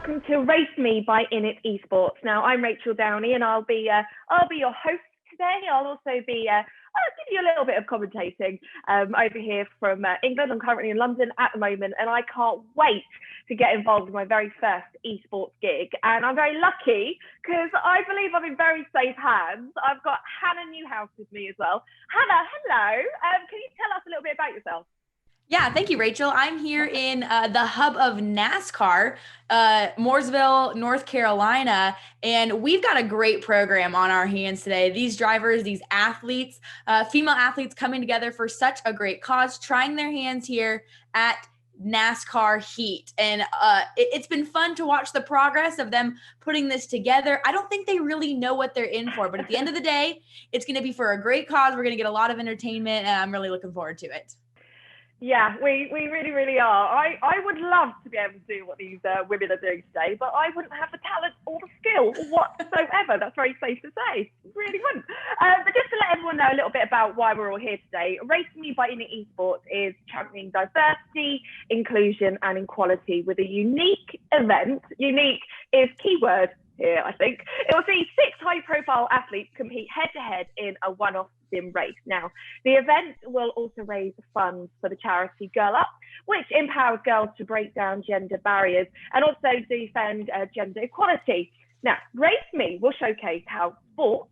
welcome to Race Me by Innit Esports. Now, I'm Rachel Downey, and I'll be your host today. I'll also be I'll give you a little bit of commentating over here from England. I'm currently in London at the moment, and I can't wait to get involved in my very first esports gig. And I'm very lucky because I believe I'm in very safe hands. I've got Hannah Newhouse with me as well. Hannah, hello. Can you tell us a little bit about yourself? Yeah, thank you, Rachel. I'm here in the hub of NASCAR, Mooresville, North Carolina, and we've got a great program on our hands today. These drivers, these athletes, female athletes coming together for such a great cause, trying their hands here at NASCAR Heat. And it's been fun to watch the progress of them putting this together. I don't think they really know what they're in for, but at the end of the day, it's going to be for a great cause. We're going to get a lot of entertainment, and I'm really looking forward to it. Yeah, we really, really are. I would love to be able to do what these women are doing today, but I wouldn't have the talent or the skill whatsoever. That's very safe to say. Really wouldn't. But just to let everyone know a little bit about why we're all here today, Race Me by Innit Esports is championing diversity, inclusion, and equality with a unique event. Unique is keyword here, I think. It will see 6 high-profile athletes compete head-to-head in a one-off sim race. Now, the event will also raise funds for the charity Girl Up, which empowers girls to break down gender barriers and also defend gender equality. Now, Race Me will showcase how sport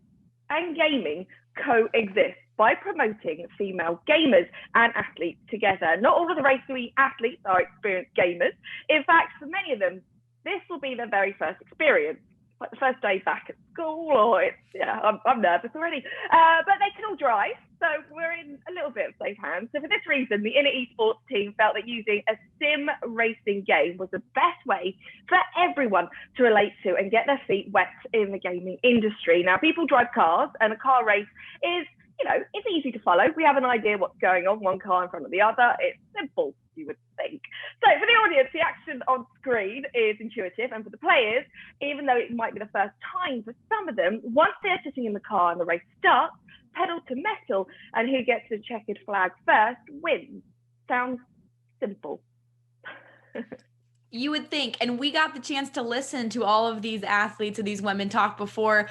and gaming coexist by promoting female gamers and athletes together. Not all of the Race Me athletes are experienced gamers. In fact, for many of them, this will be their very first experience. Like the first day back at school, or I'm nervous already. But they can all drive, so we're in a little bit of safe hands. So for this reason, the Innit Esports team felt that using a sim racing game was the best way for everyone to relate to and get their feet wet in the gaming industry. Now, people drive cars, and a car race is, it's easy to follow. We have an idea what's going on, one car in front of the other. It's simple, you would think. So for the audience, the action on screen is intuitive, and for the players, even though it might be the first time for some of them, once they're sitting in the car and the race starts, pedal to metal, and who gets the checkered flag first wins. Sounds simple. You would think, and we got the chance to listen to all of these athletes and these women talk before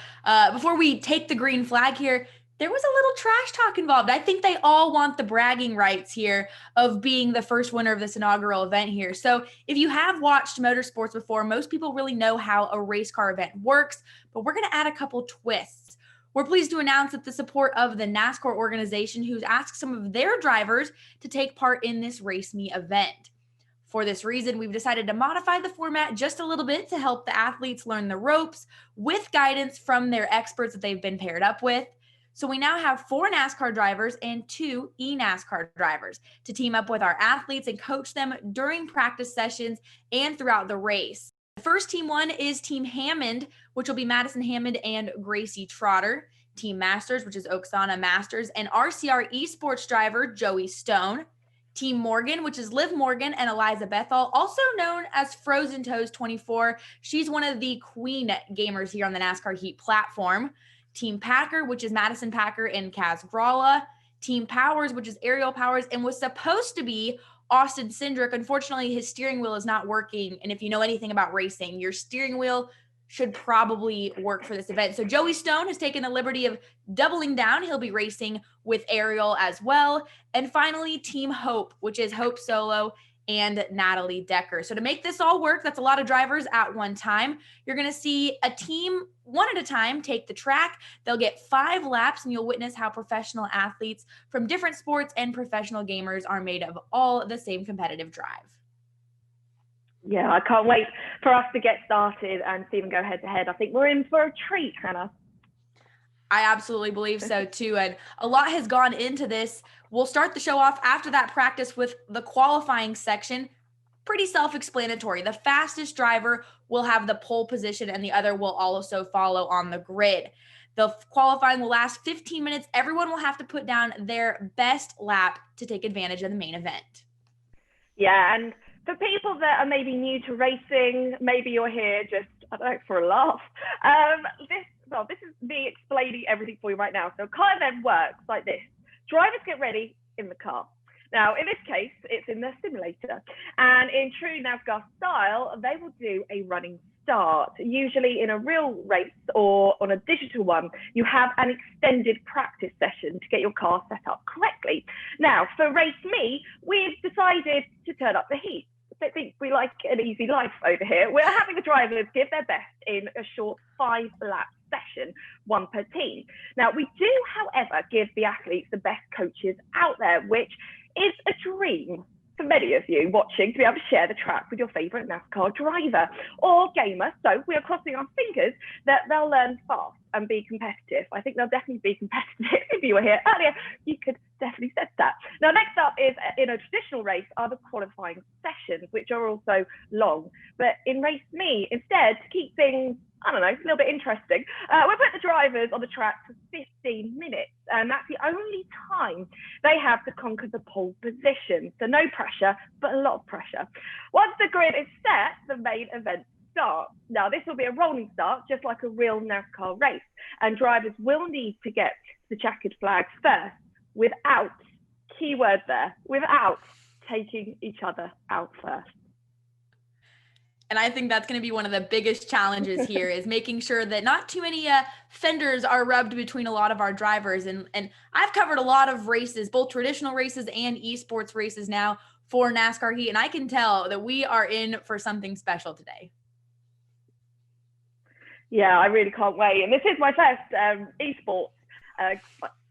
we take the green flag here. There was a little trash talk involved. I think they all want the bragging rights here of being the first winner of this inaugural event here. So if you have watched motorsports before, most people really know how a race car event works, but we're going to add a couple twists. We're pleased to announce that the support of the NASCAR organization, who's asked some of their drivers to take part in this Race Me event. For this reason, we've decided to modify the format just a little bit to help the athletes learn the ropes with guidance from their experts that they've been paired up with. So we now have 4 NASCAR drivers and 2 eNASCAR drivers to team up with our athletes and coach them during practice sessions and throughout the race. The first Team 1 is Team Hammond, which will be Madison Hammond and Gracie Trotter. Team Masters, which is Oksana Masters, and RCR Esports driver Joey Stone. Team Morgan, which is Liv Morgan and Eliza Bethel, also known as Frozen Toes 24. She's one of the queen gamers here on the NASCAR Heat platform. Team Packer, which is Madison Packer and Kaz Grala. Team Powers, which is Aerial Powers, and was supposed to be Austin Cindric. Unfortunately, his steering wheel is not working. And if you know anything about racing, your steering wheel should probably work for this event. So Joey Stone has taken the liberty of doubling down. He'll be racing with Aerial as well. And finally, Team Hope, which is Hope Solo and Natalie Decker. So to make this all work, that's a lot of drivers at one time. You're going to see a team one at a time take the track. They'll get 5 laps, and you'll witness how professional athletes from different sports and professional gamers are made of all the same competitive drive. Yeah, I can't wait for us to get started and see them go head to head. I think we're in for a treat, Hannah. I absolutely believe so too. And a lot has gone into this. We'll start the show off after that practice with the qualifying section. Pretty self-explanatory. The fastest driver will have the pole position, and the other will also follow on the grid. The qualifying will last 15 minutes. Everyone will have to put down their best lap to take advantage of the main event. Yeah, and for people that are maybe new to racing, maybe you're here just, I don't know, for a laugh. This is me explaining everything for you right now. So car event works like this. Drivers get ready in the car. Now, in this case, it's in the simulator. And in true NASCAR style, they will do a running start. Usually in a real race or on a digital one, you have an extended practice session to get your car set up correctly. Now, for Race Me, we've decided to turn up the heat. I think we like an easy life over here. We're having the drivers give their best in a short 5-lap session, one per team. Now, we do, however, give the athletes the best coaches out there, which is a dream for many of you watching to be able to share the track with your favourite NASCAR driver or gamer. So we are crossing our fingers that they'll learn fast and be competitive. I think they'll definitely be competitive. If you were here earlier, you could definitely said that. Now, next up is, in a traditional race, are the qualifying sessions, which are also long. But in Race Me, instead, to keep things, I don't know, a little bit interesting, we put the drivers on the track for 15 minutes, and that's the only time they have to conquer the pole position. So no pressure, but a lot of pressure. Once the grid is set, the main event starts. Now, this will be a rolling start, just like a real NASCAR race, and drivers will need to get the checkered flags first without, keyword there, without taking each other out first. And I think that's going to be one of the biggest challenges here is making sure that not too many fenders are rubbed between a lot of our drivers. And I've covered a lot of races, both traditional races and esports races now for NASCAR Heat. And I can tell that we are in for something special today. Yeah, I really can't wait. And this is my first esports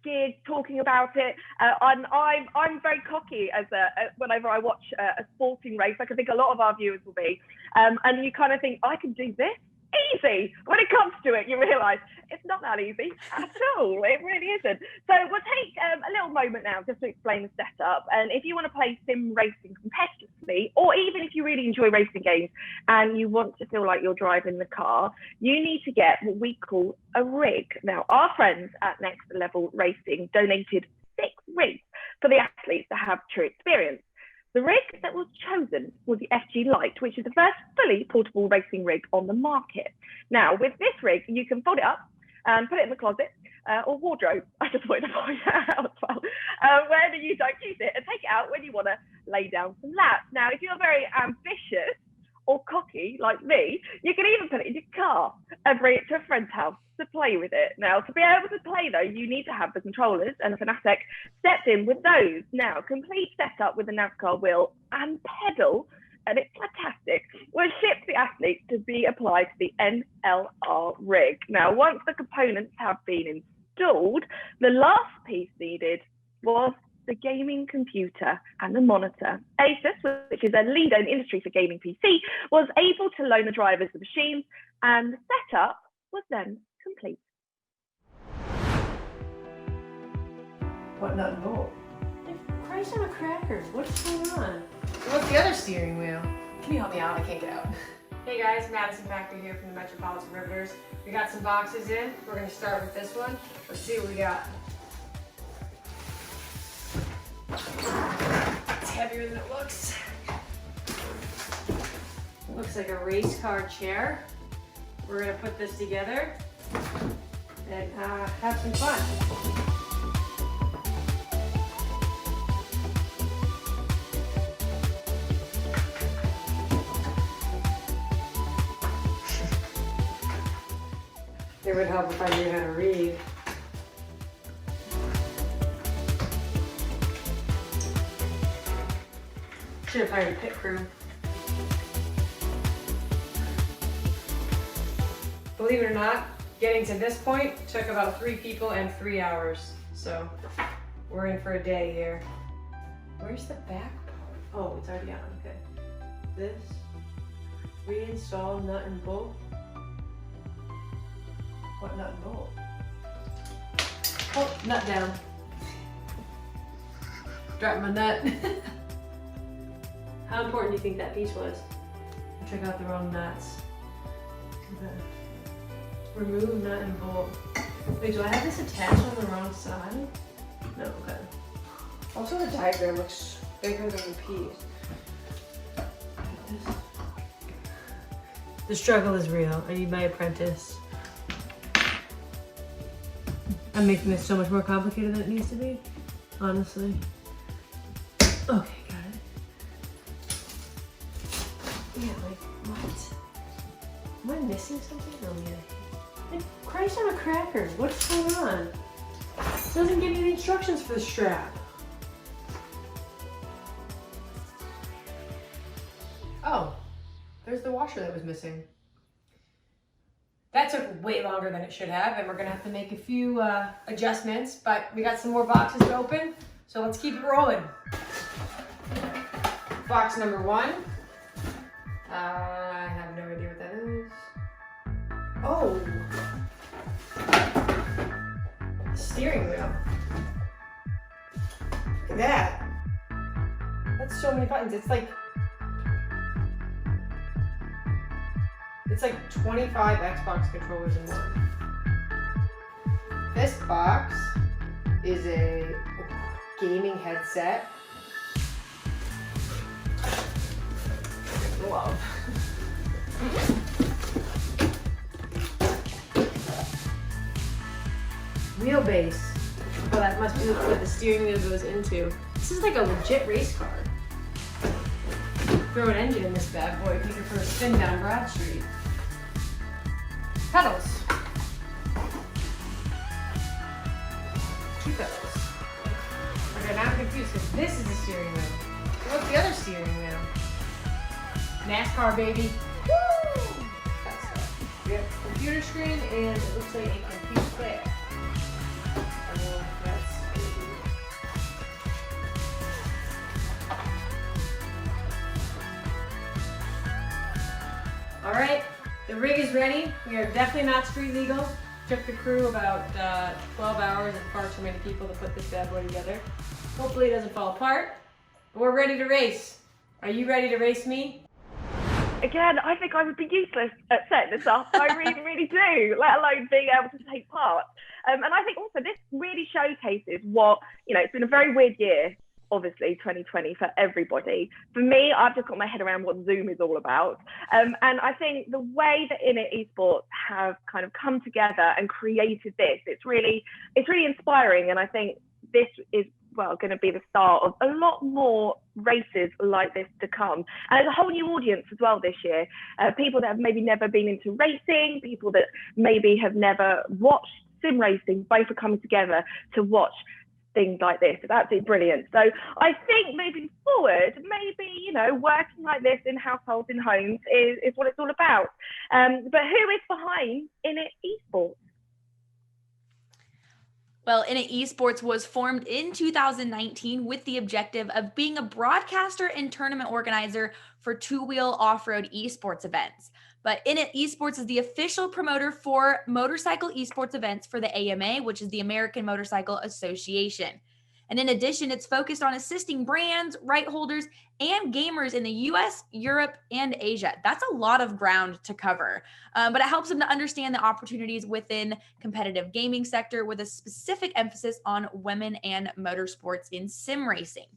gig talking about it. I'm very cocky as whenever I watch a sporting race, like I think a lot of our viewers will be. And you kind of think, I can do this easy. When it comes to it, you realise it's not that easy at all. It really isn't. So we'll take a little moment now just to explain the setup. And if you want to play sim racing competitively, or even if you really enjoy racing games and you want to feel like you're driving the car, you need to get what we call a rig. Now, our friends at Next Level Racing donated 6 rigs for the athletes to have true experience. The rig that was chosen was the FG Lite, which is the first fully portable racing rig on the market. Now, with this rig, you can fold it up and put it in the closet or wardrobe. I just wanted to point that out as well. Where you don't use it, and take it out when you want to lay down some laps. Now, if you're very ambitious or cocky like me, you can even put it in your car and bring it to a friend's house to play with it. Now, to be able to play though, you need to have the controllers, and Fanatec stepped in with those. Now, complete setup with the NASCAR wheel and pedal, and it's fantastic, was shipped to the athletes to be applied to the NLR rig. Now, once the components have been installed, the last piece needed was the gaming computer and the monitor. Asus, which is a leader in the industry for gaming PC, was able to loan the drivers the machines, and the setup was then complete. What nut and bolt? Christ on a cracker. What's going on? What's the other steering wheel? Can you help me out? I can't get out. Hey guys, Madison Hammond here from the Metropolitan Riveters. We got some boxes in. We're going to start with this one. Let's see what we got. It's heavier than it looks. It looks like a race car chair. We're going to put this together and have some fun. It would help if I knew how to read. Should have hired a pit crew. Believe it or not, getting to this point took about 3 people and 3 hours. So we're in for a day here. Where's the back part? Oh, it's already on, okay. This, reinstall nut and bolt. What nut and bolt? Oh, nut down. Dropped my nut. How important do you think that piece was? I took out the wrong nuts. Okay. Remove nut and bolt. Wait, do I have this attached on the wrong side? No, okay. Also, the diagram looks bigger than the piece. The struggle is real. I need my apprentice. I'm making this so much more complicated than it needs to be, honestly. Okay, got it. Yeah, like, what? Am I missing something? Oh, yeah. Like, Christ on a cracker. What's going on? It doesn't give you the instructions for the strap. Oh, there's the washer that was missing. That took way longer than it should have, and we're gonna have to make a few adjustments, but we got some more boxes to open, so let's keep it rolling. Box number 1. I have no idea what that is. Oh! Steering wheel. Look at that. That's so many buttons. It's like 25 Xbox controllers in one. This box is a gaming headset. Love. Wheelbase. Oh, that must be what the steering wheel goes into. This is like a legit race car. Throw an engine in this bad boy, take it for a spin down Broad Street. Pedals. 2 pedals. Okay, now I'm confused because this is the steering wheel. So what's the other steering wheel? NASCAR, baby. Woo! That's stuff. We have a computer screen and it looks like a computer player. All right, the rig is ready. We are definitely not street legal. Took the crew about 12 hours and far too many people to put this bad boy together. Hopefully it doesn't fall apart, but we're ready to race. Are you ready to race me? Again, I think I would be useless at setting this up. I really, really do, let alone being able to take part. And I think also this really showcases what, it's been a very weird year, obviously, 2020 for everybody. For me, I've just got my head around what Zoom is all about. And I think the way that Esports have kind of come together and created this, it's really inspiring. And I think this is going to be the start of a lot more races like this to come. And there's a whole new audience as well this year. People that have maybe never been into racing, people that maybe have never watched sim racing, both are coming together to watch things like this. It's absolutely brilliant. So I think moving forward, maybe, working like this in households, in homes is what it's all about. But who is behind Esports? Well, Esports was formed in 2019 with the objective of being a broadcaster and tournament organizer for two-wheel off-road esports events. But Esports is the official promoter for motorcycle esports events for the AMA, which is the American Motorcycle Association. And in addition, it's focused on assisting brands, right holders, and gamers in the US, Europe, and Asia. That's a lot of ground to cover, but it helps them to understand the opportunities within competitive gaming sector with a specific emphasis on women and motorsports in sim racing.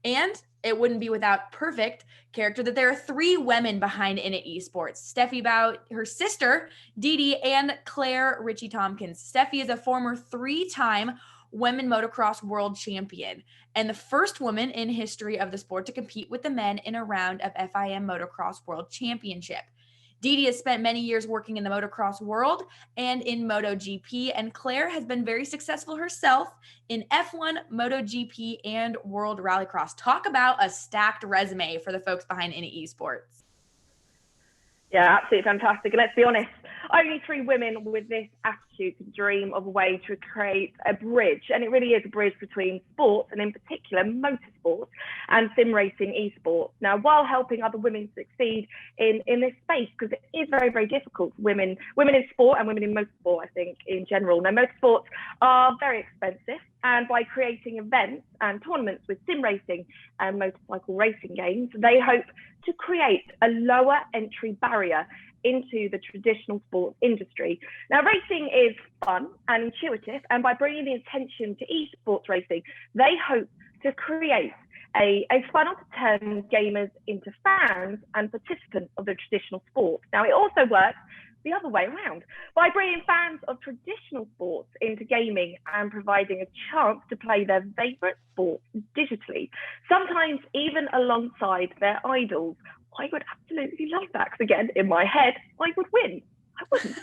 And it wouldn't be without perfect character that there are 3 women behind Esports. Steffi Bao, her sister, Dee Dee, and Claire Ritchie Tompkins. Steffi is a former 3-time women motocross world champion and the first woman in history of the sport to compete with the men in a round of FIM Motocross World Championship. Dee Dee has spent many years working in the motocross world and in MotoGP, and Claire has been very successful herself in F1, MotoGP, and World Rallycross. Talk about a stacked resume for the folks behind Esports. Yeah, absolutely fantastic. And let's be honest, only 3 women with this attitude could dream of a way to create a bridge. And it really is a bridge between sports, and in particular motorsports, and sim racing esports. Now, while helping other women succeed in this space, because it is very, very difficult for women in sport and women in motorsport, I think, in general. Now, motorsports are very expensive. And by creating events and tournaments with sim racing and motorcycle racing games, they hope to create a lower entry barrier into the traditional sports industry. Now, racing is fun and intuitive, and by bringing the attention to esports racing, they hope to create a funnel to turn gamers into fans and participants of the traditional sport. Now, it also works the other way around by bringing fans of traditional sports into gaming and providing a chance to play their favourite sports digitally, sometimes even alongside their idols. I would absolutely love that, because again, in my head, I would win. I wouldn't.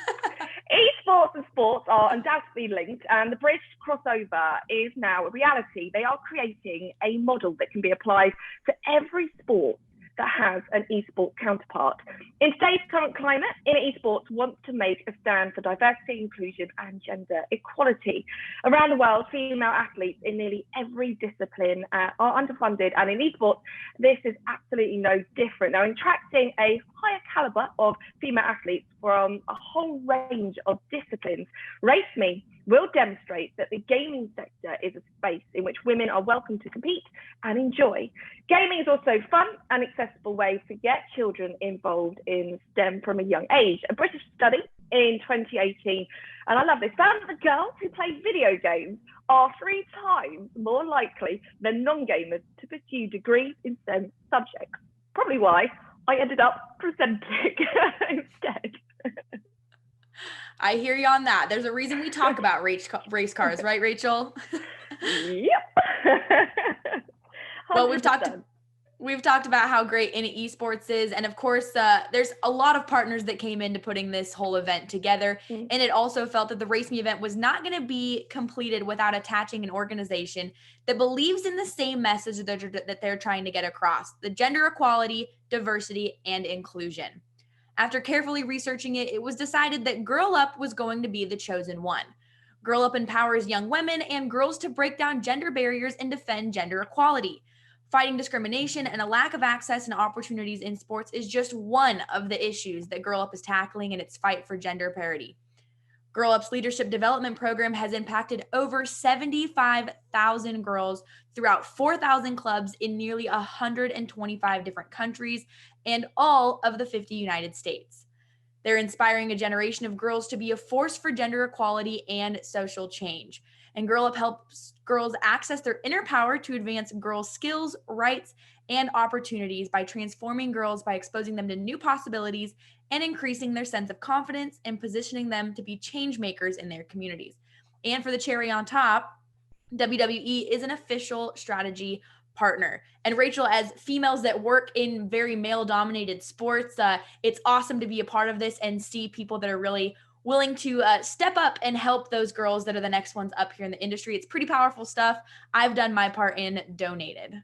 Esports and sports are undoubtedly linked, and the British crossover is now a reality. They are creating a model that can be applied to every sport that has an esports counterpart. In today's current climate, Esports wants to make a stand for diversity, inclusion, and gender equality. Around the world, female athletes in nearly every discipline are underfunded, and in esports, this is absolutely no different. Now, attracting a higher caliber of female athletes from a whole range of disciplines, RaceMe will demonstrate that the gaming sector is a space in which women are welcome to compete and enjoy. Gaming is also a fun and accessible way to get children involved in STEM from a young age. A British study in 2018, and I love this, found that the girls who play video games are 3 times more likely than non-gamers to pursue degrees in STEM subjects. Probably why I ended up presenting instead. I hear you on that. There's a reason we talk about race cars, right, Rachel? Yep. Well, we've talked about how great esports is, and of course, there's a lot of partners that came into putting this whole event together, and it also felt that the RaceMe event was not going to be completed without attaching an organization that believes in the same message that they're trying to get across: the gender equality, diversity, and inclusion. After carefully researching it, it was decided that Girl Up was going to be the chosen one. Girl Up empowers young women and girls to break down gender barriers and defend gender equality. Fighting discrimination and a lack of access and opportunities in sports is just one of the issues that Girl Up is tackling in its fight for gender parity. Girl Up's leadership development program has impacted over 75,000 girls throughout 4,000 clubs in nearly 125 different countries and all of the 50 United States. They're inspiring a generation of girls to be a force for gender equality and social change. And Girl Up helps girls access their inner power to advance girls' skills, rights, and opportunities by transforming girls by exposing them to new possibilities and increasing their sense of confidence and positioning them to be change makers in their communities. And for the cherry on top, WWE is an official strategy partner. And Rachel, as females that work in very male-dominated sports, it's awesome to be a part of this and see people that are really willing to step up and help those girls that are the next ones up here in the industry. It's pretty powerful stuff. I've done my part and donated.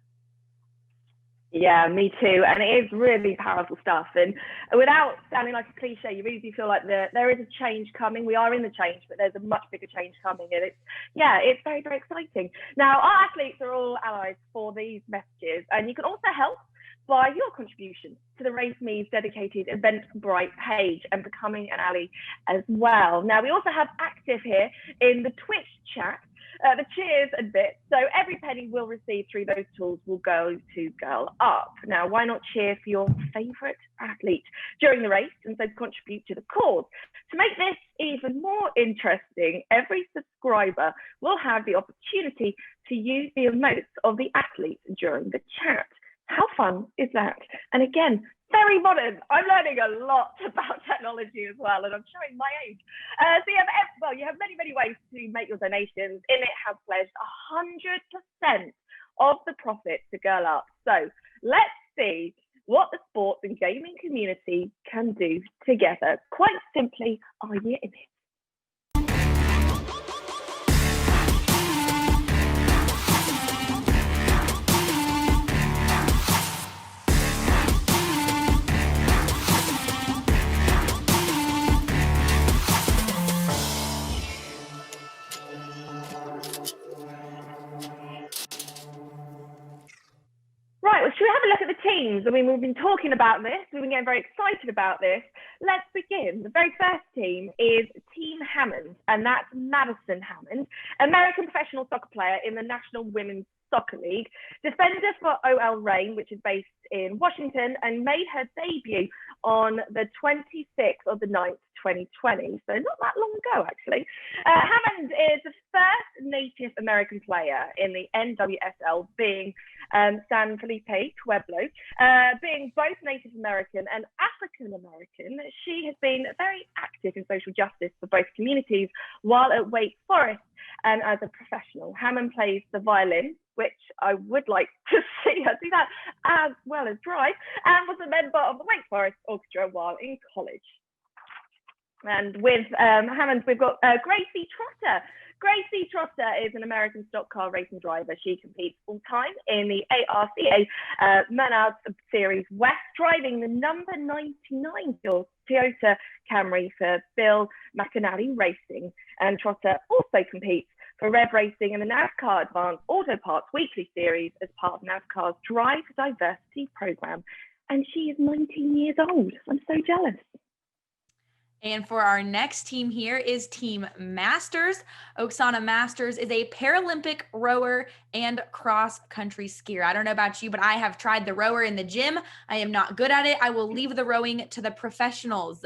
Yeah, me too. And it is really powerful stuff. And without sounding like a cliche, you really do feel like there is a change coming. We are in the change, but there's a much bigger change coming. And it's very, very exciting. Now, our athletes are all allies for these messages. And you can also help by your contribution to the RaceMe's dedicated Eventbrite page and becoming an ally as well. Now, we also have active here in the Twitch chat, the cheers and bits. So every penny we'll receive through those tools will go to Girl Up. Now, why not cheer for your favourite athlete during the race and so contribute to the cause? To make this even more interesting, every subscriber will have the opportunity to use the emotes of the athlete during the chat. How fun is that? And again, very modern. I'm learning a lot about technology as well, and I'm showing my age. So you have many, many ways to make your donations. It has pledged 100% of the profit to Girl Up. So let's see what the sports and gaming community can do together. Quite simply, are you in it? Right, well, should we have a look at the teams? I mean, we've been talking about this. We've been getting very excited about this. Let's begin. The very first team is Team Hammond, and that's Madison Hammond, American professional soccer player in the National Women's Soccer League, defender for OL Reign, which is based in Washington, and made her debut on the 26th of the 9th, 2020. So not that long ago, actually. Hammond is the first Native American player in the NWSL, being San Felipe Pueblo. Being both Native American and African American, she has been very active in social justice for both communities while at Wake Forest and as a professional. Hammond plays the violin, which I would like to see her do that, as well as drive, and was a member of the Wake Forest Orchestra while in college. And with Hammond, we've got Gracie Trotter. Gracie Trotter is an American stock car racing driver. She competes full-time in the ARCA Menards Series West, driving the number 99 Toyota Camry for Bill McAnally Racing. And Trotter also competes for Rev Racing and the NASCAR Advanced Auto Parts Weekly Series as part of NASCAR's Drive Diversity program. And she is 19 years old. I'm so jealous. And for our next team here is Team Masters. Oksana Masters is a Paralympic rower and cross-country skier. I don't know about you, but I have tried the rower in the gym. I am not good at it. I will leave the rowing to the professionals.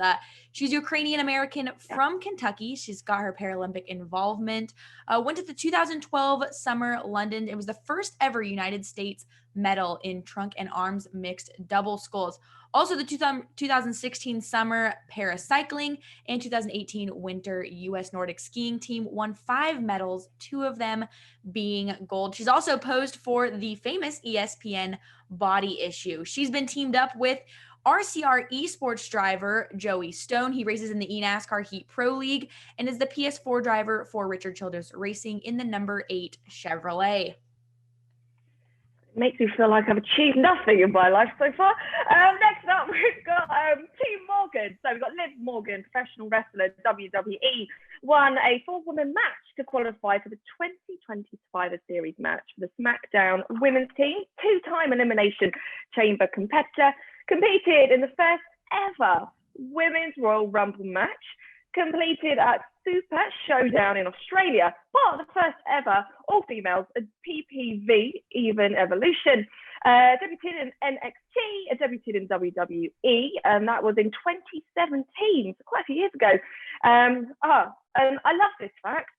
She's Ukrainian-American from Kentucky. She's got her Paralympic involvement. Went to the 2012 Summer London. It was the first ever United States medal in trunk and arms mixed double sculls. Also, the 2016 Summer Paracycling and 2018 Winter U.S. Nordic Skiing team won 5 medals, 2 of them being gold. She's also posed for the famous ESPN Body Issue. She's been teamed up with RCR Esports driver Joey Stone. He races in the eNASCAR Heat Pro League and is the PS4 driver for Richard Childress Racing in the number 8 Chevrolet. Makes me feel like I've achieved nothing in my life so far. Next up, we've got Team Morgan. So we've got Liv Morgan, professional wrestler, WWE, won a 4-woman match to qualify for the 2020 Survivor Series match for the SmackDown women's team. 2-time Elimination Chamber competitor, competed in the first ever Women's Royal Rumble match, completed at Super Showdown in Australia, part of the first ever all-females PPV Even Evolution. Debuted in NXT, debuted in WWE, and that was in 2017, so quite a few years ago. And I love this fact.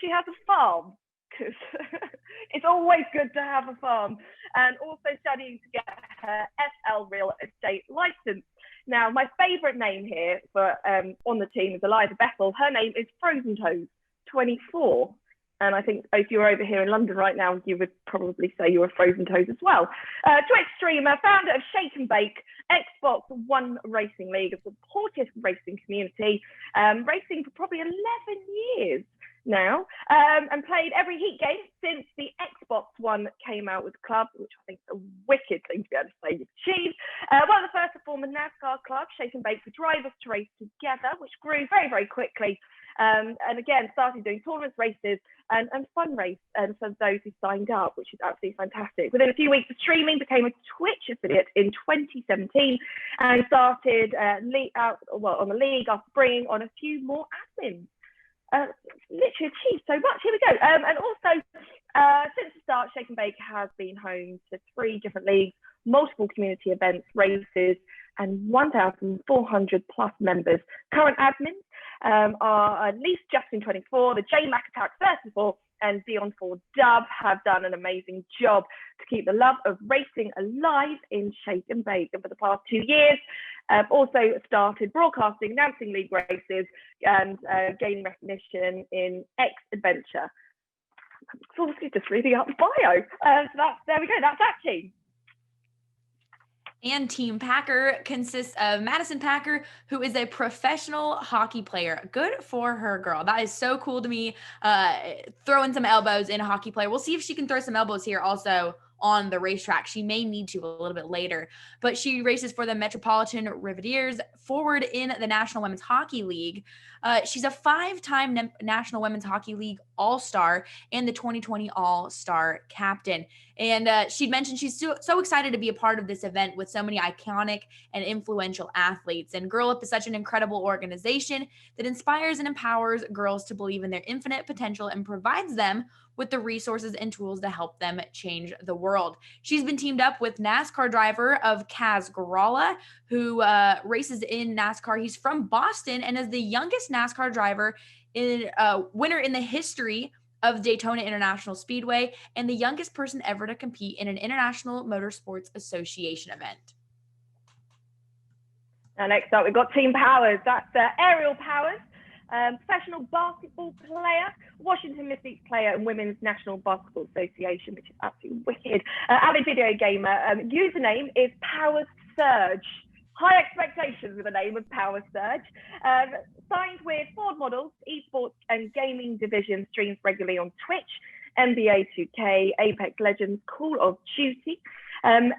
She has a farm, because it's always good to have a farm, and also studying to get her FL real estate license. Now, my favourite name here for on the team is Eliza Bethel. Her name is Frozen Toes 24. And I think if you were over here in London right now, you would probably say you were Frozen Toes as well. Twitch streamer, founder of Shake and Bake, Xbox One Racing League, a supportive racing community, racing for probably 11 years now, and played every Heat game since the Xbox One came out with the club, which I think is a wicked thing to be able to say you've achieved. One of the first to form a NASCAR club, Shake and Bake, for drivers to race together, which grew very, very quickly. And again, started doing tournaments, races, and fun race for those who signed up, which is absolutely fantastic. Within a few weeks of streaming, became a Twitch affiliate in 2017 and started on the league after bringing on a few more admins. Literally achieved so much. Here we go. And also, since the start, Shake and Bake has been home to 3 different leagues, multiple community events, races, and 1,400 plus members. Current admins are at least Justin 24, the J Mac Attack 34, and Dion 4 Dub have done an amazing job to keep the love of racing alive in Shake and Bake. And for the past 2 years, also started broadcasting, announcing league races, and gaining recognition in X Adventure. So just reading out the bio. So there we go. That's that team. And Team Packer consists of Madison Packer, who is a professional hockey player. Good for her, girl. That is so cool to me. Throwing some elbows in a hockey player. We'll see if she can throw some elbows here also on the racetrack. She may need to a little bit later, but she races for the Metropolitan Riveteers, forward in the National Women's Hockey League. She's a 5-time National Women's Hockey League All-Star and the 2020 All-Star captain. And she'd mentioned she's so excited to be a part of this event with so many iconic and influential athletes. And Girl Up is such an incredible organization that inspires and empowers girls to believe in their infinite potential and provides them with the resources and tools to help them change the world. She's been teamed up with NASCAR driver of Kaz Grala, who races in NASCAR. He's from Boston and is the youngest NASCAR driver winner in the history of Daytona International Speedway and the youngest person ever to compete in an International Motorsports Association event. Now, next up, we've got Team Powers. That's Ariel Powers, professional basketball player, Washington Mystics player, and Women's National Basketball Association, which is absolutely wicked. Avid video gamer. Username is Powers Surge. High expectations with the name of Power Surge. Signed with Ford Models, Esports and Gaming Division, streams regularly on Twitch, NBA 2K, Apex Legends, Call of Duty, and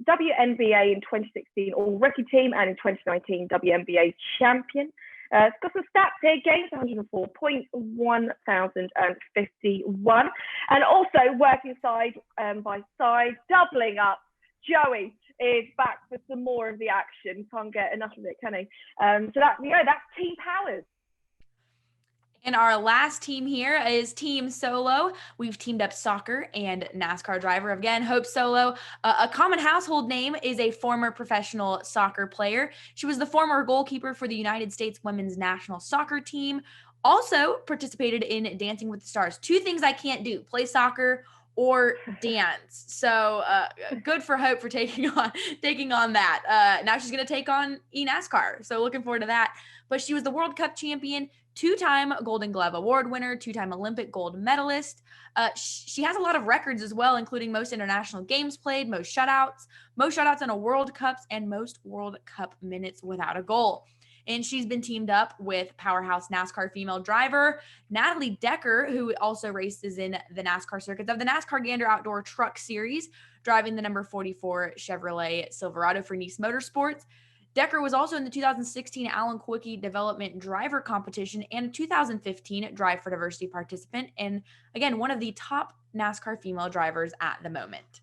WNBA in 2016 All-Rookie Team, and in 2019 WNBA Champion. It's got some stats here: games 104 points, 1,051, and also working side by side, doubling up. Joey is back for some more of the action. Can't get enough of it, can he? So that's Team Powers. And our last team here is Team Solo. We've teamed up soccer and NASCAR driver. Again, Hope Solo. A common household name is a former professional soccer player. She was the former goalkeeper for the United States women's national soccer team. Also participated in Dancing with the Stars. Two things I can't do: play soccer or dance. So good for Hope for taking on that. Now she's going to take on eNASCAR. So looking forward to that. But she was the World Cup champion, two-time Golden Glove Award winner, two-time Olympic gold medalist. She has a lot of records as well, including most international games played, most shutouts in a World Cups, and most World Cup minutes without a goal. And she's been teamed up with powerhouse NASCAR female driver Natalie Decker, who also races in the NASCAR circuits of the NASCAR Gander Outdoor Truck Series, driving the number 44 Chevrolet Silverado for Nice Motorsports. Decker was also in the 2016 Alan Quickie Development Driver Competition and 2015 Drive for Diversity participant, and again, one of the top NASCAR female drivers at the moment.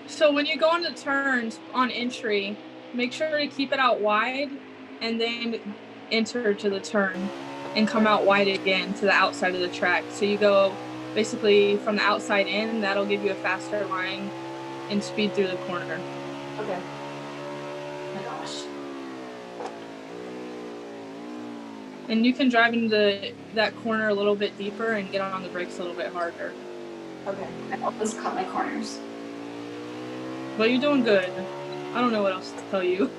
So when you go into turns on entry, make sure to keep it out wide and then enter to the turn and come out wide again to the outside of the track. So you go basically from the outside in, that'll give you a faster line and speed through the corner. Okay. Oh my gosh. And you can drive into that corner a little bit deeper and get on the brakes a little bit harder. Okay. I almost cut my corners. But you're doing good. I don't know what else to tell you.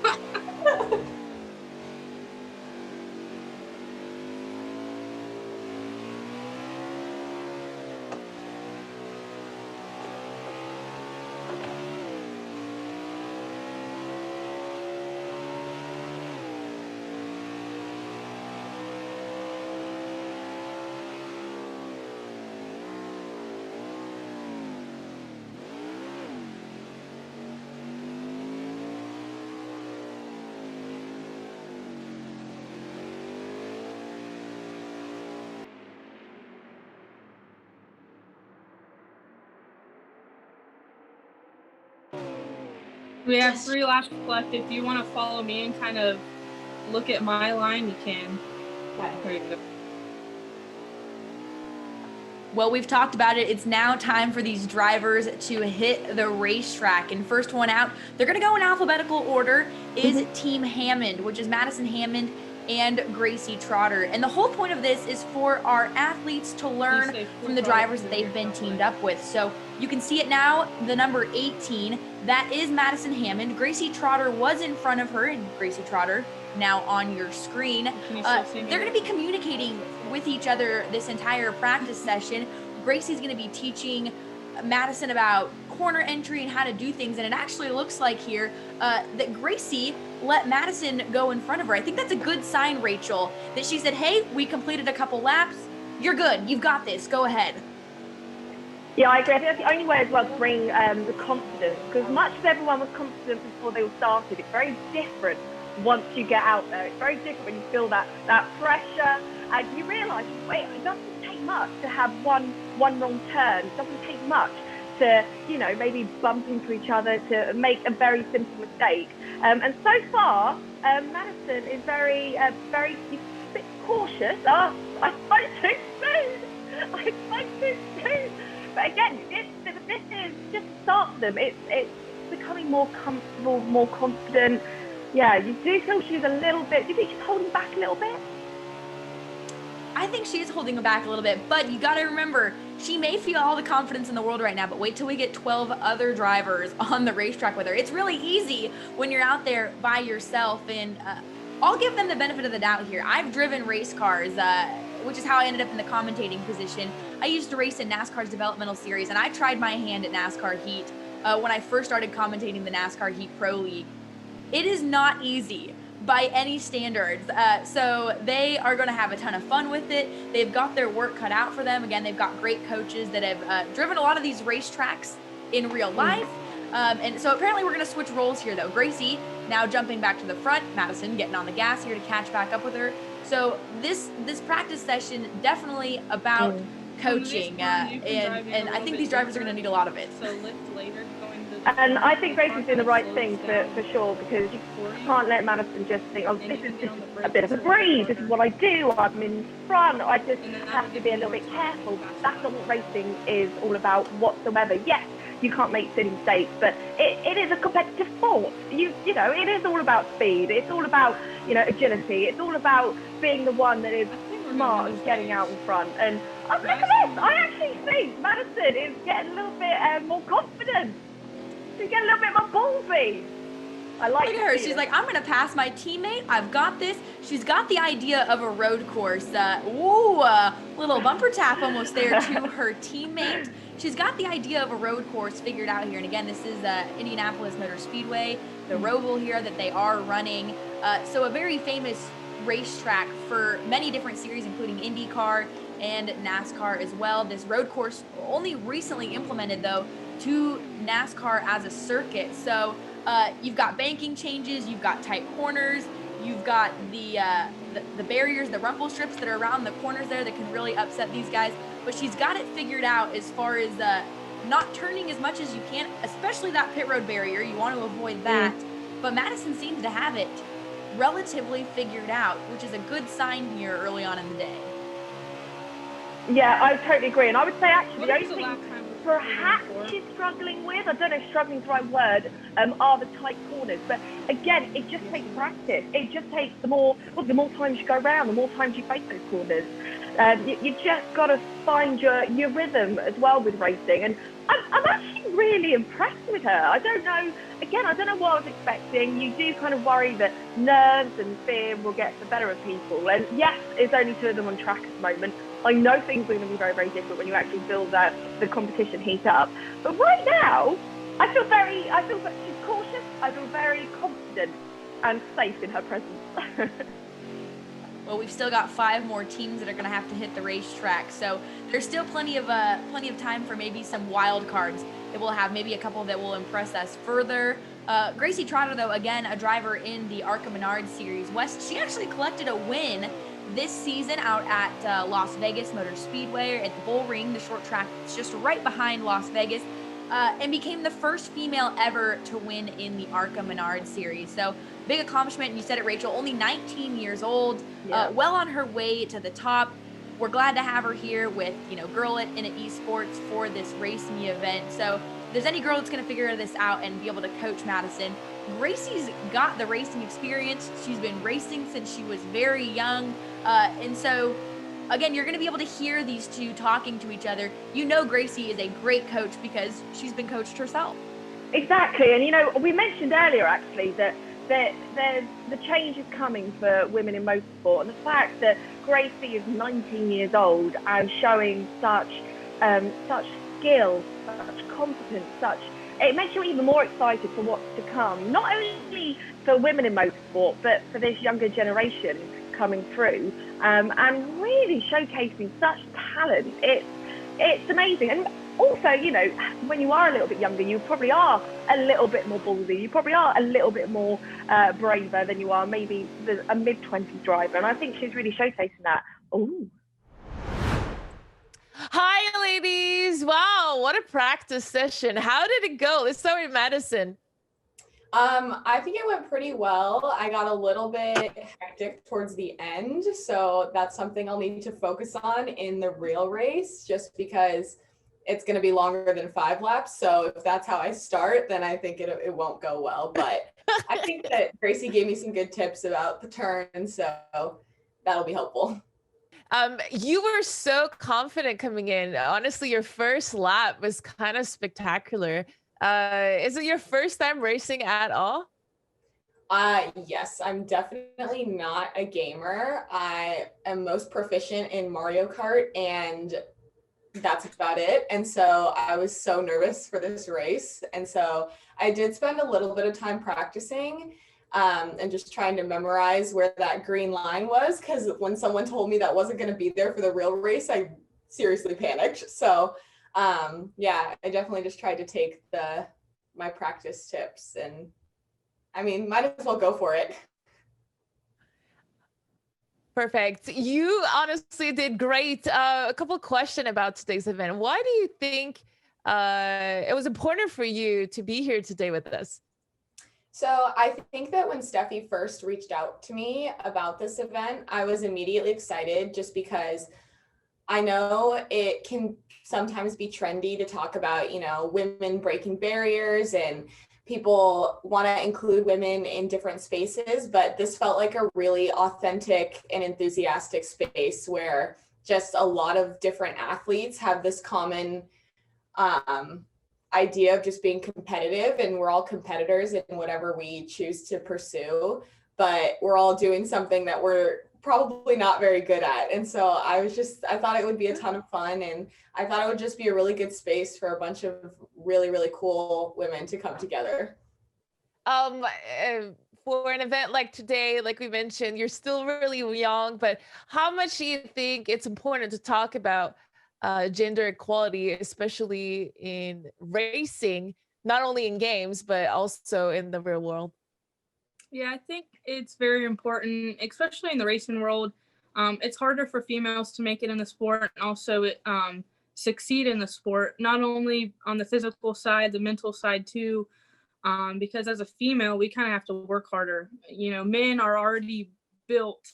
We have 3 laps left. If you want to follow me and kind of look at my line, you can. Okay. There you go. Well, we've talked about it. It's now time for these drivers to hit the racetrack. And first one out, they're going to go in alphabetical order, is Team Hammond, which is Madison Hammond and Gracie Trotter. And the whole point of this is for our athletes to learn from the drivers that they've been teamed up with. So you can see it now, the number 18, that is Madison Hammond. Gracie Trotter was in front of her, and Gracie Trotter now on your screen. They're going to be communicating with each other this entire practice session. Gracie's going to be teaching Madison about corner entry and how to do things. And it actually looks like here that Gracie let Madison go in front of her. I think that's a good sign, Rachel, that she said, hey, we completed a couple laps. You're good. You've got this. Go ahead. Yeah, I agree. I think that's the only way as well to bring the confidence, because much as everyone was confident before they all started, it's very different once you get out there. It's very different when you feel that pressure and you realise, wait, it doesn't take much to have one wrong turn. It doesn't take much to, maybe bump into each other, to make a very simple mistake. And so far, Madison is very a bit cautious. I spoke too soon. But again, this is just a start for them. It's becoming more comfortable, more confident. Yeah, you do feel she's a little bit. Do you think she's holding back a little bit? I think she is holding back a little bit, but you got to remember, she may feel all the confidence in the world right now, but wait till we get 12 other drivers on the racetrack with her. It's really easy when you're out there by yourself, and I'll give them the benefit of the doubt here. I've driven race cars, which is how I ended up in the commentating position. I used to race in NASCAR's developmental series, and I tried my hand at NASCAR Heat when I first started commentating the NASCAR Heat Pro League. It is not easy by any standards. So they are going to have a ton of fun with it. They've got their work cut out for them. Again, they've got great coaches that have driven a lot of these racetracks in real life. And so apparently we're going to switch roles here, though. Gracie now jumping back to the front, Madison getting on the gas here to catch back up with her. So this practice session definitely about coaching, and I think these drivers are going to need a lot of it. So lift later, going to and I think Gracie's doing the right thing for sure, because you can't let Madison just think, oh, this is just a bit of a breeze. This is what I do. I'm in front. I just have to be a little bit careful. That's not what racing is all about whatsoever. Yes, you can't make silly mistakes, but it is a competitive sport. It is all about speed. It's all about agility. It's all about being the one that is smart and getting out in front. And look at this. I actually think Madison is getting a little bit more confident. She's getting a little bit more ballsy. I like Look at her. She's like, I'm going to pass my teammate. I've got this. She's got the idea of a road course. Little bumper tap almost there to her teammate. She's got the idea of a road course figured out here. And again, this is Indianapolis Motor Speedway, the Roval here that they are running. So a very famous racetrack for many different series, including IndyCar and NASCAR as well. This road course only recently implemented, though, to NASCAR as a circuit. So you've got banking changes, you've got tight corners, you've got the barriers, the rumble strips that are around the corners there that can really upset these guys. But she's got it figured out as far as not turning as much as you can, especially that pit road barrier. You want to avoid that. But Madison seems to have it relatively figured out, which is a good sign here early on in the day. Yeah, I totally agree. And I would say actually the only thing perhaps she's struggling with, I don't know if struggling is the right word, are the tight corners. But again, it just takes practice. It just takes the more times you go around, the more times you face those corners. You just got to find your rhythm as well with racing. And I'm actually really impressed with her. I don't know what I was expecting. You do kind of worry that nerves and fear will get the better of people. And yes, it's only two of them on track at the moment. I know things are going to be very, very different when you actually feel that the competition heat up. But right now, I feel that she's cautious. I feel very confident and safe in her presence. Well, we've still got 5 more teams that are going to have to hit the racetrack, so there's still plenty of time for maybe some wild cards that we'll have, maybe a couple that will impress us further. Gracie Trotter, though, again, a driver in the ARCA Menard Series West, she actually collected a win this season out at Las Vegas Motor Speedway at the Bull Ring, the short track. It's just right behind Las Vegas. And became the first female ever to win in the ARCA Menard Series. So big accomplishment. And you said it, Rachel, only 19 years old, well on her way to the top. We're glad to have her here with, Girl in Esports for this Race Me event. So if there's any girl that's going to figure this out and be able to coach Madison, Gracie's got the racing experience. She's been racing since she was very young. And so again, you're going to be able to hear these two talking to each other. Gracie is a great coach because she's been coached herself. Exactly. And, we mentioned earlier, actually, that the change is coming for women in motorsport. And the fact that Gracie is 19 years old and showing such skill, such competence, it makes you even more excited for what's to come, not only for women in motorsport, but for this younger generation coming through, and really showcasing such talent. It's amazing. And also, you know, when you are a little bit younger, you probably are a little bit more ballsy. You probably are a little bit more braver than you are maybe a mid-20s driver. And I think she's really showcasing that. Ooh. Hi, ladies. Wow, what a practice session. How did it go? Let's start with Madison. I think it went pretty well. I got a little bit hectic towards the end, so that's something I'll need to focus on in the real race, just because it's going to be longer than 5 laps. So if that's how I start, then I think it won't go well. But I think that Gracie gave me some good tips about the turn, so that'll be helpful. You were so confident coming in. Honestly, your first lap was kind of spectacular. Is it your first time racing at all? Yes, I'm definitely not a gamer. I am most proficient in Mario Kart, and that's about it. And so I was so nervous for this race. And so I did spend a little bit of time practicing and just trying to memorize where that green line was, because when someone told me that wasn't going to be there for the real race, I seriously panicked. So yeah, I definitely just tried to take my practice tips, and I mean, might as well go for it. Perfect. You honestly did great. A couple of questions about today's event. Why do you think it was important for you to be here today with us? So I think that when Steffi first reached out to me about this event, I was immediately excited, just because I know it can sometimes be trendy to talk about, you know, women breaking barriers, and people want to include women in different spaces, but this felt like a really authentic and enthusiastic space where just a lot of different athletes have this common idea of just being competitive, and we're all competitors in whatever we choose to pursue, but we're all doing something that we're probably not very good at. And so I thought it would be a ton of fun, and I thought it would just be a really good space for a bunch of really, really cool women to come together. For an event like today, like we mentioned, you're still really young, but how much do you think it's important to talk about gender equality, especially in racing, not only in games, but also in the real world? Yeah, I think it's very important, especially in the racing world. It's harder for females to make it in the sport, and also succeed in the sport, not only on the physical side, the mental side too, because as a female, we kind of have to work harder. You know, men are already built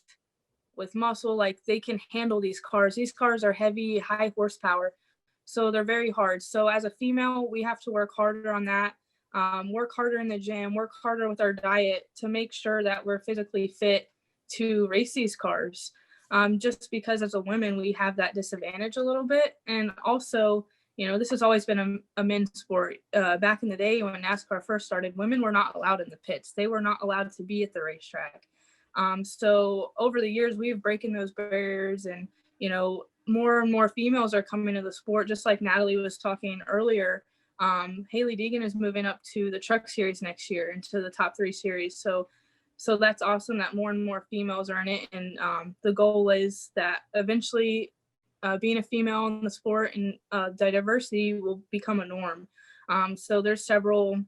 with muscle, like they can handle these cars. These cars are heavy, high horsepower, so they're very hard. So as a female, we have to work harder on that. Work harder in the gym, work harder with our diet to make sure that we're physically fit to race these cars. Just because as a woman, we have that disadvantage a little bit. And also, you know, this has always been a men's sport. Back in the day when NASCAR first started, women were not allowed in the pits. They were not allowed to be at the racetrack. So over the years, we've broken those barriers, and, you know, more and more females are coming to the sport, just like Natalie was talking earlier. Haley Deegan is moving up to the truck series next year, into the top 3 series. So that's awesome that more and more females are in it. And the goal is that eventually being a female in the sport and diversity will become a norm. So there's several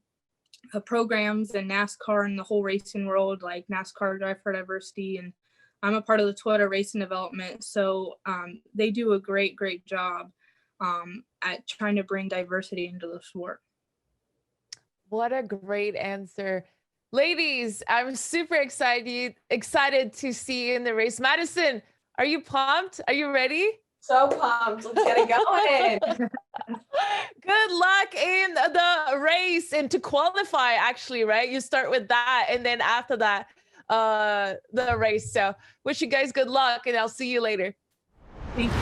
programs in NASCAR and the whole racing world, like NASCAR Drive for Diversity. And I'm a part of the Toyota Racing Development. So they do a great job at trying to bring diversity into the sport. What a great answer. Ladies, I'm super excited to see you in the race. Madison, are you pumped? Are you ready? So pumped. Let's get it going. Good luck in the race and to qualify, actually, right? You start with that, and then after that, the race. So wish you guys good luck, and I'll see you later. Thank you.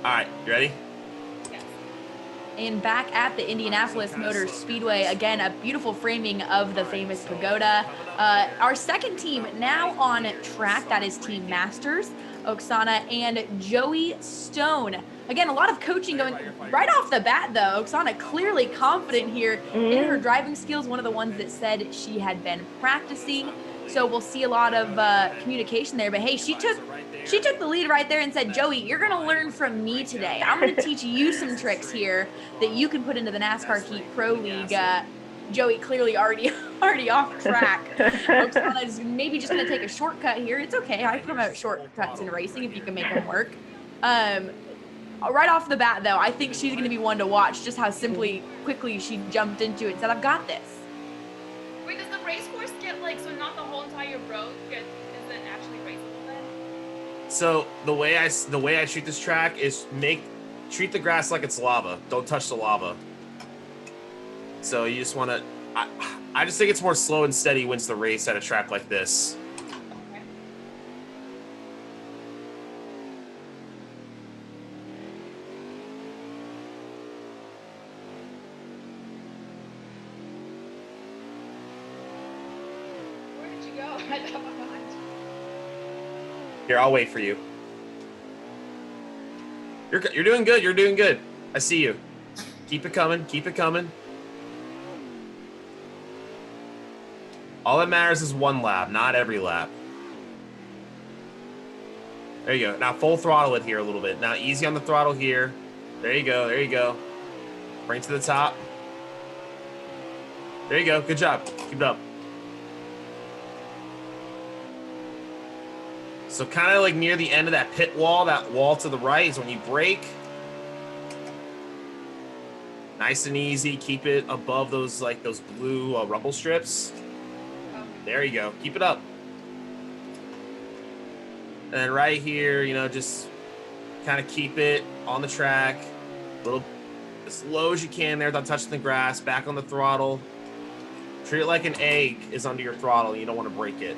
All right, you ready? Yes. And back at the Indianapolis Motor Speedway, again, a beautiful framing of the famous pagoda. Our second team now on track, that is Team Masters, Oksana and Joey Stone. Again, a lot of coaching going right off the bat, though. Oksana clearly confident here in her driving skills, one of the ones that said she had been practicing. So we'll see a lot of communication there. But hey, she took the lead right there and said, Joey, you're going to learn from me today. I'm going to teach you some tricks here that you can put into the NASCAR Heat Pro League. Joey clearly already off track. Oksana is maybe just going to take a shortcut here. It's okay. I promote shortcuts in racing if you can make them work. Right off the bat, though, I think she's going to be one to watch just how quickly she jumped into it and said, I've got this. Wait, does the race course get so not the whole entire road isn't actually raceable then? So the way I treat this track is treat the grass like it's lava. Don't touch the lava. So you just want to. I just think it's more slow and steady wins the race at a track like this. Okay. Where did you go? I left behind. Here, I'll wait for you. You're doing good. You're doing good. I see you. Keep it coming. Keep it coming. All that matters is one lap, not every lap. There you go. Now full throttle it here a little bit. Now easy on the throttle here. There you go. There you go. Bring it to the top. There you go. Good job. Keep it up. So kind of like near the end of that pit wall, that wall to the right is when you brake. Nice and easy. Keep it above those blue rumble strips. There you go. Keep it up. And then right here, just kind of keep it on the track. As low as you can there without touching the grass. Back on the throttle. Treat it like an egg is under your throttle. You don't want to break it.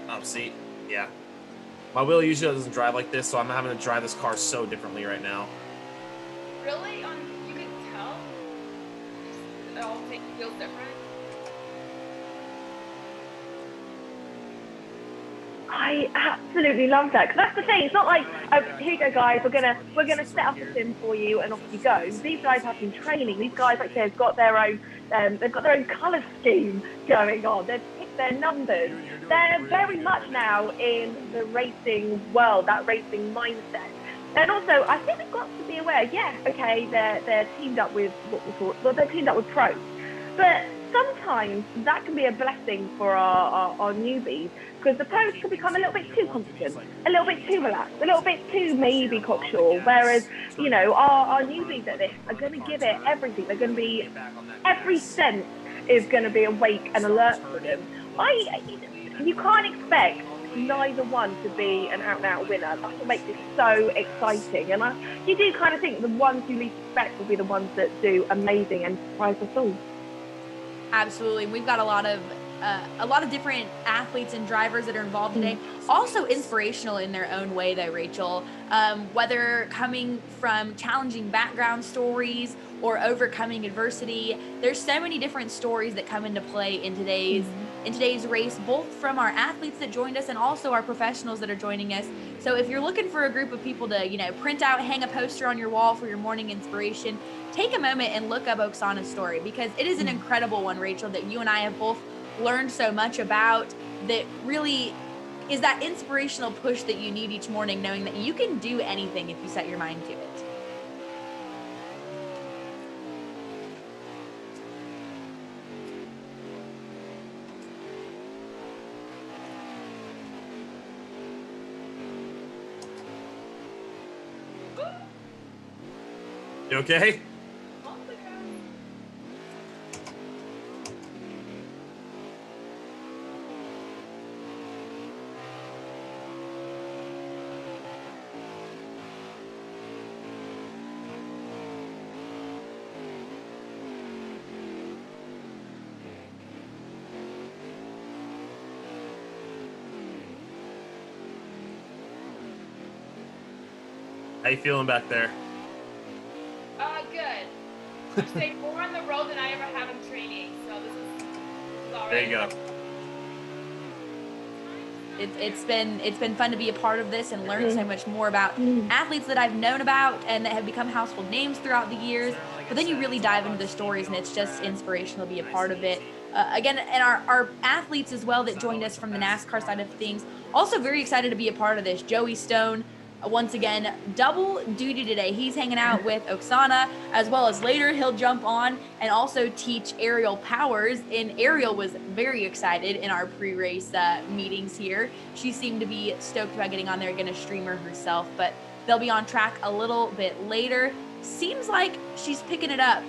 Oh, see? Yeah. My wheel usually doesn't drive like this, so I'm having to drive this car so differently right now. Really? You can tell? It all feels different? I absolutely love that, because that's the thing. It's not like, oh, here you go, guys. We're gonna set up a sim for you, and off you go. These guys have been training. These guys, like I said, have got their own. They've got their own colour scheme going on. They've picked their numbers. They're very much now in the racing world, that racing mindset. And also, I think they've got to be aware. Yeah, okay, they're teamed up with they're teamed up with pros, but sometimes that can be a blessing for our newbies, because the pros can become a little bit too confident, a little bit too relaxed, a little bit too maybe cocksure, whereas, our newbies at this are going to give it everything. They're going to be, every sense is going to be awake and alert for them. You can't expect neither one to be an out-and-out winner. That's what makes it so exciting. And you do kind of think the ones you least expect will be the ones that do amazing and surprise us all. Absolutely. We've got a lot of different athletes and drivers that are involved today. Also inspirational in their own way, though, Rachel. Whether coming from challenging background stories or overcoming adversity, there's so many different stories that come into play in today's race, both from our athletes that joined us and also our professionals that are joining us. So if you're looking for a group of people to, print out, hang a poster on your wall for your morning inspiration, take a moment and look up Oksana's story, because it is an incredible one, Rachel, that you and I have both learned so much about, that really is that inspirational push that you need each morning, knowing that you can do anything if you set your mind to it. You okay? How you feeling back there? You say more on the road than I ever have in training. So this is all right. There you go. It's been fun to be a part of this and learn so much more about athletes that I've known about and that have become household names throughout the years. But then you really dive into the stories, and it's just inspirational to be a part of it. Again, and our athletes as well that joined us from the NASCAR side of things, also very excited to be a part of this. Joey Stone, once again, double duty today. He's hanging out with Oksana, as well as later he'll jump on and also teach Aerial Powers. And Ariel was very excited in our pre-race meetings here. She seemed to be stoked about getting on there, getting a streamer herself, but they'll be on track a little bit later. Seems like she's picking it up.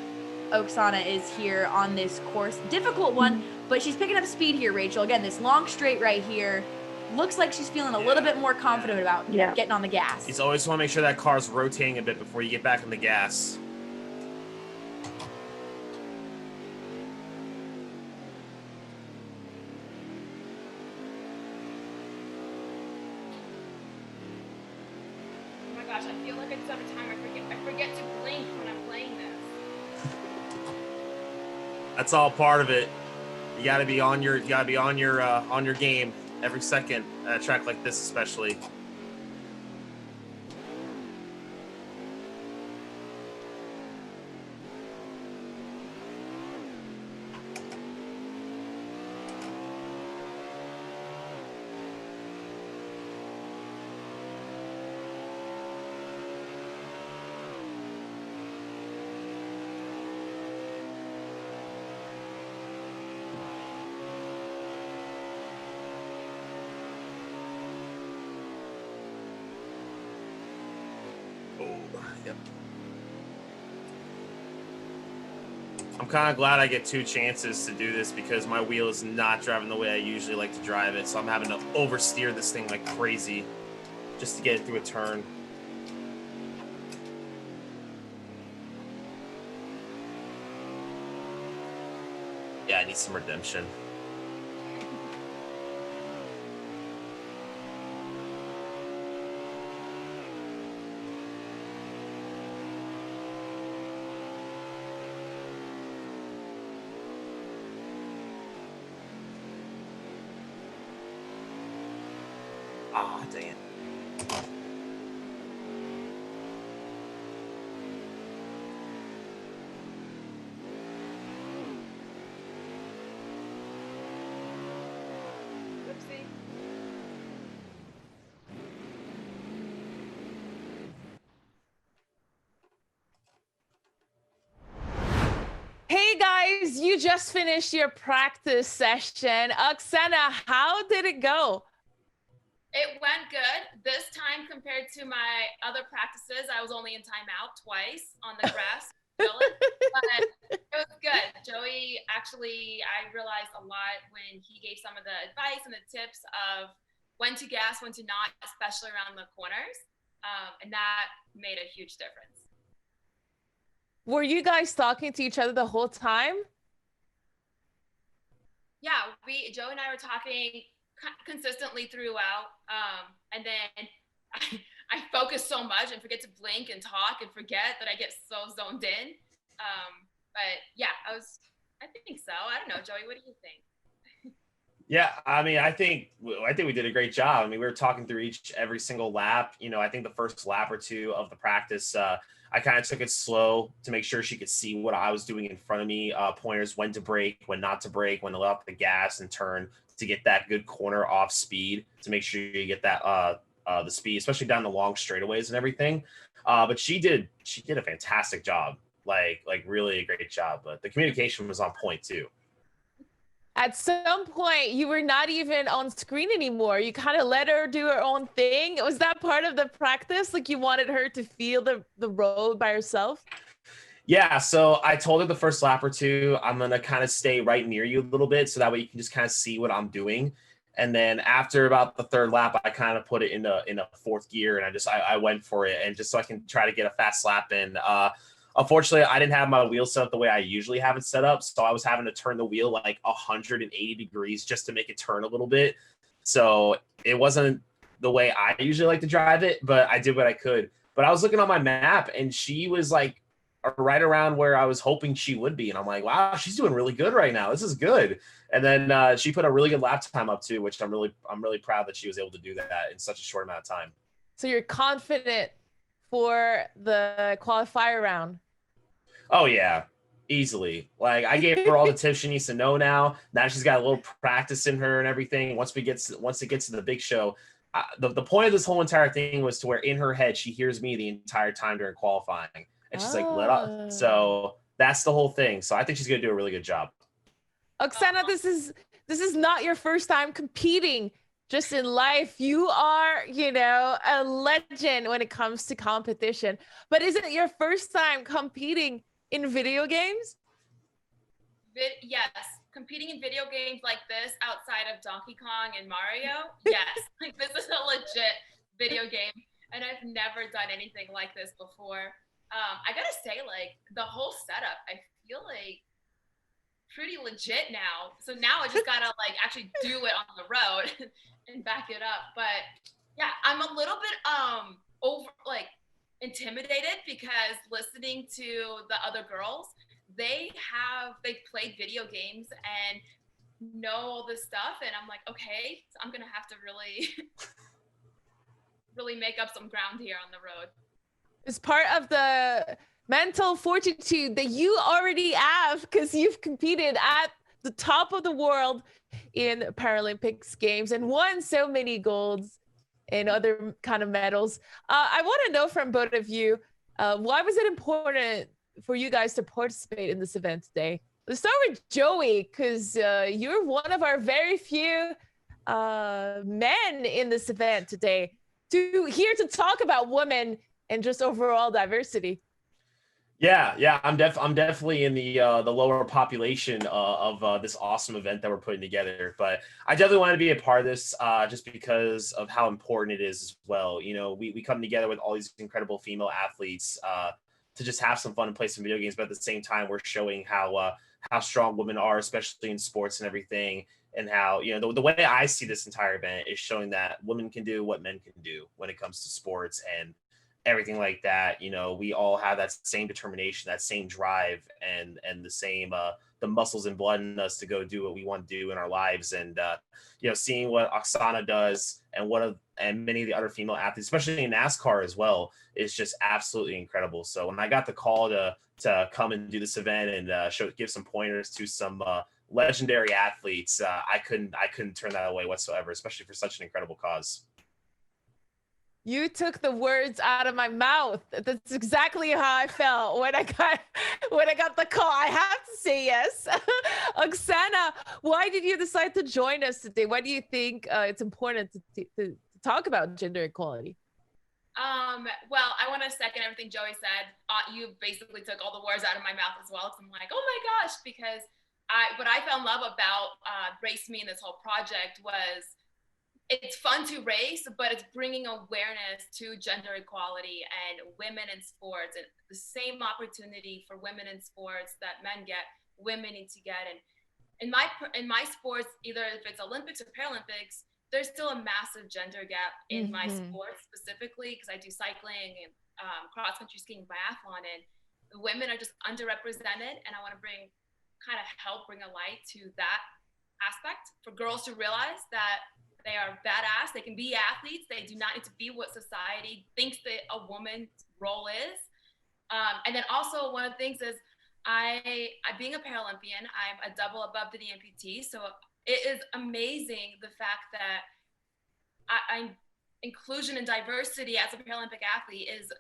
Oksana is here on this course. Difficult one, but she's picking up speed here, Rachel. Again, this long straight right here. Looks like she's feeling a little bit more confident about getting on the gas. You always want to make sure that car's rotating a bit before you get back on the gas. Oh my gosh, I feel like it's every time I forget to blink when I'm playing this. That's all part of it. You got to be on your game every second at a track like this, especially. Yep. I'm kind of glad I get 2 chances to do this because my wheel is not driving the way I usually like to drive it. So I'm having to oversteer this thing like crazy just to get it through a turn. Yeah, I need some redemption. Ah, dang it. Oopsie. Hey guys, you just finished your practice session. Oksana, how did it go? It went good. This time compared to my other practices, I was only in timeout twice on the grass. But it was good. Joey, actually, I realized a lot when he gave some of the advice and the tips of when to gas, when to not, especially around the corners. And that made a huge difference. Were you guys talking to each other the whole time? Yeah, Joey and I were talking consistently throughout, and then I focus so much and forget to blink and talk and forget that I get so zoned in. But yeah, I think so. I don't know, Joey, what do you think? Yeah, I mean, I think we did a great job. I mean, we were talking through every single lap. You know, I think the first lap or two of the practice, I kind of took it slow to make sure she could see what I was doing in front of me, pointers, when to brake, when not to brake, when to let up the gas and turn to get that good corner off speed, to make sure you get that the speed, especially down the long straightaways and everything. But she did a fantastic job, like really a great job. But the communication was on point too. At some point, you were not even on screen anymore. You kind of let her do her own thing. Was that part of the practice? Like you wanted her to feel the road by herself? Yeah, so I told her the first lap or two, I'm going to kind of stay right near you a little bit so that way you can just kind of see what I'm doing. And then after about the third lap, I kind of put it in a fourth gear and I went for it, and just so I can try to get a fast lap in. Unfortunately, I didn't have my wheel set up the way I usually have it set up, so I was having to turn the wheel like 180 degrees just to make it turn a little bit. So it wasn't the way I usually like to drive it, but I did what I could. But I was looking on my map, and she was like right around where I was hoping she would be. And I'm like, wow, she's doing really good right now. This is good. And then she put a really good lap time up too, which I'm really proud that she was able to do that in such a short amount of time. So you're confident for the qualifier round? Oh yeah, easily. Like I gave her all the tips she needs to know now. Now she's got a little practice in her and everything. Once it gets to the big show, the point of this whole entire thing was to where in her head she hears me the entire time during qualifying, and she's like, "Let up." So that's the whole thing. So I think she's gonna do a really good job. Oksana, this is not your first time competing just in life. You are, a legend when it comes to competition. But is it your first time competing in video games? Yes. Competing in video games like this outside of Donkey Kong and Mario, yes. Like this is a legit video game, and I've never done anything like this before. I gotta say, like the whole setup, I feel like pretty legit now. So now I just gotta like actually do it on the road and back it up. But yeah, I'm a little bit intimidated because listening to the other girls, they've played video games and know all this stuff, and I'm like, okay, so I'm gonna have to really really make up some ground here on the road. It's part of the mental fortitude that you already have because you've competed at the top of the world in Paralympics games and won so many golds and other kind of medals. I want to know from both of you, why was it important for you guys to participate in this event today? Let's start with Joey, because you're one of our very few men in this event today here to talk about women and just overall diversity. Yeah, I'm definitely in the lower population of this awesome event that we're putting together. But I definitely want to be a part of this just because of how important it is as well. We come together with all these incredible female athletes to just have some fun and play some video games, but at the same time, we're showing how strong women are, especially in sports and everything, and how the way I see this entire event is showing that women can do what men can do when it comes to sports and everything like that. We all have that same determination, that same drive, and the same the muscles and blood in us to go do what we want to do in our lives. And seeing what Oksana does and many of the other female athletes, especially in NASCAR as well, is just absolutely incredible. So when I got the call to come and do this event and give some pointers to some legendary athletes, I couldn't turn that away whatsoever, especially for such an incredible cause. You took the words out of my mouth. That's exactly how I felt when I got the call. I have to say yes. Oksana, why did you decide to join us today? Why do you think it's important to talk about gender equality? Well, I want to second everything Joey said. You basically took all the words out of my mouth as well. So I'm like, oh my gosh, because what I fell in love about Race Me and this whole project was it's fun to race, but it's bringing awareness to gender equality and women in sports, and the same opportunity for women in sports that men get, women need to get. And in my sports, either if it's Olympics or Paralympics, there's still a massive gender gap in my sport specifically, because I do cycling and cross country skiing, biathlon, and the women are just underrepresented. And I want to help bring a light to that aspect for girls to realize that they are badass. They can be athletes. They do not need to be what society thinks that a woman's role is. And then also one of the things is I being a Paralympian, I'm a double above the knee amputee. So it is amazing the fact that I'm inclusion and diversity as a Paralympic athlete is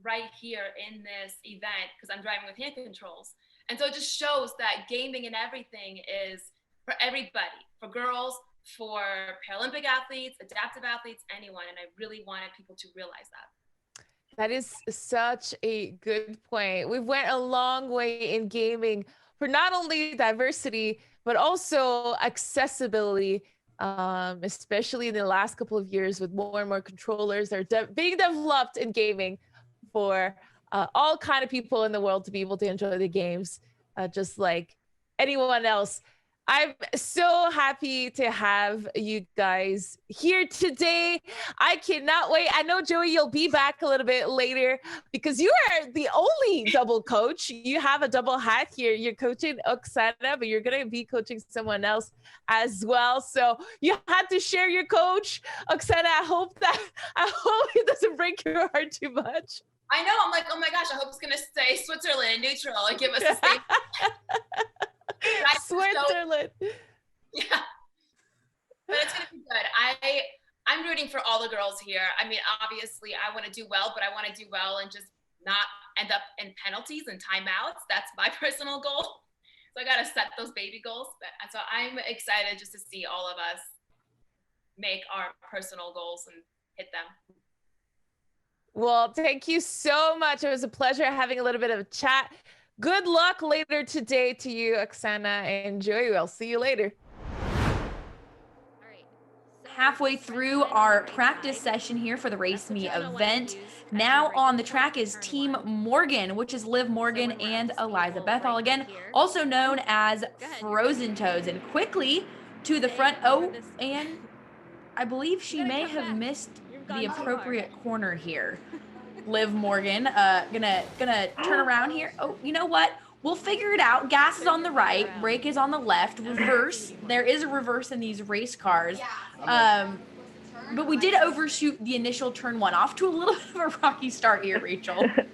right here in this event because I'm driving with hand controls. And so it just shows that gaming and everything is for everybody, for girls, for Paralympic athletes, adaptive athletes, anyone. And I really wanted people to realize that. That is such a good point. We went a long way in gaming for not only diversity, but also accessibility, especially in the last couple of years with more and more controllers that are being developed in gaming for all kind of people in the world to be able to enjoy the games, just like anyone else. I'm so happy to have you guys here today. I cannot wait. I know, Joey, you'll be back a little bit later because you are the only double coach. You have a double hat here. You're coaching Oksana, but you're going to be coaching someone else as well. So you had to share your coach. Oksana, I hope it doesn't break your heart too much. I know. I'm like, oh my gosh, I hope it's going to stay Switzerland neutral and give us a safe. Switzerland. Yeah. But it's going to be good. I'm rooting for all the girls here. I mean, obviously I want to do well, but I want to do well and just not end up in penalties and timeouts. That's my personal goal. So I got to set those baby goals. So I'm excited just to see all of us make our personal goals and hit them. Well, thank you so much. It was a pleasure having a little bit of a chat. Good luck later today to you, Oksana and Joey. I'll see you later. Halfway through our practice session here for the Race Me event. Now on the track is Team Morgan, which is Liv Morgan and Eliza Bethel, again, also known as Frozen Toes. And quickly to the front. Oh, and I believe she may have missed the appropriate corner here. Liv Morgan, gonna turn around here. Oh, you know what? We'll figure it out. Gas is on the right, brake is on the left, reverse. There is a reverse in these race cars. But we did overshoot the initial turn one, off to a little bit of a rocky start here, Rachel. A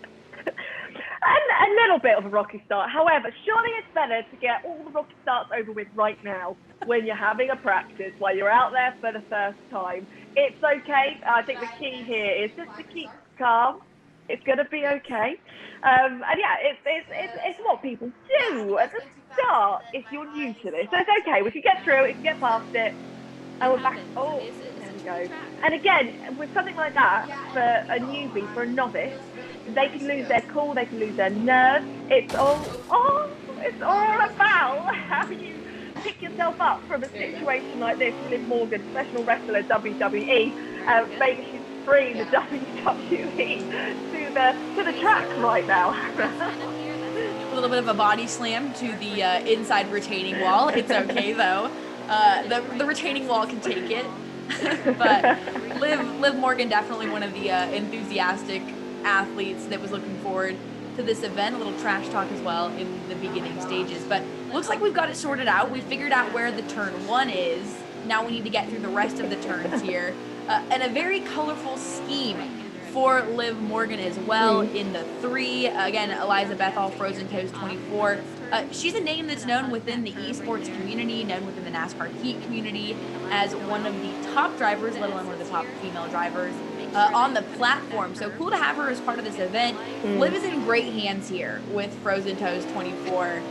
little bit of a rocky start. However, surely it's better to get all the rocky starts over with right now when you're having a practice, while you're out there for the first time. It's okay. I think the key here is just to keep calm. It's going to be okay. And yeah, it's what people do at the start if you're new to this. So it's okay. We can get through it. We can get past it. And we're back. Oh, there we go. And again, with something like that, for a newbie, for a novice, they can lose their cool. They can lose their nerve. It's all about how you pick yourself up from a situation like this. Liv Morgan, professional wrestler, WWE, maybe she's free the WWE to the track right now. A little bit of a body slam to the inside retaining wall. It's okay though. The retaining wall can take it. But Liv Morgan, definitely one of the enthusiastic athletes that was looking forward to this event. A little trash talk as well in the beginning stages, but looks like we've got it sorted out. We figured out where the turn one is. Now we need to get through the rest of the turns here. And a very colorful scheme for Liv Morgan as well in the 3. Again, Eliza Bethel, Frozen Toes 24. She's a name that's known within the esports community, known within the NASCAR Heat community as one of the top drivers, let alone one of the top female drivers on the platform. So cool to have her as part of this event. Liv is in great hands here with Frozen Toes 24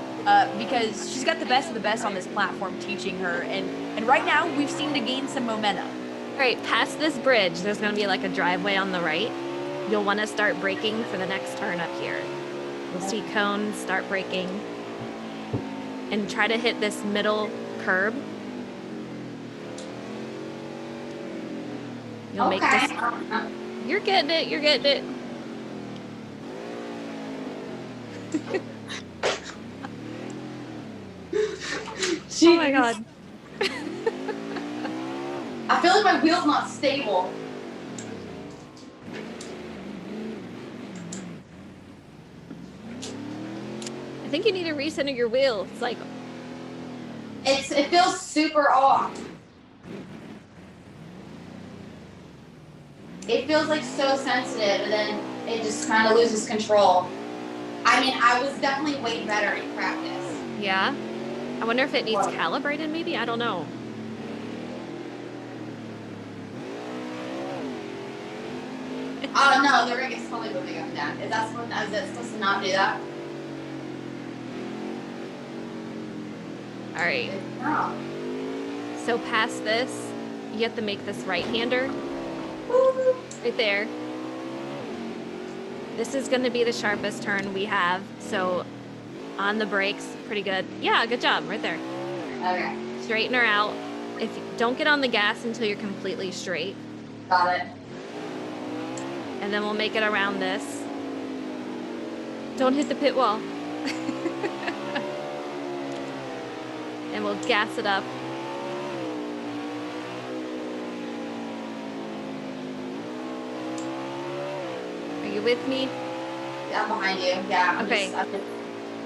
because she's got the best of the best on this platform teaching her. And right now we've seemed to gain some momentum. All right, past this bridge, there's going to be like a driveway on the right. You'll want to start braking for the next turn up here. You'll see cones, start braking. And try to hit this middle curb. You'll make this. You're getting it, you're getting it. Oh my God. I feel like my wheel's not stable. I think you need to recenter your wheel. It's like it feels super off. It feels like so sensitive, and then it just kind of loses control. I mean, I was definitely way better in practice. Yeah. I wonder if it needs calibrated maybe? I don't know. Oh no, the rig is totally moving up and down. Is it supposed to not do that? All right. No. So past this, you have to make this right-hander. Right there. This is going to be the sharpest turn we have. So on the brakes, pretty good. Yeah, good job. Right there. Okay. Straighten her out. Don't get on the gas until you're completely straight. Got it. And then we'll make it around this. Don't hit the pit wall. And and we'll gas it up. Are you with me? Yeah, I'm behind you. Yeah. Okay.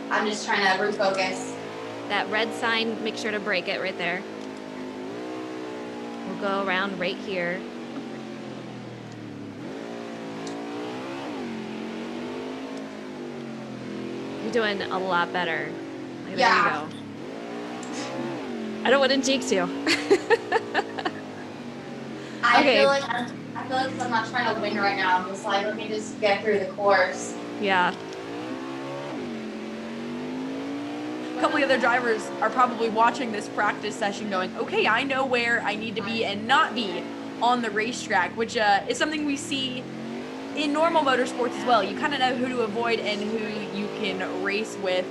I'm just trying to refocus. That red sign, make sure to break it right there. We'll go around right here. You're doing a lot better. Like, Yeah. There you go. I don't want to jinx you. I Okay. feel like I'm not trying to win right now. I'm just like, let me just get through the course. Yeah. A couple of other drivers are probably watching this practice session going, okay, I know where I need to be and not be on the racetrack, which is something we see in normal motorsports as well. You kind of know who to avoid and who you can race with.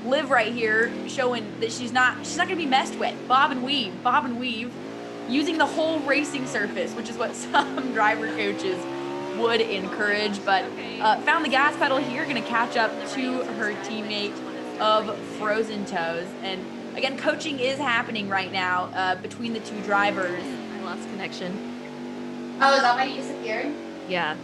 Liv right here showing that she's not gonna be messed with. Bob and weave, using the whole racing surface, which is what some driver coaches would encourage, but found the gas pedal here, gonna catch up to her teammate of Frozen Toes. And again, coaching is happening right now between the two drivers. I lost connection. Oh, is that why you disappeared? Yeah.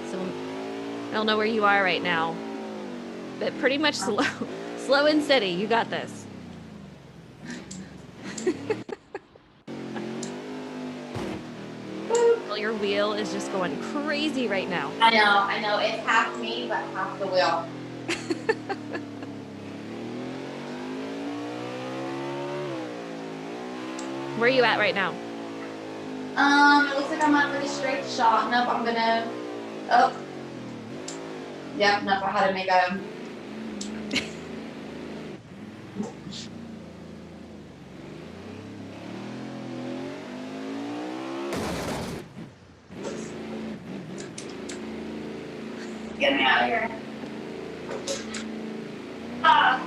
So I don't know where you are right now, but pretty much slow and steady. You got this. Well, your wheel is just going crazy right now. I know. It's half me, but half the wheel. Where are you at right now? It looks like I'm at for the straight shot. Nope, I'm gonna. Oh. Yep, nope, I had to make a. Get me out of here. Ah.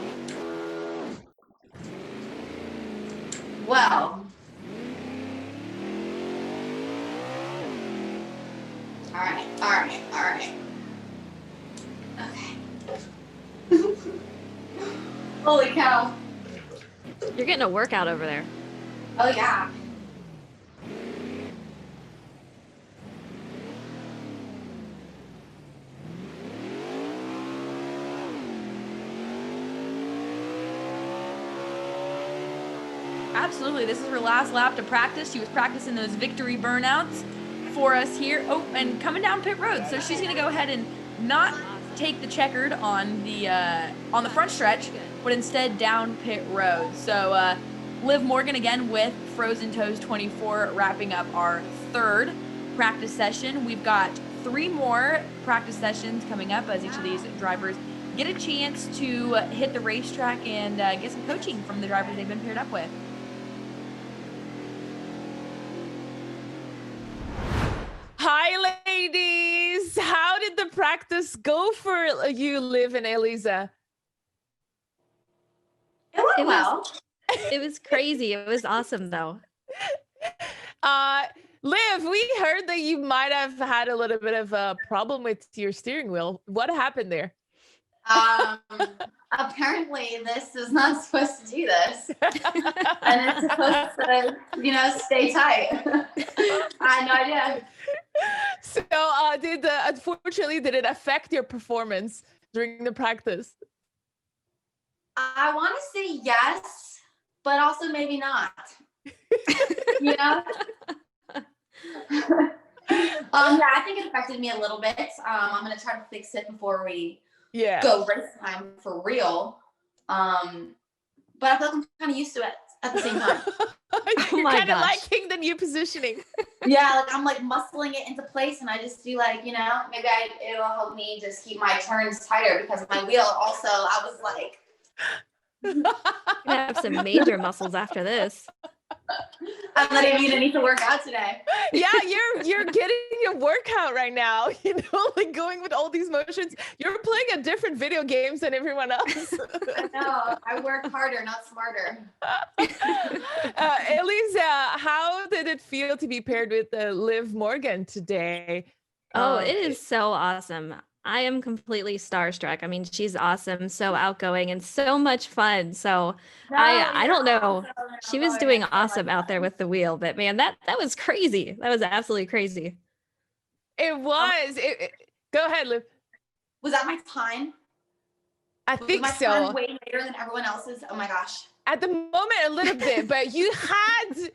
Well. All right. Okay. Holy cow. You're getting a workout over there. Oh, yeah. Absolutely, this is her last lap to practice. She was practicing those victory burnouts for us here. Oh, and coming down pit road. So she's gonna go ahead and not take the checkered on the front stretch, but instead down pit road. So Liv Morgan again with Frozen Toes 24 wrapping up our third practice session. We've got 3 more practice sessions coming up as each of these drivers get a chance to hit the racetrack and get some coaching from the drivers they've been paired up with. Hi, ladies. How did the practice go for you, Liv and Eliza? It went well. It was crazy. It was awesome, though. Liv, we heard that you might have had a little bit of a problem with your steering wheel. What happened there? Apparently this is not supposed to do this. And it's supposed to, stay tight. I had no idea. So unfortunately, did it affect your performance during the practice? I want to say yes, but also maybe not. Yeah, I think it affected me a little bit. I'm going to try to fix it before we go race time for real. But I feel like I'm kind of used to it at the same time. You're kind of liking the new positioning. Yeah, like I'm like muscling it into place, and I just do maybe it'll help me just keep my turns tighter because my wheel also, I was like. You're gonna have some major muscles after this. I'm letting you need to work out today. Yeah, you're getting your workout right now. Like going with all these motions. You're playing a different video games than everyone else. I know. I work harder, not smarter. Eliza, how did it feel to be paired with Liv Morgan today? Oh, it is so awesome. I am completely starstruck. I mean, she's awesome, so outgoing and so much fun. So I don't know. She was doing awesome out there with the wheel, but man, that was crazy. That was absolutely crazy. It was. Go ahead, Liv. Was that my time? I think my so. time way later than everyone else's? Oh my gosh. At the moment, a little bit, but you had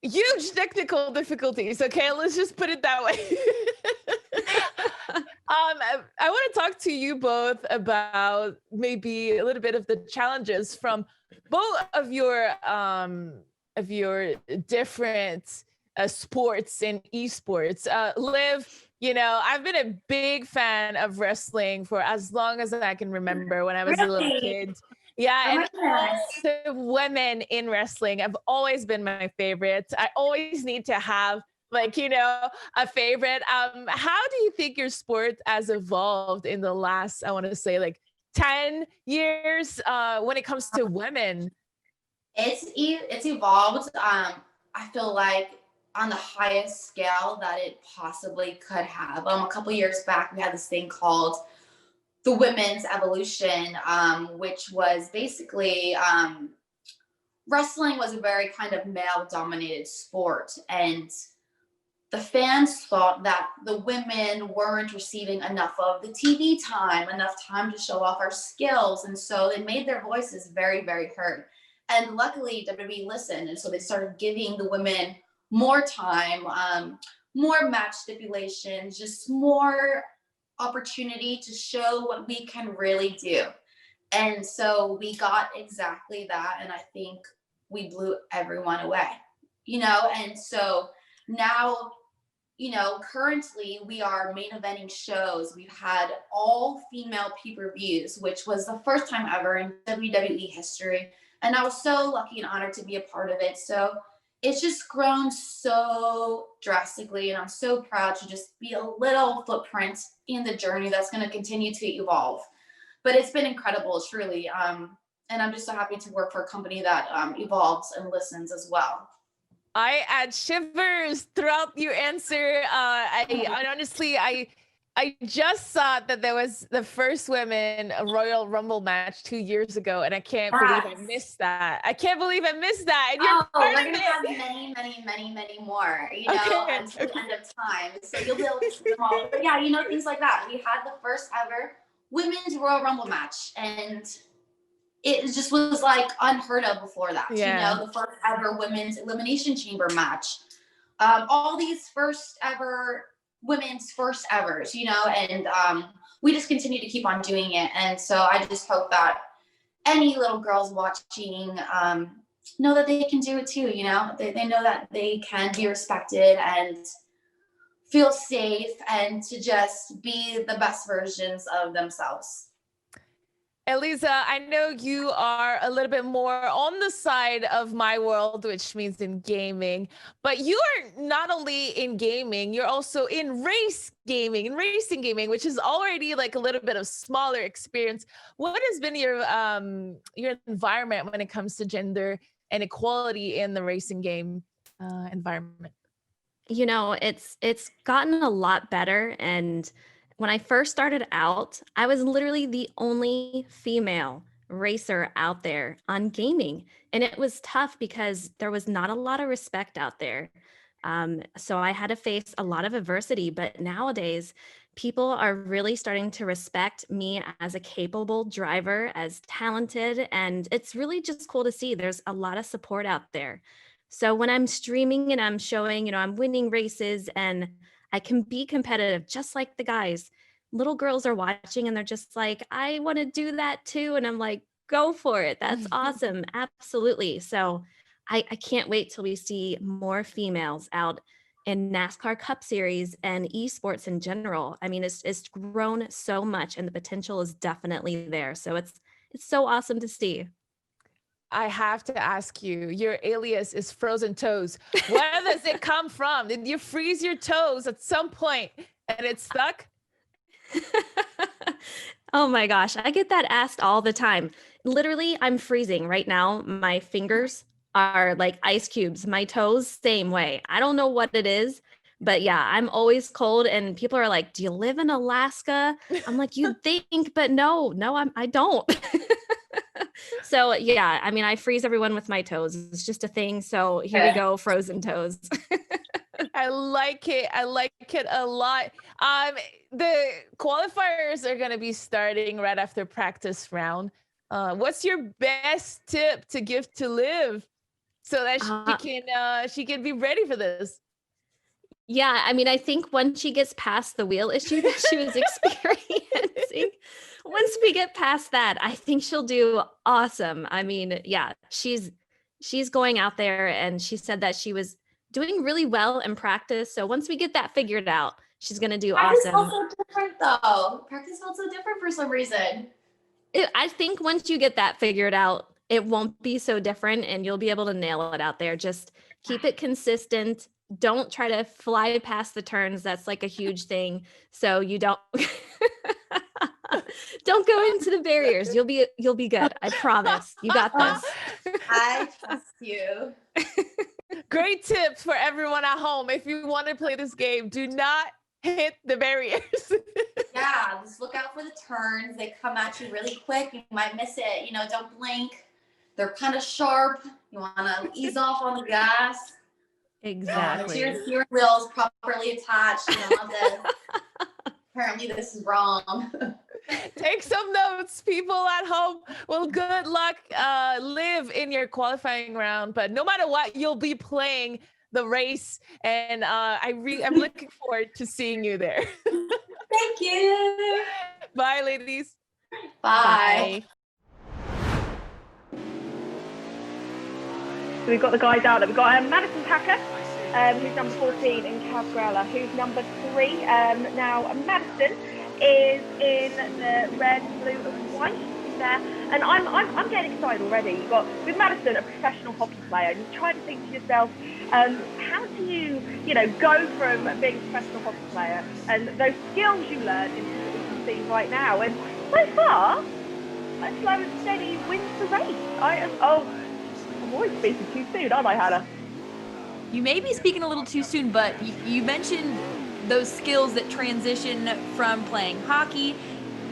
huge technical difficulties. Okay, let's just put it that way. I want to talk to you both about maybe a little bit of the challenges from both of your different sports and esports. Liv, you know, I've been a big fan of wrestling for as long as I can remember when I was a little kid. Yeah, and all the women in wrestling have always been my favorite. I always need to have, like, you know, a favorite. How do you think your sport has evolved in the last, I want to say, like 10 years when it comes to women? It's evolved. I feel like on the highest scale that it possibly could have. A couple years back, we had this thing called the Women's Evolution, which was basically wrestling was a very kind of male-dominated sport, and the fans thought that the women weren't receiving enough of the TV time, enough time to show off our skills, and so they made their voices very, very heard. And luckily, WWE listened, and so they started giving the women more time, more match stipulations, just more opportunity to show what we can really do. And so we got exactly that, and I think we blew everyone away, you know. And so now, you know, currently we are main eventing shows. We've had all female pay-per-views, which was the first time ever in WWE history, and I was so lucky and honored to be a part of it. So it's just grown so drastically, and I'm so proud to just be a little footprint in the journey that's going to continue to evolve. But it's been incredible, truly. And I'm just so happy to work for a company that evolves and listens as well. I had shivers throughout your answer. I honestly, I just saw that there was the first women Royal Rumble match 2 years ago, and I can't believe I missed that. I can't believe I missed that. And you're we're going to have many more, you know, until the end of time. So you'll be able to see them all. But yeah, you know, things like that. We had the first ever women's Royal Rumble match, and it just was like unheard of before that. Yeah. You know, the first ever women's elimination chamber match. All these first ever women's first evers, you know, and we just continue to keep on doing it. And so I just hope that any little girls watching know that they can do it too, you know. They know that they can be respected and feel safe and to just be the best versions of themselves. Elisa, I know you are a little bit more on the side of my world, which means in gaming, but you are not only in gaming, you're also in race gaming and racing gaming, which is already like a little bit of smaller experience. What has been your environment when it comes to gender and equality in the racing game environment? You know, it's gotten a lot better, and when I first started out, I was literally the only female racer out there on gaming. And it was tough because there was not a lot of respect out there. So I had to face a lot of adversity. But nowadays, people are really starting to respect me as a capable driver, as talented. And it's really just cool to see. There's a lot of support out there. So when I'm streaming and I'm showing, you know, I'm winning races and I can be competitive just like the guys. Little girls are watching and they're just like, I want to do that too. And I'm like, go for it. That's awesome. Absolutely. So I can't wait till we see more females out in NASCAR Cup Series and esports in general. I mean, it's grown so much and the potential is definitely there. So it's so awesome to see. I have to ask you, your alias is Frozen Toes. Where does it come from? Did you freeze your toes at some point and it stuck? Oh my gosh, I get that asked all the time. Literally, I'm freezing right now. My fingers are like ice cubes. My toes, same way. I don't know what it is, But yeah, I'm always cold, and people are like, do you live in Alaska? I'm like, you'd think, but no, I don't. So yeah, I mean, I freeze everyone with my toes. It's just a thing. So here we go, frozen toes. I like it. I like it a lot. The qualifiers are going to be starting right after practice round. What's your best tip to give to Liv so that she can be ready for this? Yeah, I mean, I think once she gets past the wheel issue that she was experiencing, once we get past that, I think she'll do awesome. I mean, yeah, she's going out there, and she said that she was doing really well in practice. So once we get that figured out, she's going to do awesome. Practice felt so different though. Practice felt so different for some reason. I think once you get that figured out, it won't be so different, and you'll be able to nail it out there. Just keep it consistent. Don't try to fly past the turns. That's like a huge thing. So you don't don't go into the barriers. You'll be good. I promise. You got this. I trust you. Great tips for everyone at home. If you want to play this game, do not hit the barriers. Yeah, just look out for the turns. They come at you really quick. You might miss it. Don't blink. They're kind of sharp. You want to ease off on the gas. Exactly. Your steering wheel is properly attached. Apparently this is wrong. Take some notes, people at home. Well, good luck, Liv, in your qualifying round. But no matter what, you'll be playing the race, and I'm looking forward to seeing you there. Thank you. Bye, ladies. Bye. So we've got the guys out there. We've got Madison Hammond, who's number 14, and Kaz Grala, who's number 3. Now, Madison is in the red, blue, and white there. And I'm getting excited already. You've got, with Madison, a professional hockey player, and you're trying to think to yourself, how do you go from being a professional hockey player and those skills you learn into what we can see right now? And so far, a slow and steady wins the race. I'm always speaking too soon, aren't I, Hannah? You may be speaking a little too soon, but you mentioned those skills that transition from playing hockey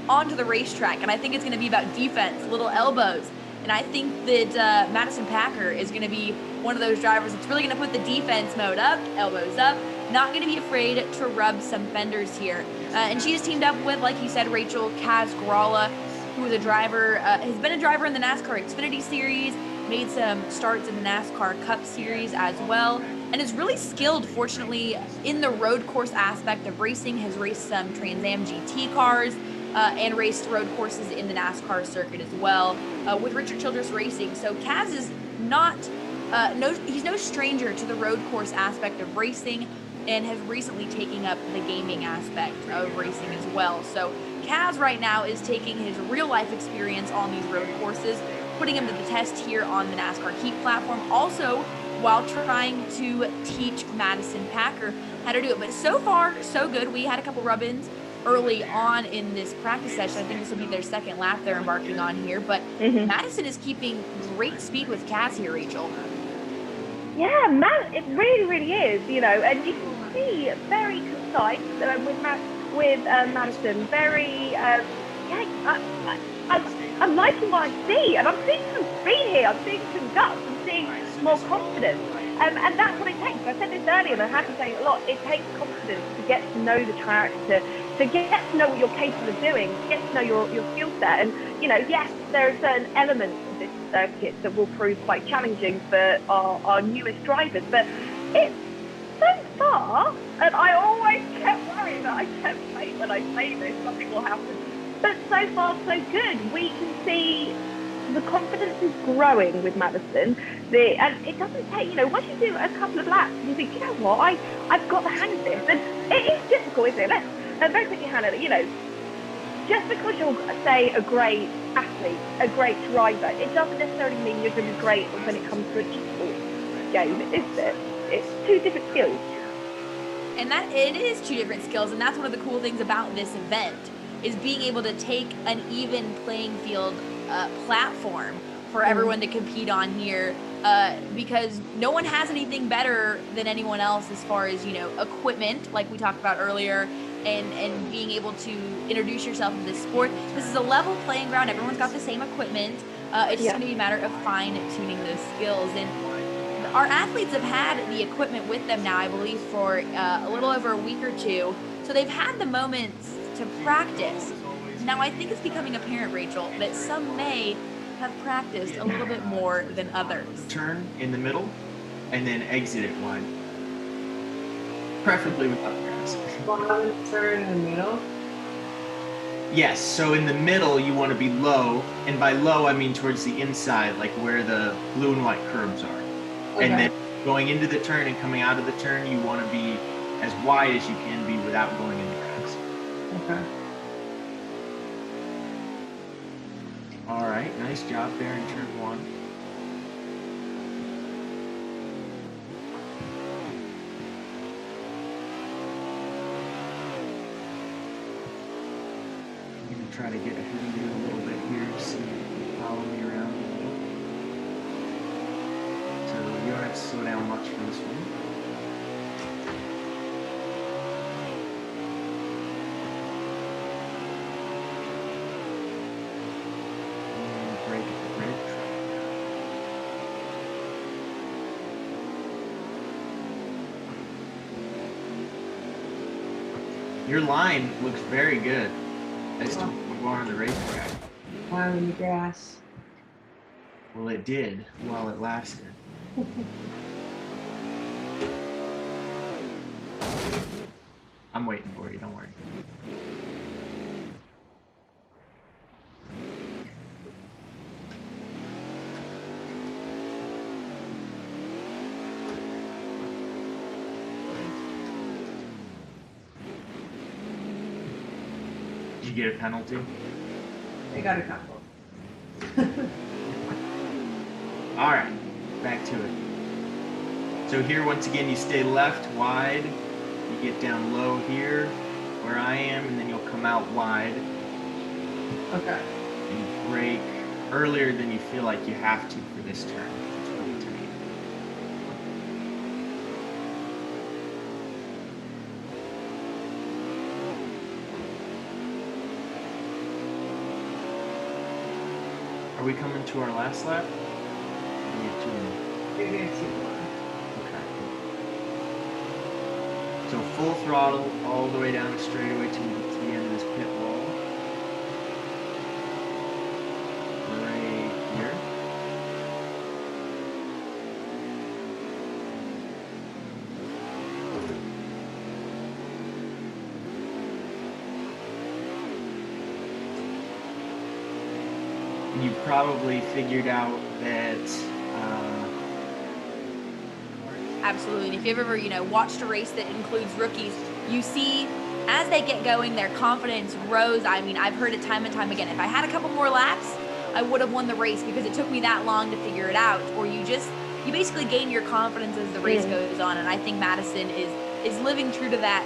onto the racetrack, and I think it's going to be about defense, little elbows. And I think that Madison Packer is going to be one of those drivers that's really going to put the defense mode up, elbows up, not going to be afraid to rub some fenders here. And she has teamed up with, like you said, Rachel, Kaz Grala, who is a driver, has been a driver in the NASCAR Xfinity Series, made some starts in the NASCAR Cup Series as well, and is really skilled, fortunately, in the road course aspect of racing, has raced some Trans Am GT cars, and raced road courses in the NASCAR circuit as well, with Richard Childress Racing. So Kaz is he's no stranger to the road course aspect of racing, and has recently taken up the gaming aspect of racing as well. So Kaz right now is taking his real life experience on these road courses, putting him to the test here on the NASCAR Heat platform, also while trying to teach Madison Packer how to do it. But so far, so good. We had a couple rub-ins early on in this practice session. I think this will be their second lap they're embarking on here. But Madison is keeping great speed with Kaz here, Rachel. Yeah, it really, really is, and you can see very concise with Madison, very, I'm liking what I see, and I'm seeing some speed here, I'm seeing some guts, I'm seeing more confidence, and that's what it takes. I said this earlier, and I have been saying it a lot, it takes confidence to get to know the track, to get to know what you're capable of doing, to get to know your skill set, and, yes, there are certain elements of this circuit that will prove quite challenging for our newest drivers, but it's so far, and I always kept worrying that I kept saying when I say this, something will happen. But so far, so good. We can see the confidence is growing with Madison. And it doesn't take, once you do a couple of laps, you think, what, I've got the hang of this. And it is difficult, isn't it? Very quickly, Hannah, just because you're, say, a great athlete, a great driver, it doesn't necessarily mean you're going to be great when it comes to an esports game, is it? It's two different skills. And that it is two different skills, and that's one of the cool things about this event, is being able to take an even playing field platform for everyone to compete on here because no one has anything better than anyone else as far as, equipment, like we talked about earlier, and being able to introduce yourself in this sport. This is a level playing ground. Everyone's got the same equipment. It's just going to be a matter of fine-tuning those skills. And our athletes have had the equipment with them now, I believe, for a little over a week or two. So they've had the moments to practice. Now, I think it's becoming apparent, Rachel, that some may have practiced a little bit more than others. Turn in the middle and then exit it wide. Preferably without grass. Turn in the middle? Yes, so in the middle you want to be low, and by low I mean towards the inside, like where the blue and white curbs are. Okay. And then going into the turn and coming out of the turn, you want to be as wide as you can be without going in the grass. Okay. All right, nice job there in turn 1. I'm going to try to get ahead of you a little bit here so you can follow me around a little. So you don't have to slow down much for this one. Your line looks very good as to you are on the racetrack. Plowing the grass. Well, it did while it lasted. I'm waiting for you, don't worry. Did you get a penalty? I got a couple. All right, back to it. So here, once again, you stay left wide. You get down low here, where I am, and then you'll come out wide. Okay. And you brake earlier than you feel like you have to for this turn. It's really tight. Are we coming to our last lap? Or we have 2 more? Maybe I see one. Okay. So full throttle all the way down the straightaway to the end of this pit wall. Right here. You probably figured out that Absolutely. And if you've ever, watched a race that includes rookies, you see as they get going, their confidence rose. I mean, I've heard it time and time again. If I had a couple more laps, I would have won the race because it took me that long to figure it out. Or you basically gain your confidence as the race goes on. And I think Madison is living true to that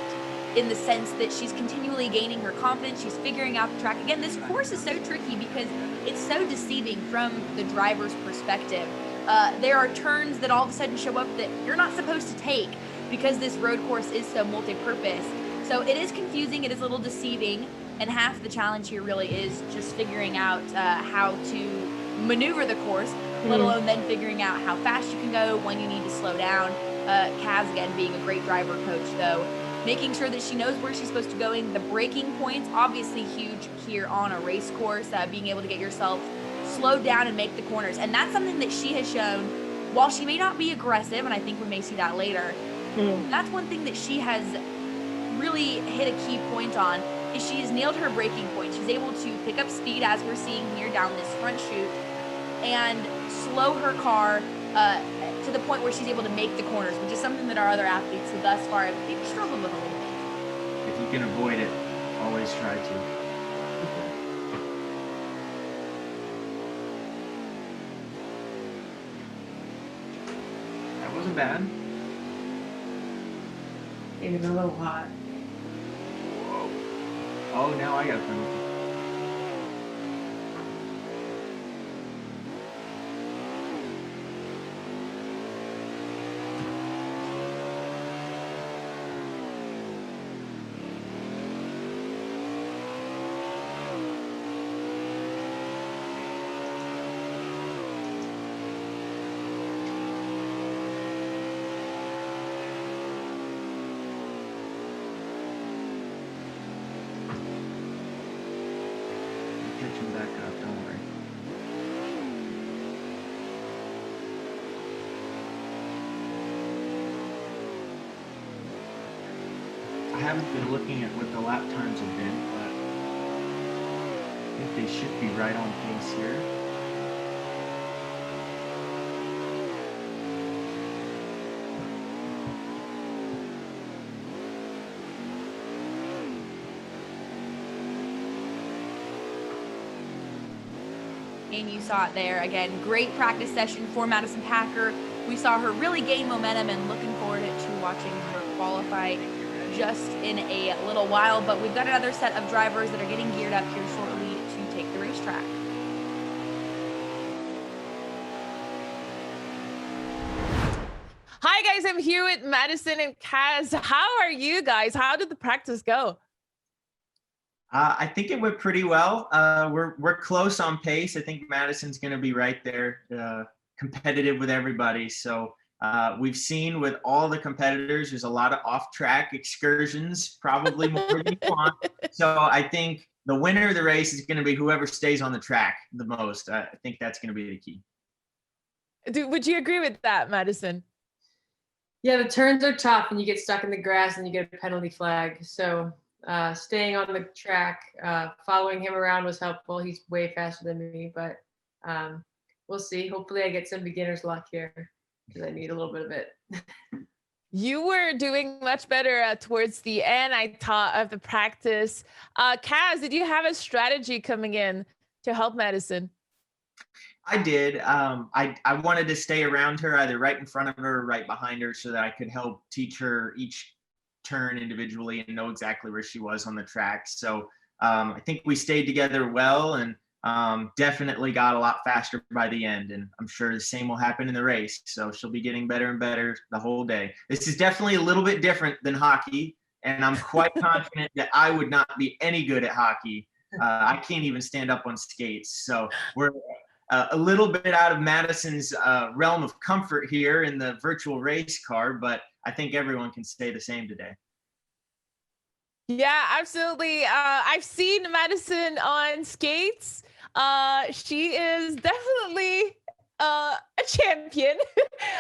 in the sense that she's continually gaining her confidence. She's figuring out the track. Again, this course is so tricky because it's so deceiving from the driver's perspective. There are turns that all of a sudden show up that you're not supposed to take because this road course is so multi-purpose. So it is confusing, it is a little deceiving, and half the challenge here really is just figuring out how to maneuver the course, let alone then figuring out how fast you can go, when you need to slow down. Kaz, again, being a great driver coach, though, making sure that she knows where she's supposed to be going. The braking points, obviously huge here on a race course, being able to get yourself slowed down and make the corners. And that's something that she has shown, while she may not be aggressive, and I think we may see that later, that's one thing that she has really hit a key point on, is she has nailed her braking point. She's able to pick up speed, as we're seeing here down this front chute, and slow her car to the point where she's able to make the corners, which is something that our other athletes thus far have maybe struggled with a little bit. If you can avoid it, always try to. That wasn't bad. Maybe a little hot. Oh, now I got a penalty. haven't been looking at what the lap times have been, but I think they should be right on pace here. And you saw it there again. Great practice session for Madison Hacker. We saw her really gain momentum and looking forward to watching her qualify just in a little while. But we've got another set of drivers that are getting geared up here shortly to take the racetrack. Hi guys, I'm here with Madison and Kaz. How are you guys? How did the practice go? I think it went pretty well. We're close on pace. I think Madison's going to be right there, competitive with everybody. So we've seen with all the competitors, there's a lot of off-track excursions, probably more than you want. So I think the winner of the race is going to be whoever stays on the track the most. I think that's going to be the key. Would you agree with that, Madison? Yeah, the turns are tough and you get stuck in the grass and you get a penalty flag. So staying on the track, following him around was helpful. He's way faster than me, but we'll see. Hopefully I get some beginner's luck here because I need a little bit of it. You were doing much better towards the end, I thought, of the practice. Kaz, did you have a strategy coming in to help Madison? I did. I wanted to stay around her, either right in front of her or right behind her, so that I could help teach her each turn individually and know exactly where she was on the track. So I think we stayed together well and definitely got a lot faster by the end. And I'm sure the same will happen in the race. So she'll be getting better and better the whole day. This is definitely a little bit different than hockey. And I'm quite confident that I would not be any good at hockey. I can't even stand up on skates. So we're a little bit out of Madison's realm of comfort here in the virtual race car, but I think everyone can say the same today. Yeah, absolutely. I've seen Madison on skates. She is definitely a champion.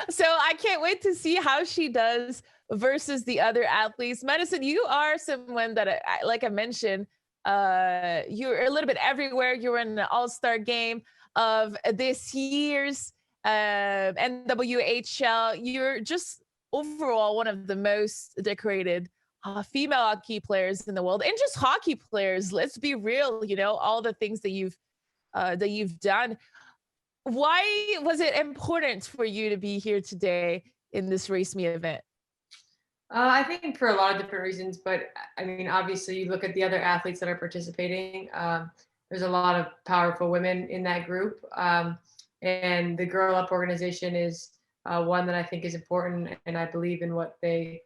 So I can't wait to see how she does versus the other athletes. Madison, you are someone that, like I mentioned, you're a little bit everywhere. You were in the all-star game of this year's NWHL. You're just overall one of the most decorated female hockey players in the world, and just hockey players. Let's be real, you know, all the things that you've done. Why was it important for you to be here today in this Race Me event? I think for a lot of different reasons, but I mean, obviously you look at the other athletes that are participating. There's a lot of powerful women in that group. And the Girl Up organization is one that I think is important, and I believe in what they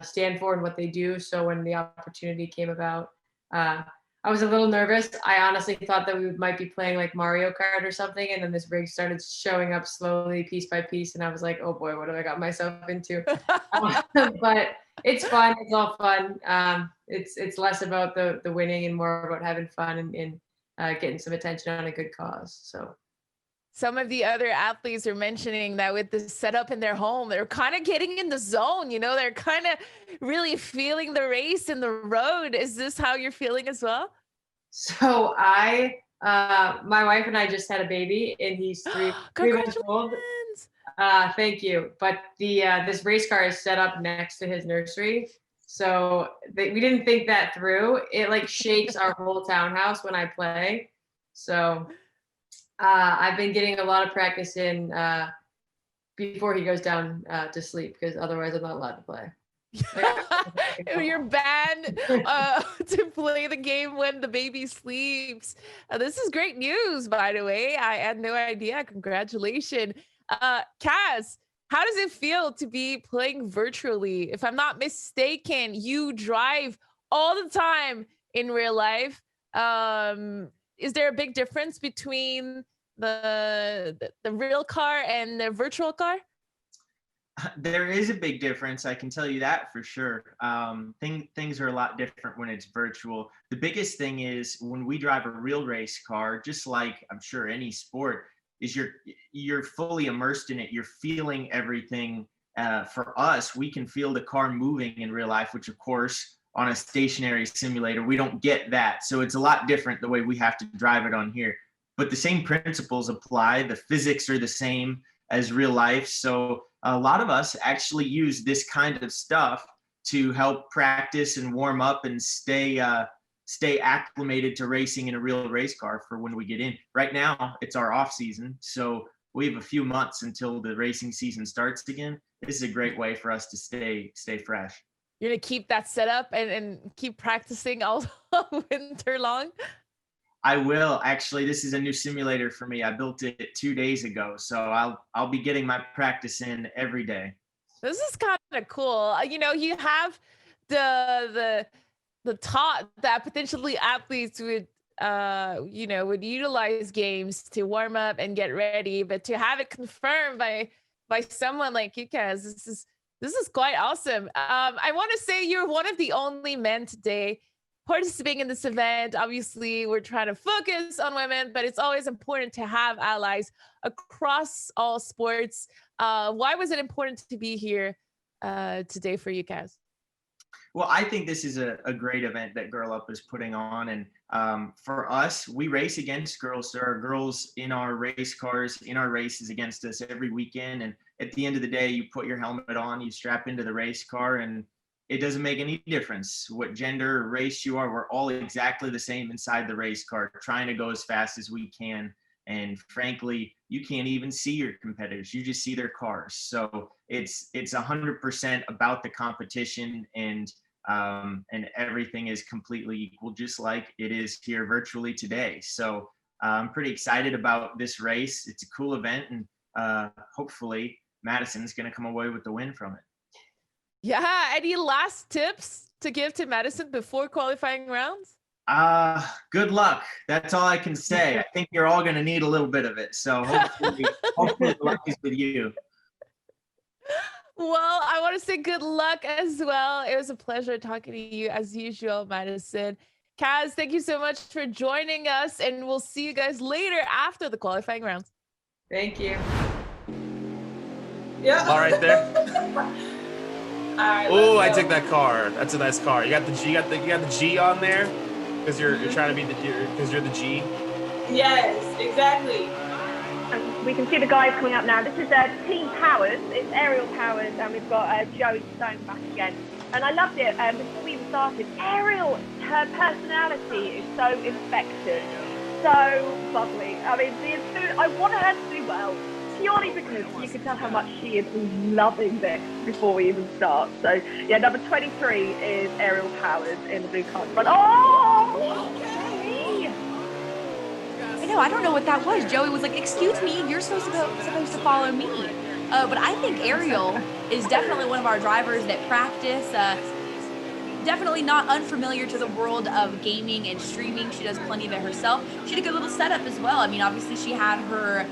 stand for and what they do. So when the opportunity came about, I was a little nervous. I honestly thought that we might be playing like Mario Kart or something, and then this rig started showing up slowly, piece by piece, and I was like, oh boy, what have I got myself into? But it's fun. It's all fun. It's less about the winning and more about having fun and getting some attention on a good cause. So some of the other athletes are mentioning that with the setup in their home, they're kind of getting in the zone, you know, they're kind of really feeling the race and the road. Is this how you're feeling as well? So my wife and I just had a baby, and he's three months old. Thank you. But this race car is set up next to his nursery. So we didn't think that through. It like shakes our whole townhouse when I play. So I've been getting a lot of practice in before he goes down to sleep, because otherwise I'm not allowed to play. You're banned to play the game when the baby sleeps. This is great news, by the way. I had no idea. Congratulations. Kaz, how does it feel to be playing virtually? If I'm not mistaken, you drive all the time in real life. Is there a big difference between the real car and the virtual car? There is a big difference. I can tell you that for sure. Things are a lot different when it's virtual. The biggest thing is when we drive a real race car, just like I'm sure any sport, is you're fully immersed in it. You're feeling everything. For us, we can feel the car moving in real life, which of course on a stationary simulator. We don't get that. So it's a lot different the way we have to drive it on here. But the same principles apply. The physics are the same as real life. So a lot of us actually use this kind of stuff to help practice and warm up and stay acclimated to racing in a real race car for when we get in. Right now, it's our off season. So we have a few months until the racing season starts again. This is a great way for us to stay fresh. You're gonna keep that set up and keep practicing all winter long? I will. Actually, this is a new simulator for me. I built it 2 days ago, so I'll be getting my practice in every day. This is kind of cool. You know, you have the thought that potentially athletes would utilize games to warm up and get ready, but to have it confirmed by someone like you, Kaz, this is quite awesome. I want to say you're one of the only men today participating in this event. Obviously, we're trying to focus on women, but it's always important to have allies across all sports. Why was it important to be here today for you, Kaz? Well, I think this is a great event that Girl Up is putting on. And for us, we race against girls. There are girls in our race cars, in our races against us every weekend. And at the end of the day, you put your helmet on, you strap into the race car, and it doesn't make any difference what gender or race you are. We're all exactly the same inside the race car, trying to go as fast as we can. And frankly, you can't even see your competitors. You just see their cars. So it's 100% about the competition, and everything is completely equal, just like it is here virtually today. So I'm pretty excited about this race. It's a cool event, and hopefully Madison's going to come away with the win from it. Yeah. Any last tips to give to Madison before qualifying rounds? Good luck. That's all I can say. I think you're all going to need a little bit of it. So hopefully the luck is with you. Well, I want to say good luck as well. It was a pleasure talking to you as usual, Madison. Kaz, thank you so much for joining us, and we'll see you guys later after the qualifying rounds. Thank you. Yeah. All right there. All right, Oh, I took that car. That's a nice car. You got the G. You got the G on there because you're trying to be because you're the G. Yes, exactly. And we can see the guys coming up now. This is Team Powers. It's Aerial Powers, and we've got Joey Stone back again. And I loved it. Before we even started, Aerial, her personality is so infectious, so bubbly. I mean, I want her to do well, purely because you can tell how much she is loving this before we even start. So yeah, number 23 is Aerial Powers in the blue card front. Oh, okay. I know, I don't know what that was. Joey was like, excuse me, you're supposed to follow me. But I think Ariel is definitely one of our drivers that practice. Definitely not unfamiliar to the world of gaming and streaming. She does plenty of it herself. She had a good little setup as well. I mean, obviously she had her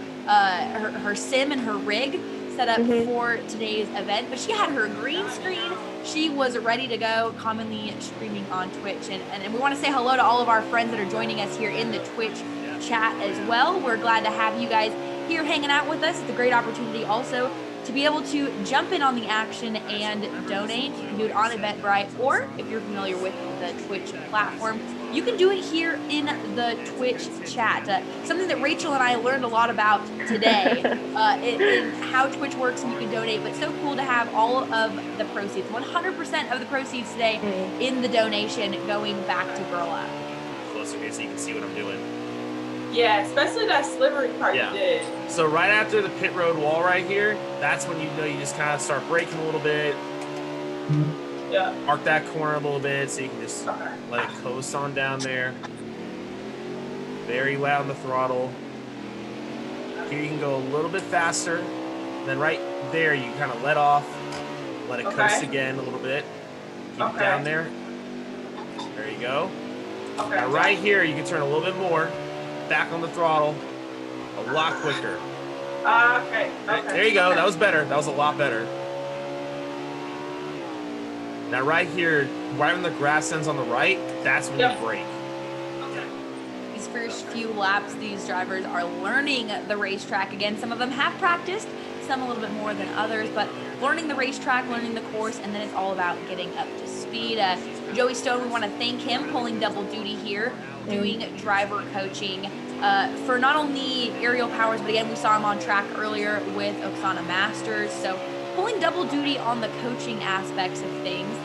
sim and her rig set up for today's event, but she had her green screen. She was ready to go, commonly streaming on Twitch. And we want to say hello to all of our friends that are joining us here in the Twitch chat as well. We're glad to have you guys here hanging out with us. It's a great opportunity also to be able to jump in on the action and donate. You can do it on Eventbrite, or if you're familiar with the Twitch platform, you can do it here in the Twitch chat. Something that Rachel and I learned a lot about today in how Twitch works, and you can donate, but so cool to have all of the proceeds, 100% of the proceeds today in the donation going back to Girl Up. Closer here so you can see what I'm doing. Yeah, especially that slivery part you did. So right after the pit road wall right here, that's when you know you just kind of start braking a little bit. Yeah. Mark that corner a little bit so you can just let it coast on down there. Very loud on the throttle. Here you can go a little bit faster. Then right there you kind of let off. Let it coast again a little bit. Keep it down there. There you go. Okay. Now right here you can turn a little bit more. Back on the throttle a lot quicker. Okay. There you go. That was better. That was a lot better. Now right here, right when the grass ends on the right, that's when you brake. These first few laps, these drivers are learning the racetrack again. Some of them have practiced, some a little bit more than others, but learning the racetrack, learning the course, and then it's all about getting up to speed. Joey Stone, we want to thank him, pulling double duty here, doing driver coaching for not only aerial powers, but again, we saw him on track earlier with Oksana Masters. So pulling double duty on the coaching aspects of things.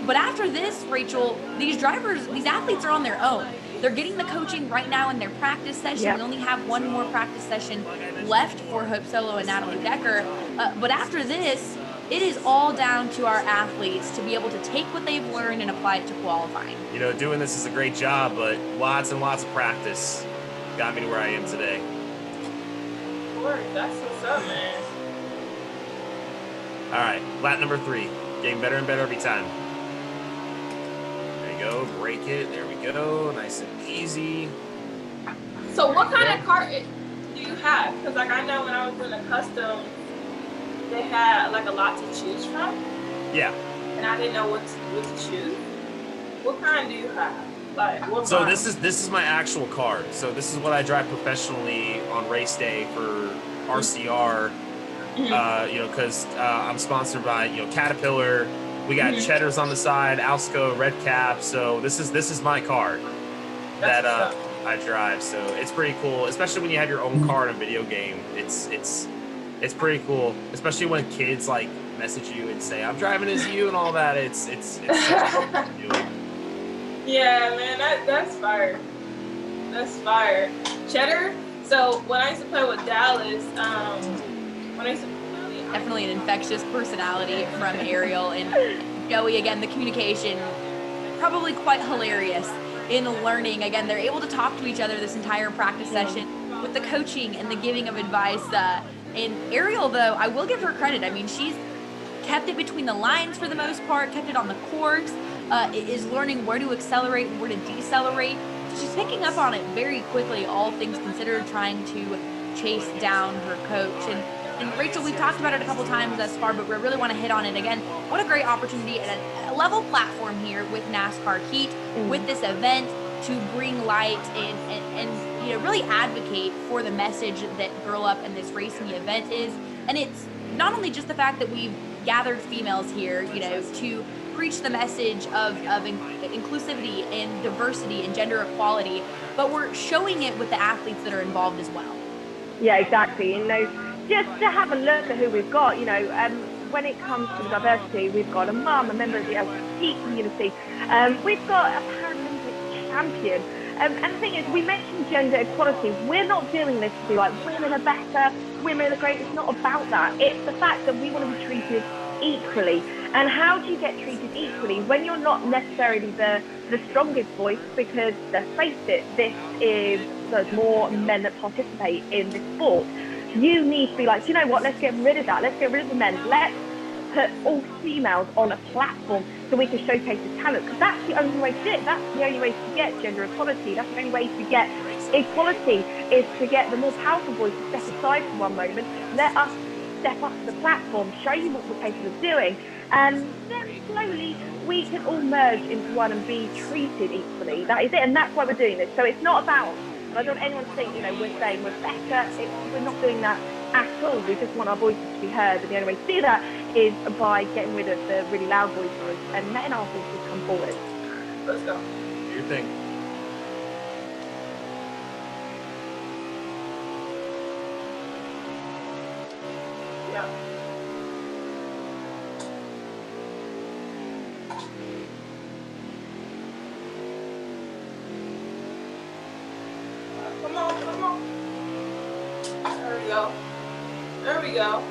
But after this, Rachel, these athletes are on their own. They're getting the coaching right now in their practice session. Yep. We only have one more practice session left for Hope Solo and Natalie Decker. But after this, it is all down to our athletes to be able to take what they've learned and apply it to qualifying. You know, doing this is a great job, but lots and lots of practice got me to where I am today. Of course, that's what's up, man. All right, lap number 3. Getting better and better every time. There you go, break it. There we go, nice and easy. So what kind of cart do you have? Because like I know when I was doing a custom, they had like a lot to choose from. Yeah. And I didn't know what to choose. What kind do you have? Like what So kind? this is my actual card. So this is what I drive professionally on race day for RCR. You know, because I'm sponsored by Caterpillar. We got Cheddars on the side, Alsco, Red Cap. So this is my card that I drive. So it's pretty cool, especially when you have your own car in a video game. It's pretty cool, especially when kids like message you and say, "I'm driving as you" and all that. It's such a cool feeling. Yeah, man, that's fire. That's fire. Cheddar. So when I used to play with Dallas, definitely an infectious personality from Ariel and Joey. Again, the communication probably quite hilarious in learning. Again, they're able to talk to each other this entire practice session with the coaching and the giving of advice. And Ariel, though, I will give her credit. I mean, she's kept it between the lines for the most part, kept it on the course, is learning where to accelerate and where to decelerate. So she's picking up on it very quickly, all things considered, trying to chase down her coach. And Rachel, we've talked about it a couple times thus far, but we really want to hit on it again. What a great opportunity and a level platform here with NASCAR Heat, with this event to bring light and you know, really advocate for the message that Girl Up and this racing event is. And it's not only just the fact that we've gathered females here, you know, to preach the message of inclusivity and diversity and gender equality, but we're showing it with the athletes that are involved as well. Yeah, exactly. You know, just to have a look at who we've got, you know, when it comes to diversity, we've got a mum, a member of the LGBT community. We've got a Paralympic champion. And the thing is, we mentioned gender equality. We're not doing this to be like, women are better, women are great. It's not about that. It's the fact that we want to be treated equally. And how do you get treated equally when you're not necessarily the strongest voice? Because let's face it, there's more men that participate in this sport. You need to be like, you know what, let's get rid of that. Let's get rid of the men. Let's put all females on a platform so we can showcase the talent. Because that's the only way to do it. That's the only way to get gender equality. That's the only way to get equality, is to get the more powerful voice to step aside for one moment. Let us step up to the platform, show you what we're capable of doing. And then slowly we can all merge into one and be treated equally. That is it. And that's why we're doing this. So it's not about, and I don't want anyone to think, you know, we're saying we're better. We're not doing that at all. We just want our voices to be heard. And the only way to do that is by getting rid of the really loud voices and letting our voices come forward. Let's go. Do your thing. Yeah. Come on, come on. There we go. There we go.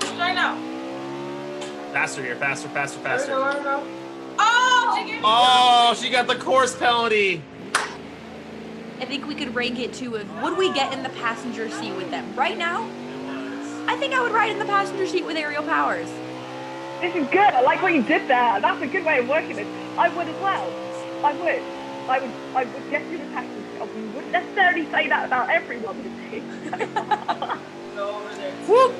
Straight out. Faster here, faster, faster, There we faster. go, there we go. Oh, she gave me Oh, she got the course penalty. I think we could rank it to would we get in the passenger seat with them? Right now, I think I would ride in the passenger seat with Aerial Powers. This is good. I like what you did there. That's a good way of working it. I would as well. I would get to the passenger seat. We wouldn't necessarily say that about everyone, would we? Go over there. Whoop.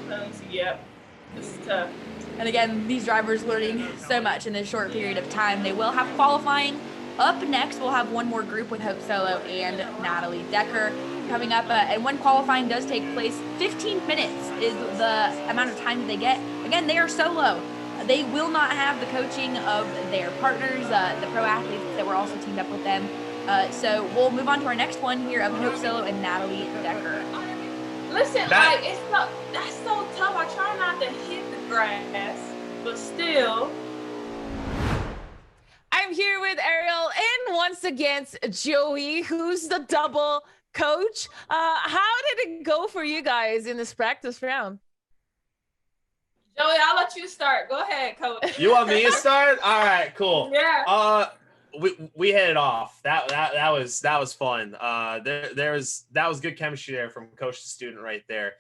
penalty. Yep, this is tough. And again, these drivers learning so much in this short period of time. They will have qualifying. Up next, we'll have one more group with Hope Solo and Natalie Decker coming up. And when qualifying does take place, 15 minutes is the amount of time that they get. Again, they are solo. They will not have the coaching of their partners, the pro athletes that were also teamed up with them. So we'll move on to our next one here of Hope Solo and Natalie Decker. Listen, that's so tough. I try not to hit the grass, but still. I'm here with Ariel and once against Joey, who's the double coach. How did it go for you guys in this practice round? Joey, I'll let you start. Go ahead, coach. You want me to start? All right, cool. Yeah. We hit it off. That was fun. That was good chemistry there from coach to student right there.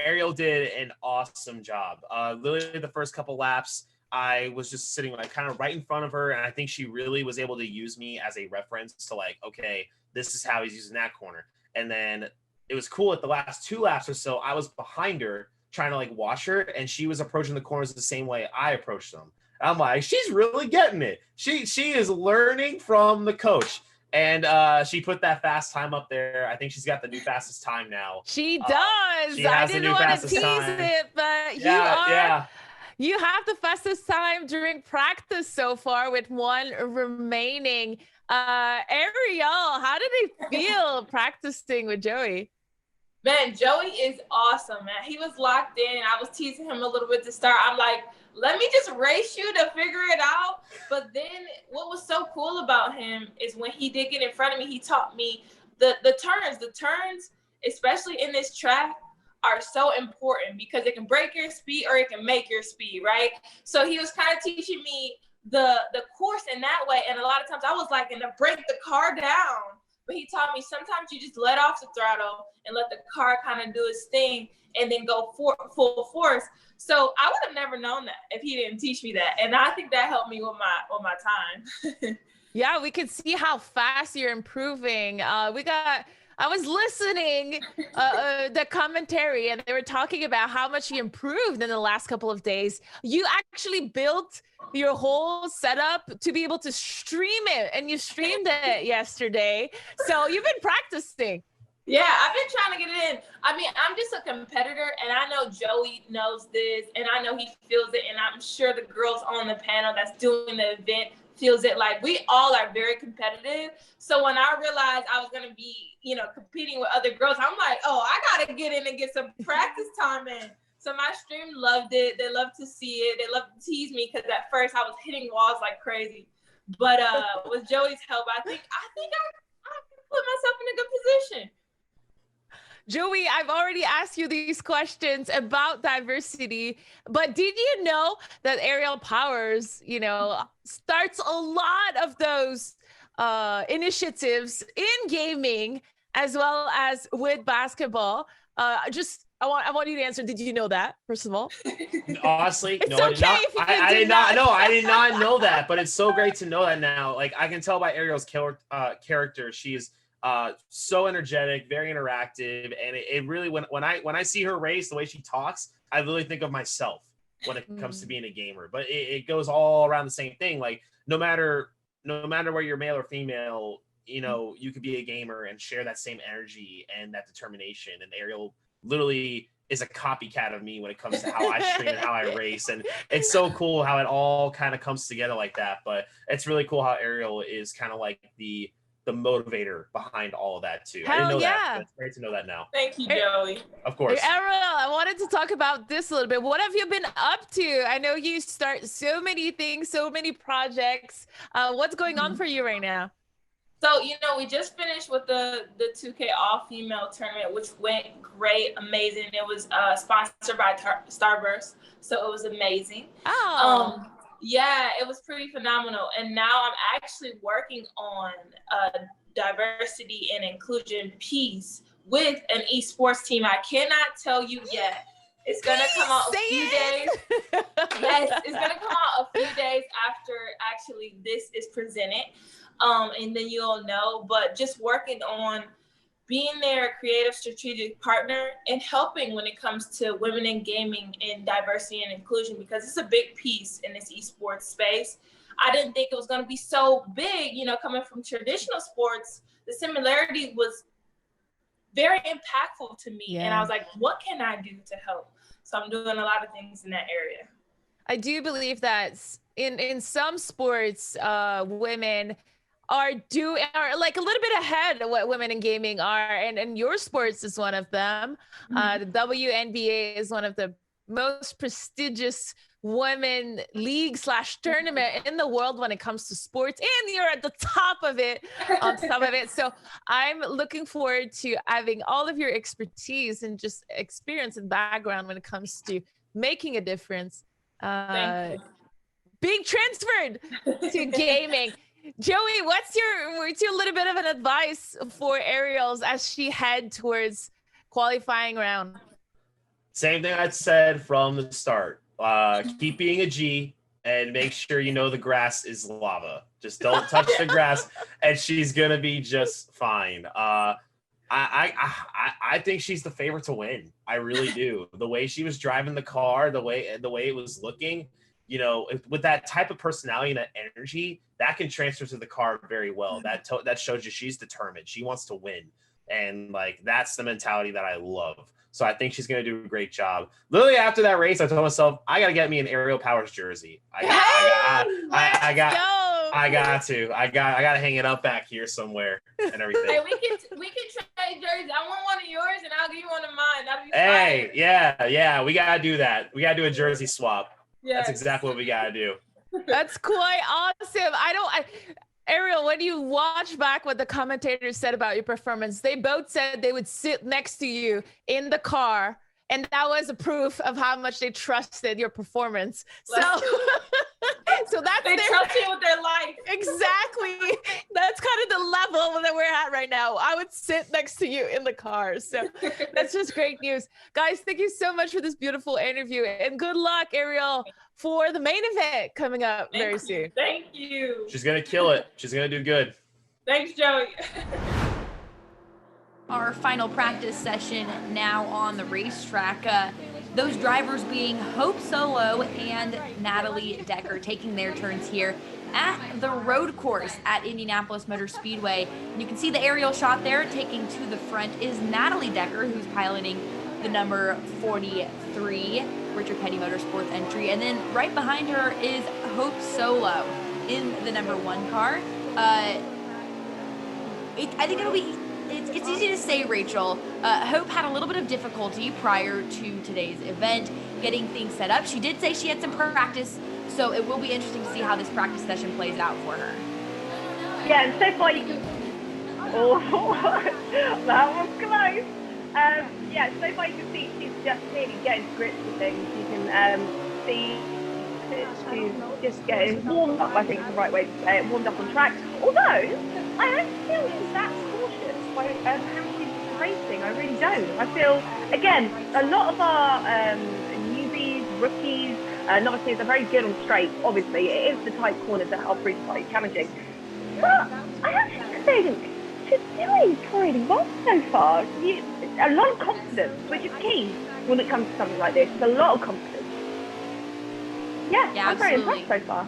Ariel did an awesome job. Literally the first couple laps, I was just sitting like kind of right in front of her, and I think she really was able to use me as a reference to like, okay, this is how he's using that corner. And then it was cool at the last 2 laps or so, I was behind her trying to like watch her, and she was approaching the corners the same way I approached them. I'm like, she's really getting it. She is learning from the coach. And she put that fast time up there. I think she's got the new fastest time now. She does. She I didn't want to tease it, but you have the fastest time during practice so far with 1 remaining. Ariel, how did it feel practicing with Joey? Man, Joey is awesome, man. He was locked in. I was teasing him a little bit to start. I'm like, let me just race you to figure it out. But then what was so cool about him is when he did get in front of me, he taught me the turns. The turns, especially in this track, are so important because it can break your speed or it can make your speed, right? So he was kind of teaching me the course in that way. And a lot of times I was like, and to break the car down. But he taught me sometimes you just let off the throttle and let the car kind of do its thing and then go full force. So I would have never known that if he didn't teach me that. And I think that helped me with my time. Yeah, we could see how fast you're improving. I was listening the commentary, and they were talking about how much you improved in the last couple of days. You actually built your whole setup to be able to stream it, and you streamed it yesterday. So you've been practicing. Yeah, I've been trying to get it in. I mean, I'm just a competitor, and I know Joey knows this, and I know he feels it, and I'm sure the girls on the panel that's doing the event feels it. Like, we all are very competitive. So when I realized I was going to be, competing with other girls, I'm like, oh, I got to get in and get some practice time in. So my stream loved it. They loved to see it. They loved to tease me because at first I was hitting walls like crazy. But with Joey's help, I think I put myself in a good position. Joey, I've already asked you these questions about diversity, but did you know that Aerial Powers, starts a lot of those initiatives in gaming as well as with basketball? I want you to answer. Did you know that, first of all? Honestly, it's no, okay I did not know. I did not know that, but it's so great to know that now. Like, I can tell by Ariel's character, she's so energetic, very interactive, and it really when I see her race, the way she talks, I really think of myself when it comes to being a gamer. But it goes all around the same thing. Like, no matter where you're male or female, you could be a gamer and share that same energy and that determination. And Ariel literally is a copycat of me when it comes to how I stream and how I race. And it's so cool how it all kind of comes together like that. But it's really cool how Ariel is kind of like the motivator behind all of that too. I didn't know that. It's great to know that now. Thank you, Joey. Of course. Ariel, I wanted to talk about this a little bit. What have you been up to? I know you start so many things, so many projects. What's going on for you right now? So, we just finished with the 2K all-female tournament, which went great, amazing. It was sponsored by Starburst, so it was amazing. Oh. Yeah, it was pretty phenomenal. And now I'm actually working on a diversity and inclusion piece with an esports team. I cannot tell you yet. It's going to come out a few days. Yes, it's going to come out a few days after actually this is presented. And then you'll know. But just working on being their creative strategic partner and helping when it comes to women in gaming and diversity and inclusion, because it's a big piece in this esports space. I didn't think it was going to be so big, you know, coming from traditional sports. The similarity was very impactful to me. And I was like, what can I do to help? So I'm doing a lot of things in that area. I do believe that in some sports, women are like a little bit ahead of what women in gaming are, and your sports is one of them. The WNBA is one of the most prestigious women league / tournament in the world when it comes to sports, and you're at the top of it, on top of it. So I'm looking forward to having all of your expertise and just experience and background when it comes to making a difference, being transferred to gaming. Joey, what's your little bit of an advice for Ariels as she head towards qualifying round? Same thing I said from the start. Keep being a G and make sure you know the grass is lava. Just don't touch the grass, and she's gonna be just fine. I think she's the favorite to win. I really do. The way she was driving the car, the way it was looking, you know, with that type of personality and that energy, that can transfer to the car very well. That shows you she's determined. She wants to win. And like, that's the mentality that I love. So I think she's going to do a great job. Literally after that race, I told myself, I got to get me an Aerial Powers jersey. I got to hang it up back here somewhere and everything. Hey, we can trade jerseys. I want one of yours and I'll give you one of mine. That'd be hey, fire. Yeah, we got to do that. We got to do a jersey swap. Yes. That's exactly what we got to do. That's quite awesome. Ariel, when you watch back what the commentators said about your performance, they both said they would sit next to you in the car, and that was a proof of how much they trusted your performance. So that's they trust you with their life. Exactly. That's kind of the level that we're at right now. I would sit next to you in the car. So that's just great news. Guys, thank you so much for this beautiful interview, and good luck, Ariel, for the main event coming up very soon. Thank you. She's going to kill it. She's going to do good. Thanks, Joey. Our final practice session now on the racetrack. Those drivers being Hope Solo and Natalie Decker taking their turns here at the road course at Indianapolis Motor Speedway. And you can see the aerial shot there. Taking to the front is Natalie Decker, who's piloting the number 43 Richard Petty Motorsports entry. And then right behind her is Hope Solo in the number 1 car. I think it's easy to say, Rachel. Hope had a little bit of difficulty prior to today's event getting things set up. She did say she had some practice, so it will be interesting to see how this practice session plays out for her. Yeah, and so far you can... Oh, that was close. Yeah, so far you can see she's just really getting to grips with things. You can see she's just getting warmed up, I think is the right way to say it, warmed up on track. Although, I don't feel she's that cautious by how she's racing. I really don't. I feel, again, a lot of our newbies, rookies, novices are very good on straight. Obviously, it is the tight corners that are pretty quite challenging. But I actually think she's doing pretty well so far. A lot of confidence, which is key when it comes to something like this. It's a lot of confidence. Yeah, I'm very impressed so far.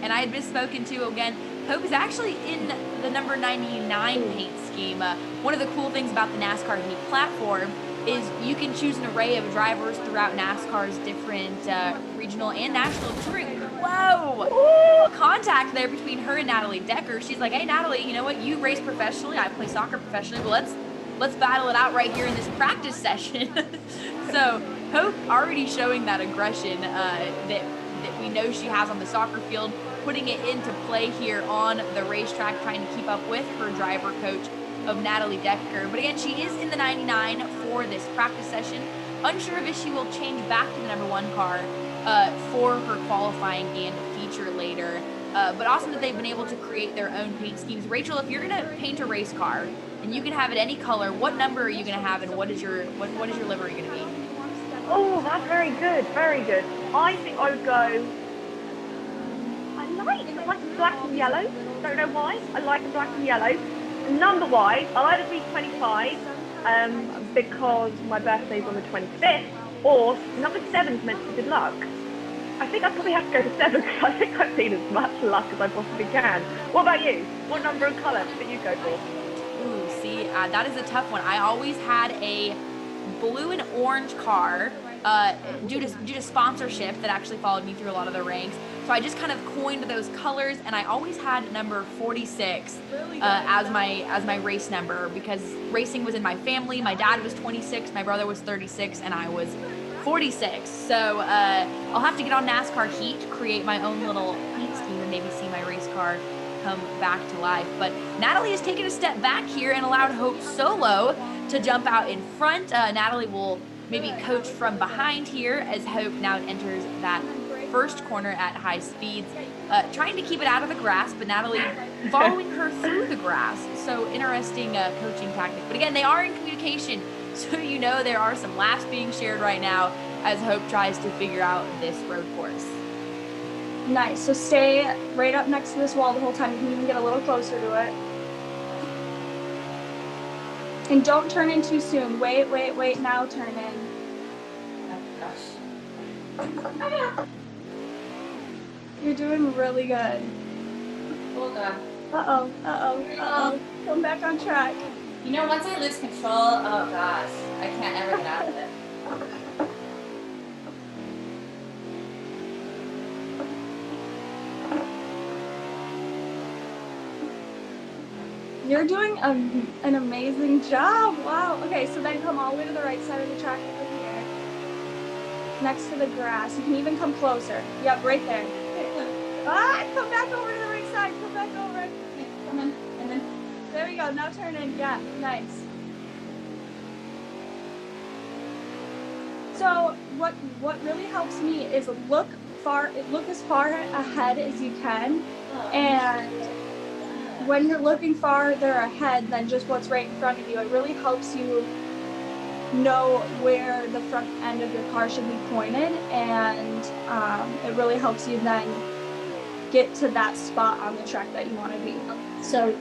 And I had been spoken to again. Hope is actually in the number 99 paint scheme. One of the cool things about the NASCAR HEAT platform is you can choose an array of drivers throughout NASCAR's different regional and national touring. Whoa! Ooh. Contact there between her and Natalie Decker. She's like, hey, Natalie, you know what? You race professionally. I play soccer professionally. But let's battle it out right here in this practice session. So Hope already showing that aggression that we know she has on the soccer field, putting it into play here on the racetrack, trying to keep up with her driver coach of Natalie Decker. But again, she is in the 99 for this practice session. Unsure of if she will change back to the number 1 car for her qualifying and feature later. But awesome that they've been able to create their own paint schemes. Rachel, if you're going to paint a race car and you can have it any color, what number are you going to have, and what is your livery going to be? Oh, that's very good, very good. I think I would go... I like black and yellow. Don't know why. I like the black and yellow. number-wise, I'll either be 25 because my birthday's on the 25th, or number 7's meant to be good luck. I think I probably have to go to 7 because I think I've seen as much luck as I possibly can. What about you? What number and colour should you go for? Ooh, see, that is a tough one. I always had a blue and orange car due to sponsorship that actually followed me through a lot of the ranks. So I just kind of coined those colors, and I always had number 46 as my race number because racing was in my family. My dad was 26, my brother was 36, and I was 46. So I'll have to get on NASCAR Heat, create my own little heat scheme, and maybe see my race car come back to life. But Natalie has taken a step back here and allowed Hope Solo to jump out in front. Natalie will maybe coach from behind here as Hope now enters that first corner at high speeds, trying to keep it out of the grass, but Natalie following her through the grass. So interesting coaching tactic. But again, they are in communication, so you know there are some laughs being shared right now as Hope tries to figure out this road course. Nice. So stay right up next to this wall the whole time. You can even get a little closer to it. And don't turn in too soon. Wait. Now turn in. Oh, gosh. You're doing really good. Hold on. Uh-oh. Come back on track. You know, once I lose control, oh gosh, I can't ever get out of it. You're doing an amazing job. Wow. Okay, so then come all the way to the right side of the track over here. Next to the grass. You can even come closer. Yep, right there. Come back over to the right side. Come back over. Okay, come on. And then. There we go. Now turn in. Yeah, nice. So what really helps me is look as far ahead as you can, and when you're looking farther ahead than just what's right in front of you, it really helps you know where the front end of your car should be pointed, and it really helps you then get to that spot on the track that you want to be. So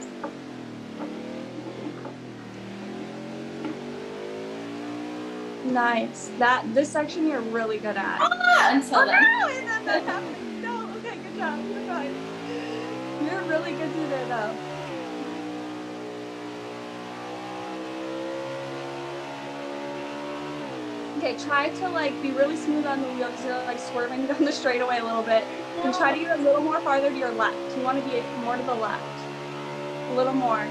nice. This section you're really good at. Until then. No, and then that happened. No, okay, good job. You're fine. You're really good through there though. Okay, try to be really smooth on the wheels. You're swerving down the straightaway a little bit. And try to get a little more farther to your left. You want to be more to the left. A little more.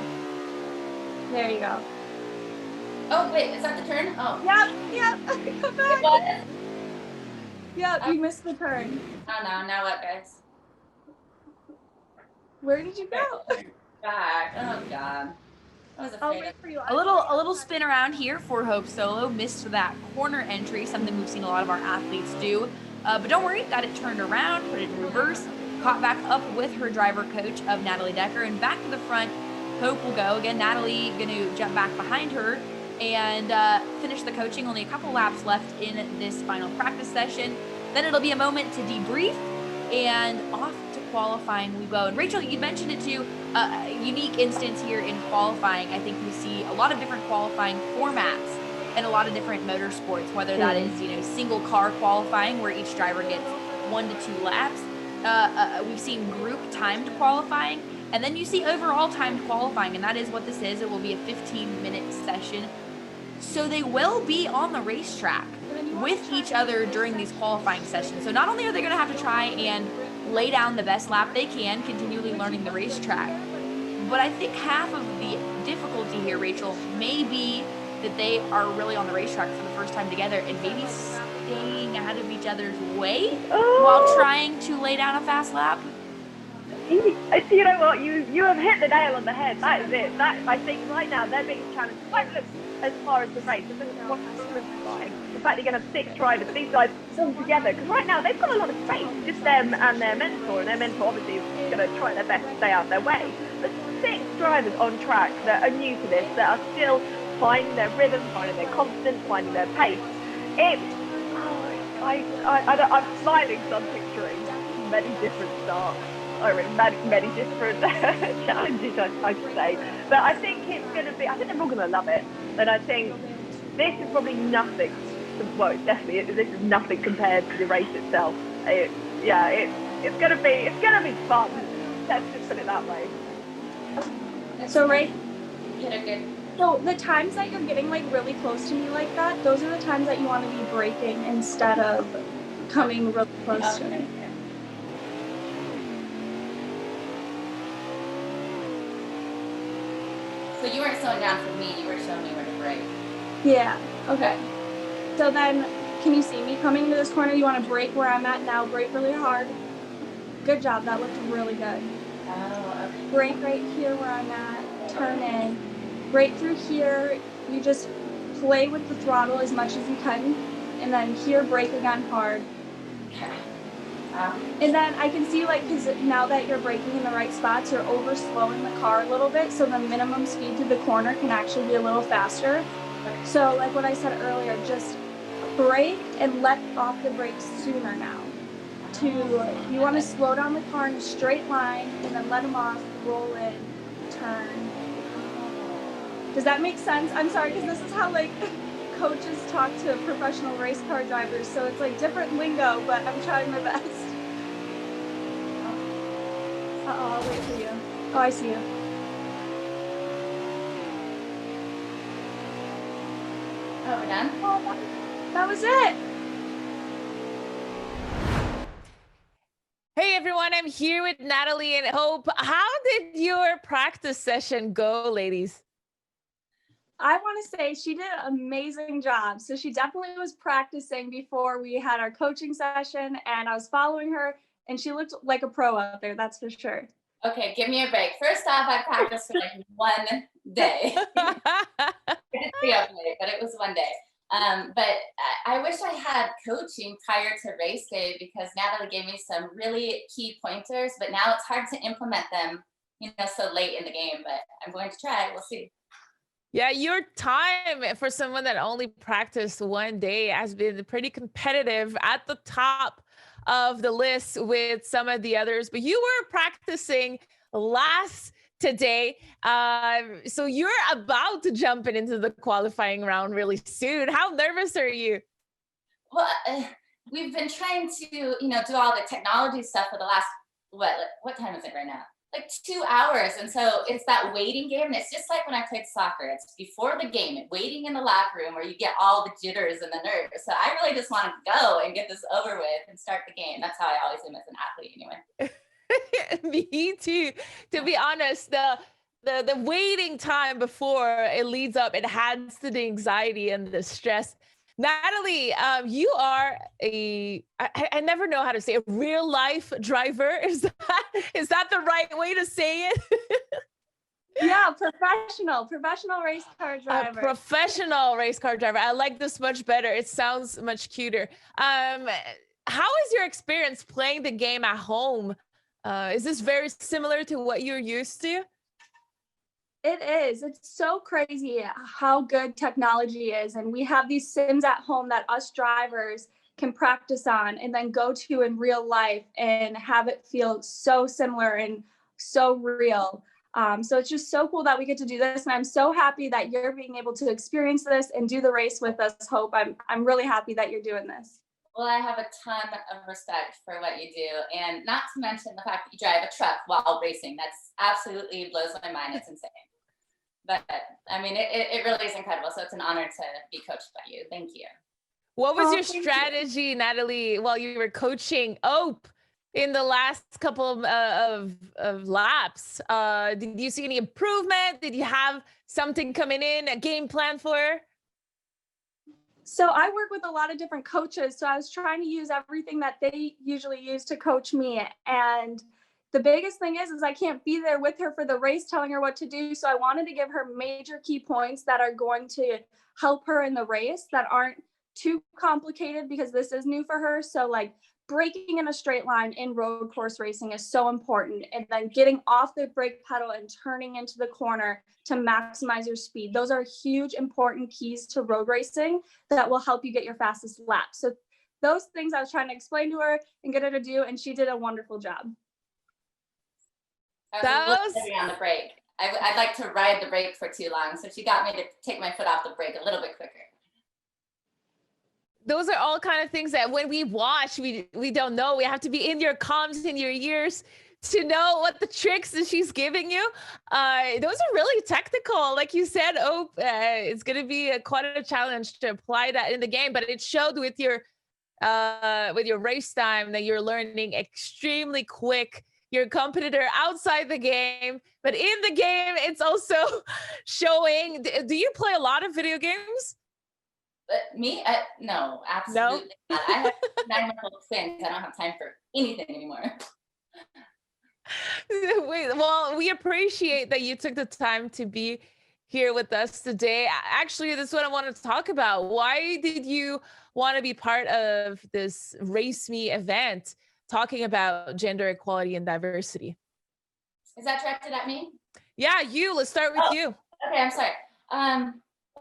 There you go. Oh, wait, is that the turn? Oh. Yep. Come back. What? Yep, you missed the turn. Oh no, now what, guys? Where did you go? Back. Oh god. I was I'll afraid wait for you. A little spin around here for Hope Solo. Missed that corner entry, something we've seen a lot of our athletes do. But don't worry, got it turned around, put it in reverse, caught back up with her driver coach of Natalie Decker, and back to the front. Hope will go. Again, Natalie going to jump back behind her and finish the coaching. Only a couple laps left in this final practice session. Then it'll be a moment to debrief, and off to qualifying we go. And Rachel, you mentioned it too, a unique instance here in qualifying. I think we see a lot of different qualifying formats and a lot of different motorsports, whether that is, single car qualifying where each driver gets 1 to 2 laps. We've seen group timed qualifying, and then you see overall timed qualifying, and that is what this is. It will be a 15-minute session. So they will be on the racetrack with each other during these qualifying sessions. So not only are they going to have to try and lay down the best lap they can, continually learning the racetrack, but I think half of the difficulty here, Rachel, may be that they are really on the racetrack for the first time together and maybe staying out of each other's way while trying to lay down a fast lap. You know what? You have hit the nail on the head. That is it. I think right now their biggest challenge won't look as far as the race. This is what the fact you're going to have 6 drivers, these guys all together, because right now they've got a lot of space, just them and their mentor, and their mentor obviously is going to try their best to stay out of their way. But 6 drivers on track that are new to this, that are still finding their rhythm, finding their confidence, finding their pace. I'm smiling because I'm picturing many different starts, or many different challenges I should say. But I think it's going to be, I think they're all going to love it. And I think this is probably nothing. Well, it's definitely, this is nothing compared to the race itself. It's going to be fun. Let's just put it that way. So, right? Get a good. So the times that you're getting like really close to me like that, those are the times that you want to be braking instead of coming really close to me. So you weren't slowing down for me, you were showing me where to brake. Yeah, okay. So then, can you see me coming to this corner? You want to brake where I'm at now, brake really hard. Good job, that looked really good. Oh, okay. Brake right here where I'm at, turn in. Right through here, you just play with the throttle as much as you can, and then here, brake again hard. Okay. And then I can see, like, because now that you're braking in the right spots, you're over slowing the car a little bit, so the minimum speed through the corner can actually be a little faster. So like what I said earlier, just brake and let off the brakes sooner now. You want to slow down the car in a straight line and then let them off, roll in, turn. Does that make sense? I'm sorry, because this is how like coaches talk to professional race car drivers, so it's like different lingo, but I'm trying my best. I'll wait for you. Oh, I see you. Oh, we're done? Oh, that was it. Hey everyone, I'm here with Natalie and Hope. How did your practice session go, ladies? I want to say she did an amazing job. So she definitely was practicing before we had our coaching session, and I was following her, and she looked like a pro out there, that's for sure. Okay, give me a break. First off, I practiced for like one day. I did stay up late, but it was one day. But I wish I had coaching prior to race day, because Natalie gave me some really key pointers, but now it's hard to implement them, so late in the game, but I'm going to try. We'll see. Yeah, your time for someone that only practiced one day has been pretty competitive, at the top of the list with some of the others, but you were practicing last today. So you're about to jump into the qualifying round really soon. How nervous are you? Well, we've been trying to, do all the technology stuff for the last, what time is it right now? Like 2 hours. And so it's that waiting game. And it's just like when I played soccer, it's before the game, waiting in the locker room where you get all the jitters and the nerves. So I really just want to go and get this over with and start the game. That's how I always am as an athlete anyway. Me too. To be honest, the waiting time before it leads up, it adds to the anxiety and the stress. Natalie, you are I never know how to say a real life driver. Is that the right way to say it? Yeah, professional race car driver. A professional race car driver. I like this much better. It sounds much cuter. How is your experience playing the game at home? Is this very similar to what you're used to? It is. It's so crazy how good technology is. And we have these sims at home that us drivers can practice on and then go to in real life and have it feel so similar and so real. So it's just so cool that we get to do this. And I'm so happy that you're being able to experience this and do the race with us, Hope. I'm really happy that you're doing this. Well, I have a ton of respect for what you do. And not to mention the fact that you drive a truck while racing. That's absolutely blows my mind. It's insane. But I mean, it really is incredible. So it's an honor to be coached by you. Thank you. What was your strategy, Natalie, while you were coaching Ope in the last couple of laps? Did you see any improvement? Did you have something coming in, a game plan for her? So I work with a lot of different coaches. So I was trying to use everything that they usually use to coach me. And the biggest thing is I can't be there with her for the race telling her what to do. So I wanted to give her major key points that are going to help her in the race that aren't too complicated, because this is new for her. So like braking in a straight line in road course racing is so important. And then getting off the brake pedal and turning into the corner to maximize your speed. Those are huge, important keys to road racing that will help you get your fastest lap. So those things I was trying to explain to her and get her to do, and she did a wonderful job. I was on the break. I'd like to ride the brake for too long. So she got me to take my foot off the brake a little bit quicker. Those are all kind of things that when we watch, we don't know. We have to be in your comms, in your ears to know what the tricks that she's giving you. Those are really technical. Like you said, it's going to be quite a challenge to apply that in the game, but it showed with your race time that you're learning extremely quick. You're a competitor outside the game, but in the game, it's also showing. Do you play a lot of video games? Me? No, absolutely not. I have 9-month-old twins. I don't have time for anything anymore. Well, we appreciate that you took the time to be here with us today. Actually, this is what I wanted to talk about. Why did you want to be part of this Race Me event, talking about gender equality and diversity? Is that directed at me? Yeah, you. Let's start with you. Okay, I'm sorry.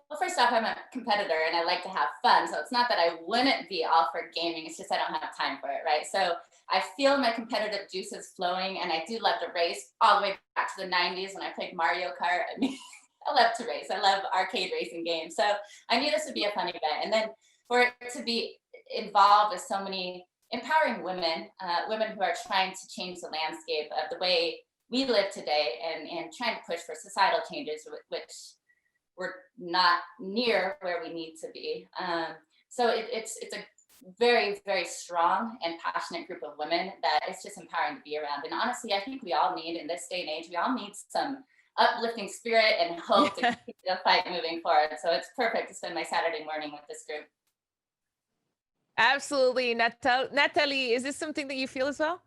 Well, first off, I'm a competitor and I like to have fun. So it's not that I wouldn't be all for gaming. It's just I don't have time for it, right? So I feel my competitive juices flowing, and I do love to race all the way back to the 90s when I played Mario Kart. I mean, I love to race. I love arcade racing games. So I knew this would be a fun event. And then for it to be involved with so many empowering women, women who are trying to change the landscape of the way we live today and trying to push for societal changes, which we're not near where we need to be. So it's a very, very strong and passionate group of women that it's just empowering to be around. And honestly, I think we all need, in this day and age, we all need some uplifting spirit and hope to keep the fight moving forward. So it's perfect to spend my Saturday morning with this group. Absolutely. Natalie, is this something that you feel as well?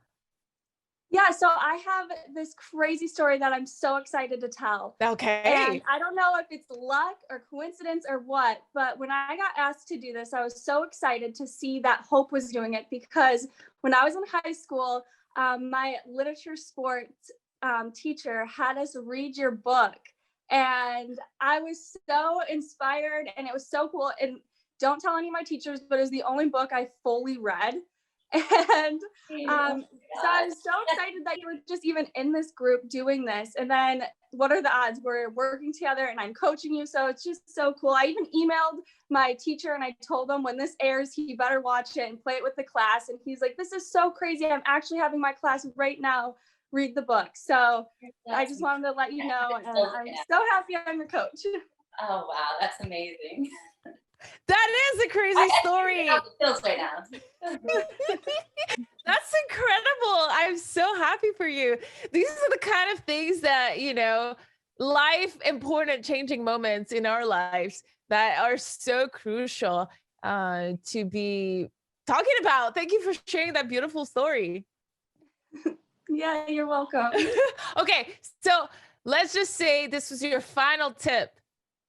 Yeah, so I have this crazy story that I'm so excited to tell. Okay. And I don't know if it's luck or coincidence or what, but when I got asked to do this, I was so excited to see that Hope was doing it, because when I was in high school, my literature sports teacher had us read your book. And I was so inspired, and it was so cool. And don't tell any of my teachers, but it was the only book I fully read. And so I was so excited that you were just even in this group doing this. And then what are the odds? We're working together and I'm coaching you. So it's just so cool. I even emailed my teacher and I told him when this airs, he better watch it and play it with the class. And he's like, this is so crazy. I'm actually having my class right now read the book. So I just wanted to let you know. And I'm so happy I'm your coach. Oh, wow. That's amazing. That is a crazy story. Feels right now. That's incredible. I'm so happy for you. These are the kind of things that, you know, life important changing moments in our lives that are so crucial to be talking about. Thank you for sharing that beautiful story. Yeah, you're welcome. Okay, so let's just say this was your final tip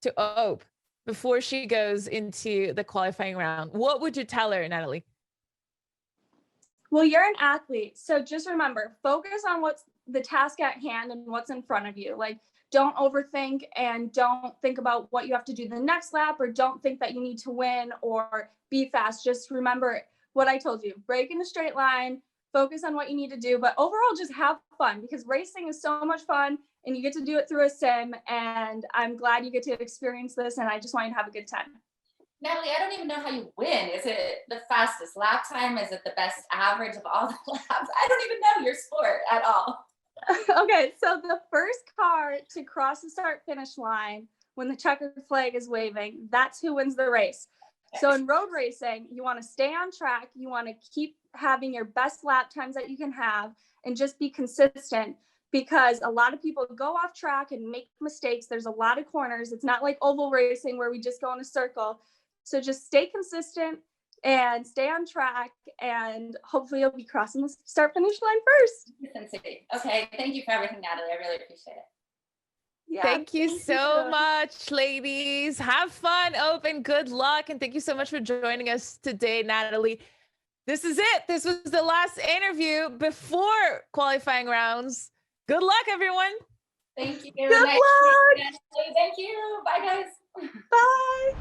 to Ope before she goes into the qualifying round. What would you tell her, Natalie? Well, you're an athlete, so just remember, focus on what's the task at hand and what's in front of you. Like, don't overthink and don't think about what you have to do the next lap, or don't think that you need to win or be fast. Just remember what I told you, break in a straight line, focus on what you need to do, but overall just have fun, because racing is so much fun and you get to do it through a sim, and I'm glad you get to experience this, and I just want you to have a good time. Natalie, I don't even know how you win. Is it the fastest lap time? Is it the best average of all the laps? I don't even know your sport at all. Okay, so the first car to cross the start finish line when the checkered flag is waving, that's who wins the race. So in road racing, you want to stay on track. You want to keep having your best lap times that you can have and just be consistent, because a lot of people go off track and make mistakes. There's a lot of corners. It's not like oval racing where we just go in a circle. So just stay consistent and stay on track, and hopefully you'll be crossing the start finish line first. Okay, thank you for everything, Natalie. I really appreciate it. Yeah, thank you so much, ladies. Have fun, Ope, and good luck. And thank you so much for joining us today, Natalie. This is it. This was the last interview before qualifying rounds. Good luck, everyone. Thank you. Good luck. Thank you. Bye, guys. Bye.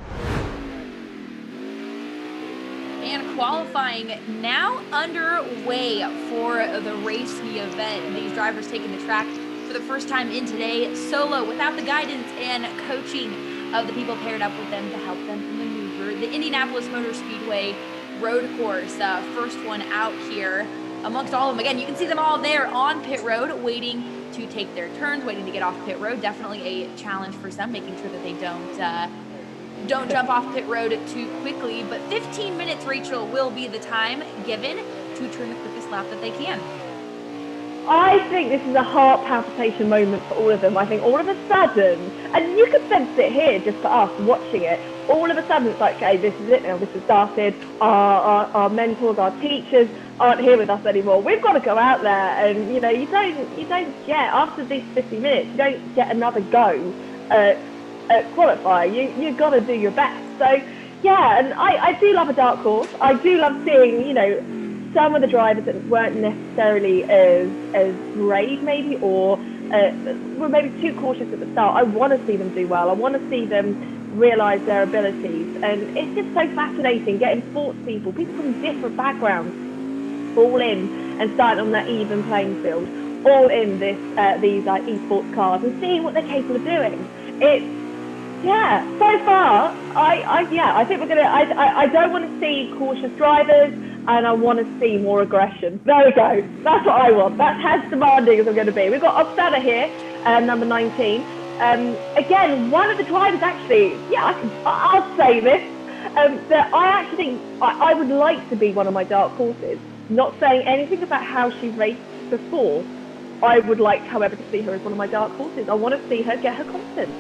And qualifying now underway for the Race Me event. And these drivers taking the track for the first time in today, solo, without the guidance and coaching of the people paired up with them to help them maneuver. The Indianapolis Motor Speedway road course, first one out here amongst all of them. Again, you can see them all there on pit road, waiting to take their turns, waiting to get off pit road. Definitely a challenge for some, making sure that they don't jump off pit road too quickly. But 15 minutes, Rachel, will be the time given to turn the quickest lap that they can. I think this is a heart palpitation moment for all of them. I think all of a sudden, and you could sense it here just for us watching it, all of a sudden it's like, okay, this is it now, this has started. Our mentors, our teachers aren't here with us anymore. We've got to go out there, and you don't get, after these 50 minutes, you don't get another go at qualifying. You've got to do your best. So yeah, and I do love a dark horse. I do love seeing, some of the drivers that weren't necessarily as brave maybe, or were maybe too cautious at the start. I want to see them do well. I want to see them realise their abilities. And it's just so fascinating getting sports people from different backgrounds, all in and starting on that even playing field, all in these esports cars and seeing what they're capable of doing. So far, I think we're gonna. I don't want to see cautious drivers, and I want to see more aggression. There we go. That's what I want. That's as demanding as I'm going to be. We've got Oksana here, number 19. Again, one of the drivers actually. I'll say this. That I actually think I would like to be one of my dark horses. Not saying anything about how she's raced before. I would like, however, to see her as one of my dark horses. I want to see her get her confidence.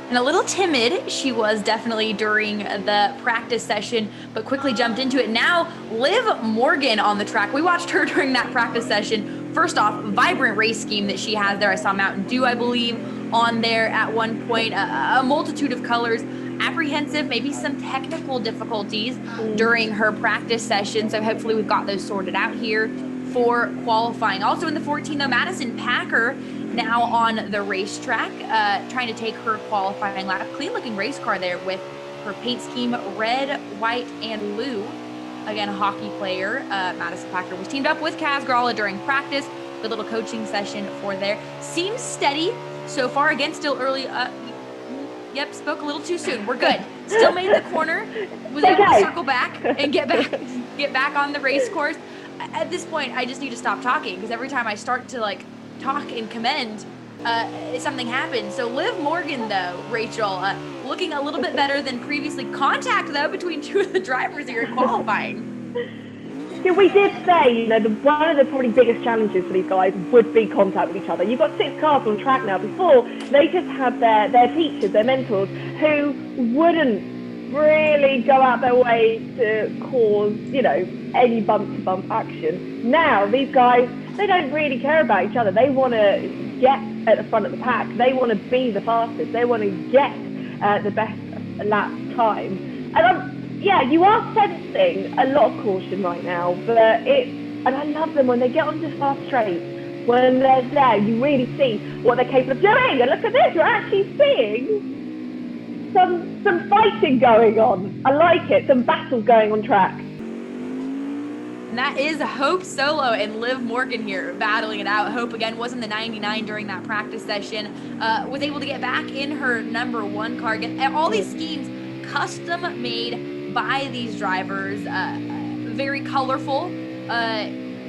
And a little timid, she was definitely during the practice session, but quickly jumped into it. Now, Liv Morgan on the track. We watched her during that practice session. First off, vibrant race scheme that she has there. I saw Mountain Dew, I believe, on there at one point. A multitude of colors. Apprehensive, maybe some technical difficulties during her practice session. So hopefully we've got those sorted out here for qualifying. Also in the 14, though, Madison Packer now on the racetrack, trying to take her qualifying lap. Clean looking race car there with her paint scheme, red, white, and blue. Again, a hockey player. Madison Packer was teamed up with Kaz Grala during practice. Good little coaching session for there. Seems steady so far. Again, still early. Yep, spoke a little too soon. We're good. Still made the corner. Was able to circle back and get back on the race course. At this point, I just need to stop talking, because every time I start to talk and commend, something happens. So Liv Morgan, though, Rachel, looking a little bit better than previously. Contact, though, between two of the drivers here in qualifying. Yeah, we did say, one of the probably biggest challenges for these guys would be contact with each other. You've got 6 cars on track now. Before, they just had their teachers, their mentors, who wouldn't really go out their way to cause, any bump-to-bump action. Now, these guys, they don't really care about each other. They want to get at the front of the pack. They want to be the fastest. They want to get the best lap time. And you are sensing a lot of caution right now, but and I love them when they get onto fast straights. When they're there, you really see what they're capable of doing. And look at this, you're actually seeing some fighting going on. I like it, some battles going on track. And that is Hope Solo and Liv Morgan here battling it out. Hope, again, was in the 99 during that practice session. Was able to get back in her number 1 car. Get all these schemes custom made by these drivers, very colorful,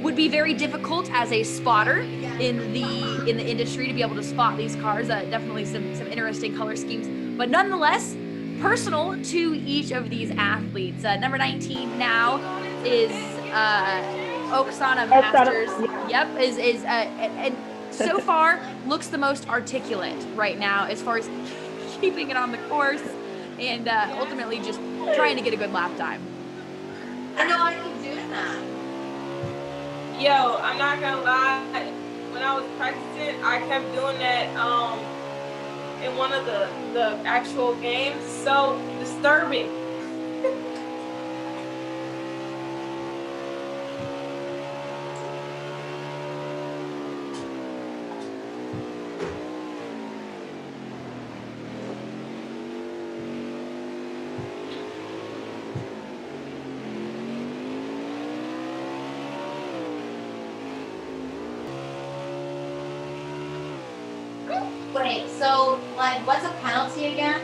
would be very difficult as a spotter in the industry to be able to spot these cars. Definitely some interesting color schemes, but nonetheless personal to each of these athletes. Number 19 now is Oksana Masters. Yep, is and so far looks the most articulate right now as far as keeping it on the course. And ultimately just trying to get a good lap time. I know I keep doing that. Yo, I'm not gonna lie. When I was practicing, I kept doing that in one of the actual games. So disturbing. Wait, so like, what's a penalty again?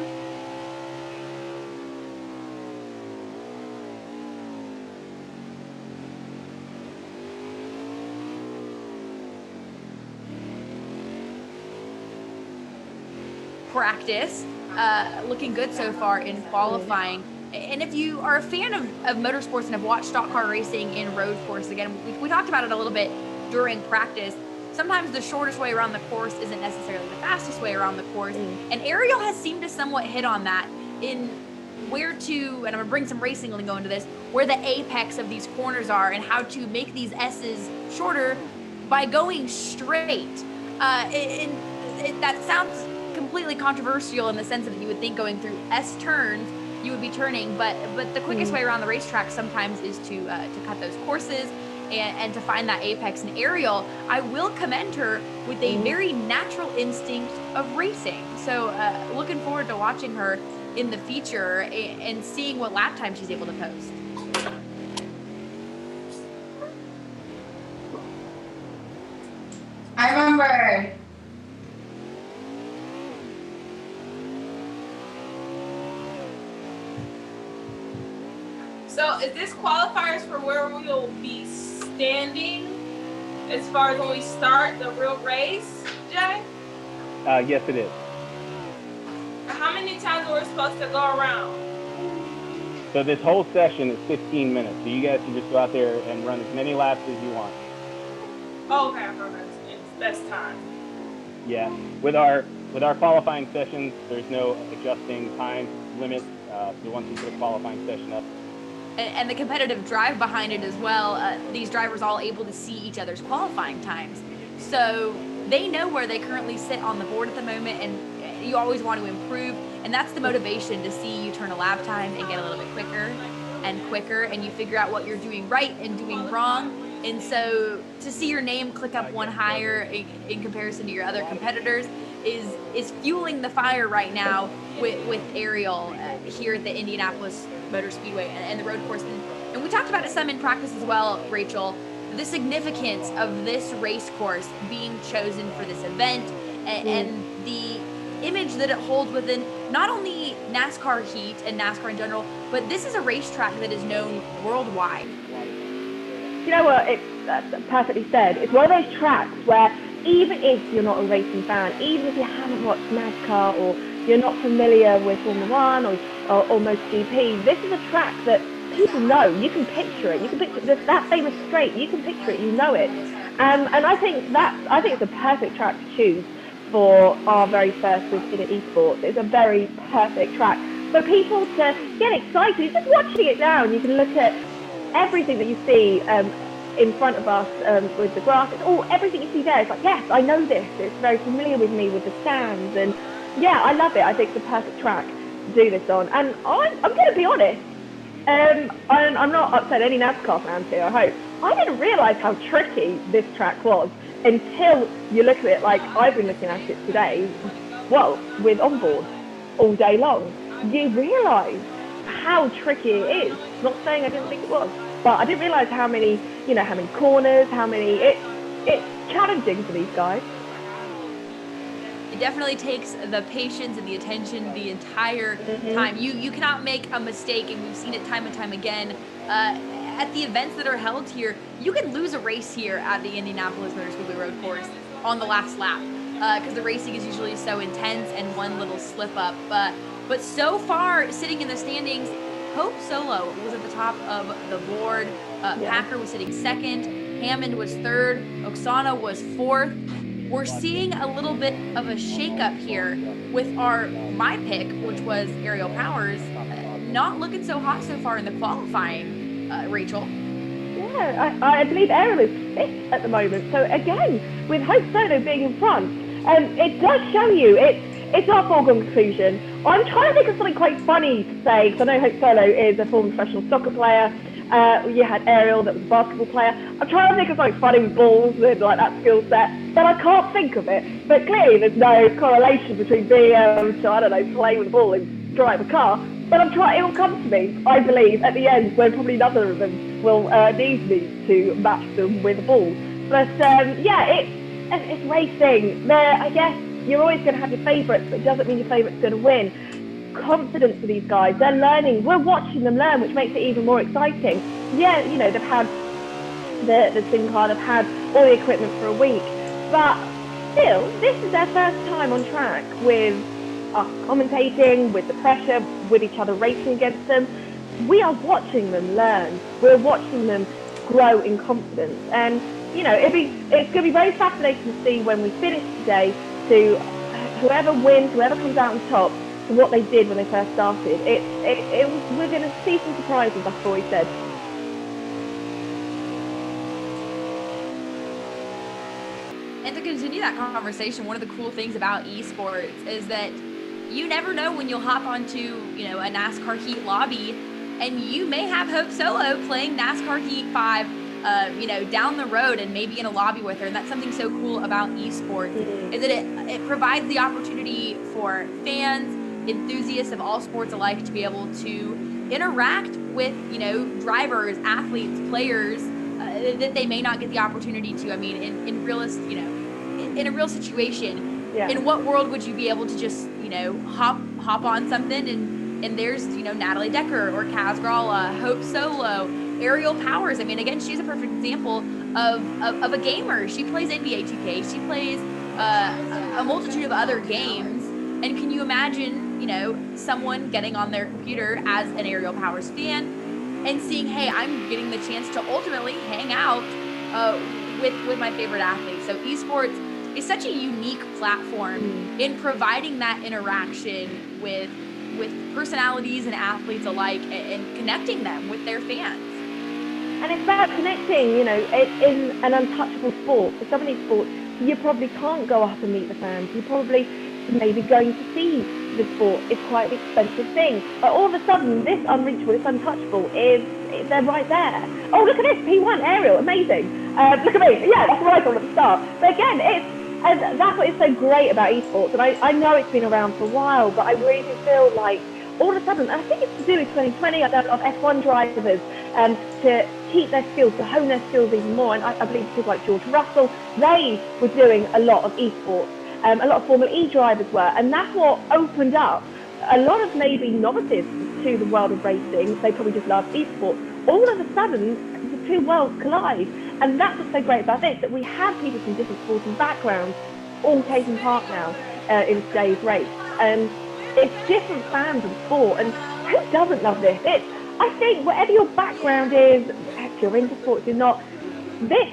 Practice, looking good so far in qualifying. And if you are a fan of motorsports and have watched stock car racing in road course, again, we talked about it a little bit during practice. Sometimes the shortest way around the course isn't necessarily the fastest way around the course. And Ariel has seemed to somewhat hit on that in where to, and I'm gonna bring some racing lingo into this, where the apex of these corners are and how to make these S's shorter by going straight. That sounds completely controversial in the sense that you would think going through S turns you would be turning, but the quickest way around the racetrack sometimes is to cut those courses and to find that apex. And Ariel, I will commend her with a very natural instinct of racing. So looking forward to watching her in the feature and seeing what lap time she's able to post. I remember. So is this qualifiers for where we will be standing as far as when we start the real race, Jay? Yes, it is. How many times are we supposed to go around? So this whole session is 15 minutes. So you guys can just go out there and run as many laps as you want. Oh, okay, that's time. Yeah. With our qualifying sessions, there's no adjusting time limit. So once we put a qualifying session up. And the competitive drive behind it as well, these drivers all able to see each other's qualifying times. So they know where they currently sit on the board at the moment, and you always want to improve. And that's the motivation, to see you turn a lap time and get a little bit quicker and quicker, and you figure out what you're doing right and doing wrong. And so to see your name click up one higher in comparison to your other competitors is fueling the fire right now with Ariel here at the Indianapolis Motor Speedway and the road course. And we talked about it some in practice as well, Rachel, the significance of this race course being chosen for this event and the image that it holds within not only NASCAR Heat and NASCAR in general, but this is a racetrack that is known worldwide. You know what, it's perfectly said. It's one of those tracks where even if you're not a racing fan, even if you haven't watched NASCAR or you're not familiar with Formula One or MotoGP, this is a track that people know. You can picture it. You can picture that famous straight. You can picture it. You know it. And I think it's a perfect track to choose for our very first with Esports. It's a very perfect track for people to get excited. Just watching it down, you can look at everything that you see in front of us with the grass. It's all, everything you see there. It's like, yes, I know this. It's very familiar with me with the stands. And yeah, I love it. I think it's the perfect track to do this on. And I'm going to be honest. I'm not upset any NASCAR fans here, I hope. I didn't realise how tricky this track was until you look at it like I've been looking at it today, well, with onboard all day long. You realise how tricky it is. Not saying I didn't think it was, but I didn't realise how many corners, it's challenging for these guys. It definitely takes the patience and the attention the entire time. You cannot make a mistake, and we've seen it time and time again. At the events that are held here, you can lose a race here at the Indianapolis Motor Speedway Road Course on the last lap because the racing is usually so intense and one little slip up. But so far, sitting in the standings, Hope Solo was at the top of the board. Packer was sitting second. Hammond was third. Oksana was fourth. We're seeing a little bit of a shakeup here with my pick, which was Aerial Powers, not looking so hot so far in the qualifying, Rachel. Yeah, I believe Ariel is fifth at the moment. So again, with Hope Solo being in front, it does show you it's our foregone conclusion. I'm trying to think of something quite funny to say, because I know Hope Solo is a former professional soccer player. You had Ariel that was a basketball player. I'm trying to think of something funny with balls and like that skill set, but I can't think of it. But clearly there's no correlation between being able to, I don't know, play with the ball and drive a car. But it will come to me, I believe, at the end, when probably neither of them will need me to match them with a ball. But yeah, it's racing. I guess you're always going to have your favourites, but it doesn't mean your favourite's going to win. Confidence for these guys, they're learning, we're watching them learn, which makes it even more exciting. Yeah, you know, they've had the SIM card, they've had all the equipment for a week, but still, this is their first time on track with us commentating, with the pressure, with each other racing against them. We are watching them learn, we're watching them grow in confidence, and you know, it's going to be very fascinating to see when we finish today, to whoever wins, whoever comes out on top, to what they did when they first started. We're going to see some surprises, that's what we said. And to continue that conversation, one of the cool things about esports is that you never know when you'll hop onto, you know, a NASCAR Heat lobby, and you may have Hope Solo playing NASCAR Heat 5, you know, down the road and maybe in a lobby with her. And that's something so cool about esports, is that it provides the opportunity for fans, enthusiasts of all sports alike to be able to interact with, you know, drivers, athletes, players that they may not get the opportunity to. I mean, in realist, you know, in a real situation, in what world would you be able to just, you know, hop on something and there's, you know, Natalie Decker or Kaz Grala, Hope Solo, Aerial Powers. I mean, again, she's a perfect example of a gamer. She plays NBA 2K. She plays a multitude of other games. And can you imagine, you know, someone getting on their computer as an Aerial Powers fan and seeing, hey, I'm getting the chance to ultimately hang out with my favorite athletes. So esports is such a unique platform in providing that interaction with personalities and athletes alike, and connecting them with their fans. And it's about connecting, you know, in an untouchable sport. For some of these sports, you probably can't go up and meet the fans. You probably maybe going to see the sport is quite an expensive thing. But all of a sudden, this unreachable, this untouchable they're right there. Oh, look at this, P1 aerial, amazing. Look at me, yeah, that's what I thought at the start. But again, and that's what is so great about esports. And I know it's been around for a while, but I really feel like all of a sudden, and I think it's to do with 2020, I know of F1 drivers to keep their skills, to hone their skills even more. And I believe people like George Russell, they were doing a lot of esports. A lot of Formula E drivers were, and that's what opened up a lot of maybe novices to the world of racing. They probably just love esports. All of a sudden, the two worlds collide, and that's what's so great about this, that we have people from different sporting backgrounds all taking part now in today's race. And it's different fans of sport, and who doesn't love this? I think whatever your background is, if you're into sports, you're not, this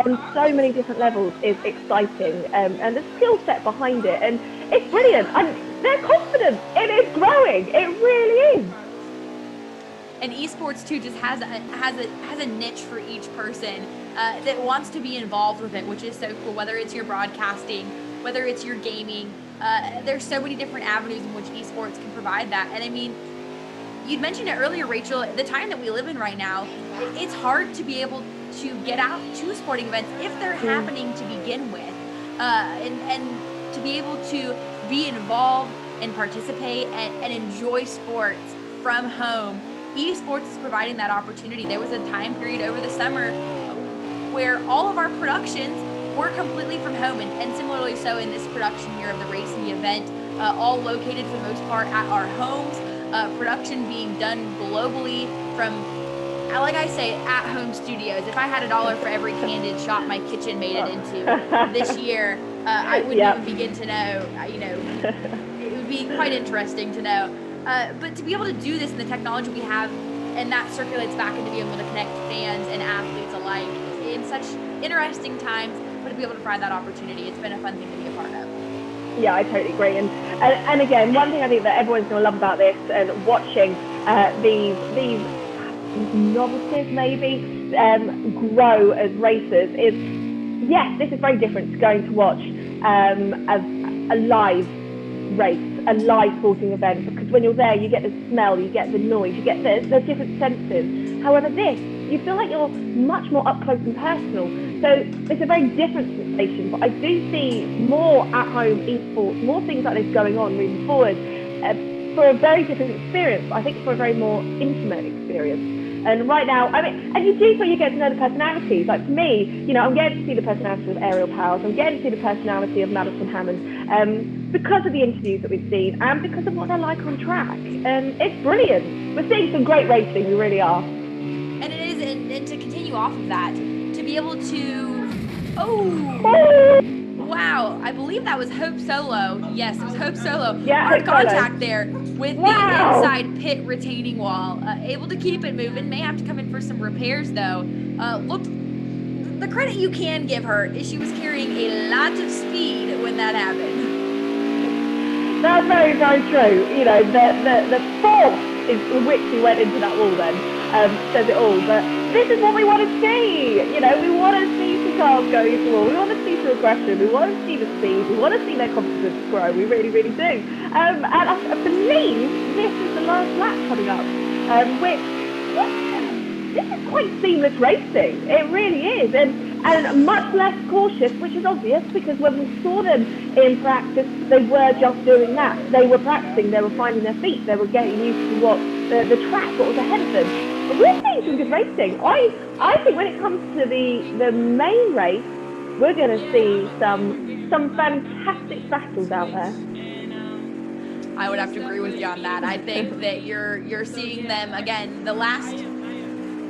on so many different levels is exciting, and the skill set behind it, and it's brilliant, and they're confident. It is growing, it really is. And esports too just has a niche for each person that wants to be involved with it, which is so cool. Whether it's your broadcasting, whether it's your gaming, there's so many different avenues in which esports can provide that. And I mean, you'd mentioned it earlier, Rachel, the time that we live in right now, it's hard to be able to get out to sporting events if they're happening to begin with, and to be able to be involved and participate and enjoy sports from home. Esports is providing that opportunity. There was a time period over the summer where all of our productions were completely from home, and similarly so in this production here of the race and the event, all located for the most part at our homes, production being done globally from, like I say, at-home studios. If I had $1 for every candid shot my kitchen made it into this year, I wouldn't even begin to know, you know, it would be quite interesting to know. But to be able to do this in the technology we have, and that circulates back into being able to connect fans and athletes alike in such interesting times, but to be able to provide that opportunity, it's been a fun thing to be a part of. Yeah, I totally agree. And again, one thing I think that everyone's going to love about this and watching these novices maybe grow as racers is, yes, this is very different to going to watch a live race, a live sporting event, because when you're there you get the smell, you get the noise, you get the different senses. However, this, you feel like you're much more up close and personal, so it's a very different sensation. But I do see more at-home esports, more things like this going on moving forward, for a very different experience, but I think for a very more intimate experience. And right now, I mean, and you do sort of get to know the personalities. Like for me, you know, I'm getting to see the personality of Aerial Powers. I'm getting to see the personality of Madison Hammond because of the interviews that we've seen and because of what they're like on track. It's brilliant. We're seeing some great racing, we really are. And it is, and to continue off of that, to be able to, wow, I believe that was Hope Solo. Yes, it was Hope Solo. Yeah, Hard Hope Solo. contact there with the inside pit retaining wall. Able to keep it moving. May have to come in for some repairs though. Looked, the credit you can give her is she was carrying a lot of speed when that happened. That's very, very true. You know, the force in which he went into that wall then says it all. But this is what we want to see. You know, we want to see some cars going into the wall. We want to see some aggression. We want to see the speed. We want to see their confidence grow. We really, really do. And I believe this is the last lap coming up, which this is quite seamless racing. It really is. And much less cautious, which is obvious because when we saw them in practice, they were just doing that. They were practicing, they were finding their feet, they were getting used to what the track, what was ahead of them. But we're seeing some good racing. I think when it comes to the main race, we're going to see some fantastic battles out there. I would have to agree with you on that. I think that you're seeing them again, the last,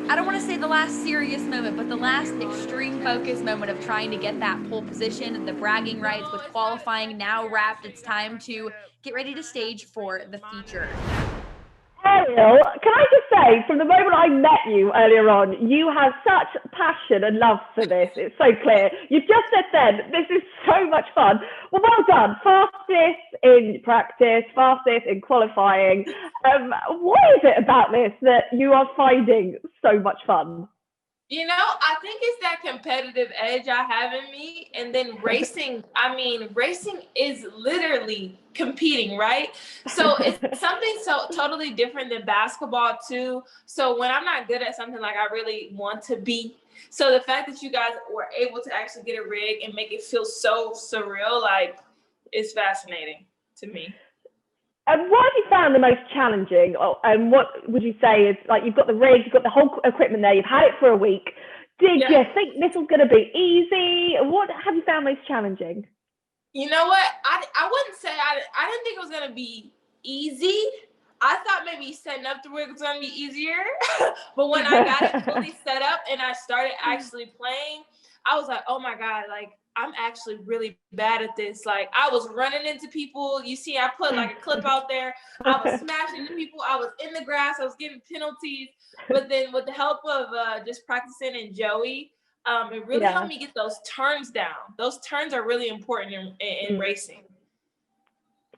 I don't want to say the last serious moment, but the last extreme focus moment of trying to get that pole position, the bragging rights with qualifying now wrapped. It's time to get ready to stage for the feature. Ariel, can I just say, from the moment I met you earlier on, you have such passion and love for this. It's so clear. You just said then, this is so much fun. Well done. Fastest in practice, fastest in qualifying. What is it about this that you are finding so much fun? You know, I think it's that competitive edge I have in me. And then racing, I mean, racing is literally competing, right? So it's something so totally different than basketball too. So when I'm not good at something like I really want to be, so the fact that you guys were able to actually get a rig and make it feel so surreal, like, it's fascinating to me. And what have you found the most challenging? And what would you say is, like, you've got the rig, you've got the whole equipment there, you've had it for a week. Did you think this was going to be easy? What have you found most challenging? You know what? I wouldn't say I didn't think it was going to be easy. I thought maybe setting up the rig was going to be easier. But when I got it fully set up and I started actually playing, I was like, oh my God, like, I'm actually really bad at this. Like, I was running into people. You see, I put like a clip out there. I was smashing into people. I was in the grass. I was getting penalties. But then with the help of just practicing and Joey, it really helped me get those turns down. Those turns are really important in racing.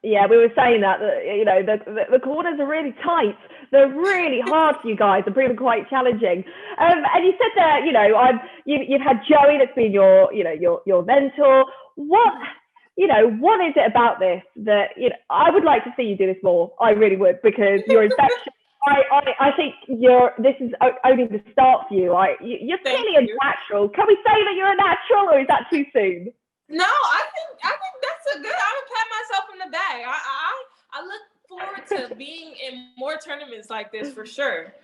Yeah, we were saying that you know, the corners are really tight. They're really hard for you guys and proven quite challenging. And you said that, you know, you've had Joey that's been your mentor. What is it about this that, you know, I would like to see you do this more. I really would, because you're infectious. I think this is only the start for you. You're clearly a natural. Can we say that you're a natural, or is that too soon? No, I think that's a good. I would pat myself in the back. I look forward to being in more tournaments like this for sure.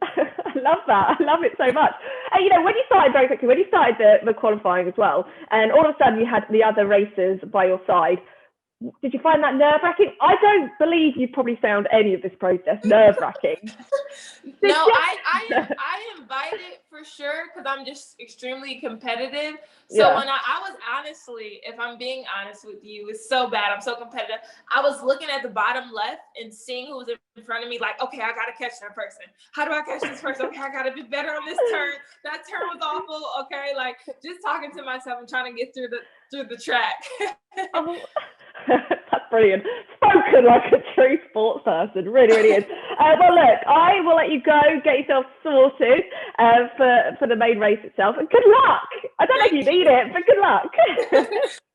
I love that. I love it so much. And you know, when you started the qualifying as well, and all of a sudden you had the other racers by your side, did you find that nerve-wracking? I don't believe you probably found any of this process nerve-wracking. No, I invite it for sure, because I'm just extremely competitive. So when I was honestly, if I'm being honest with you, it's so bad. I'm so competitive. I was looking at the bottom left and seeing who was in front of me, like, okay, I got to catch that person. How do I catch this person? Okay, I got to be better on this turn. That turn was awful. Okay, like, just talking to myself and trying to get through the track. That's brilliant. Spoken like a true sports person. Really, really is. Well, look, I will let you go, get yourself sorted for the main race itself. And good luck. I don't know if you need it, but good luck.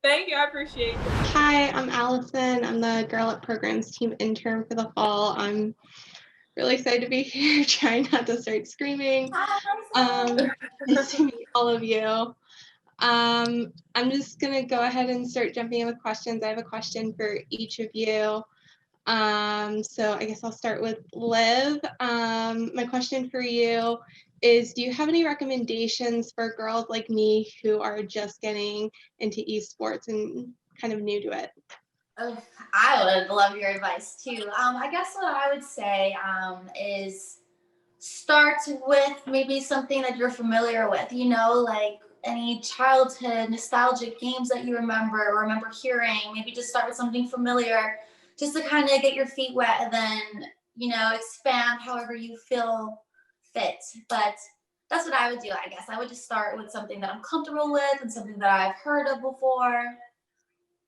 Thank you. I appreciate it. Hi, I'm Allison. I'm the Girl at Programs team intern for the fall. I'm really excited to be here, trying not to start screaming. Nice to meet all of you. I'm just going to go ahead and start jumping in with questions. I have a question for each of you. So I guess I'll start with Liv. My question for you is, do you have any recommendations for girls like me who are just getting into esports and kind of new to it? I would love your advice too. I guess what I would say is start with maybe something that you're familiar with, like any childhood nostalgic games that you remember hearing. Maybe just start with something familiar just to kind of get your feet wet, and then, expand however you feel fit. But that's what I would do, I guess. I would just start with something that I'm comfortable with and something that I've heard of before,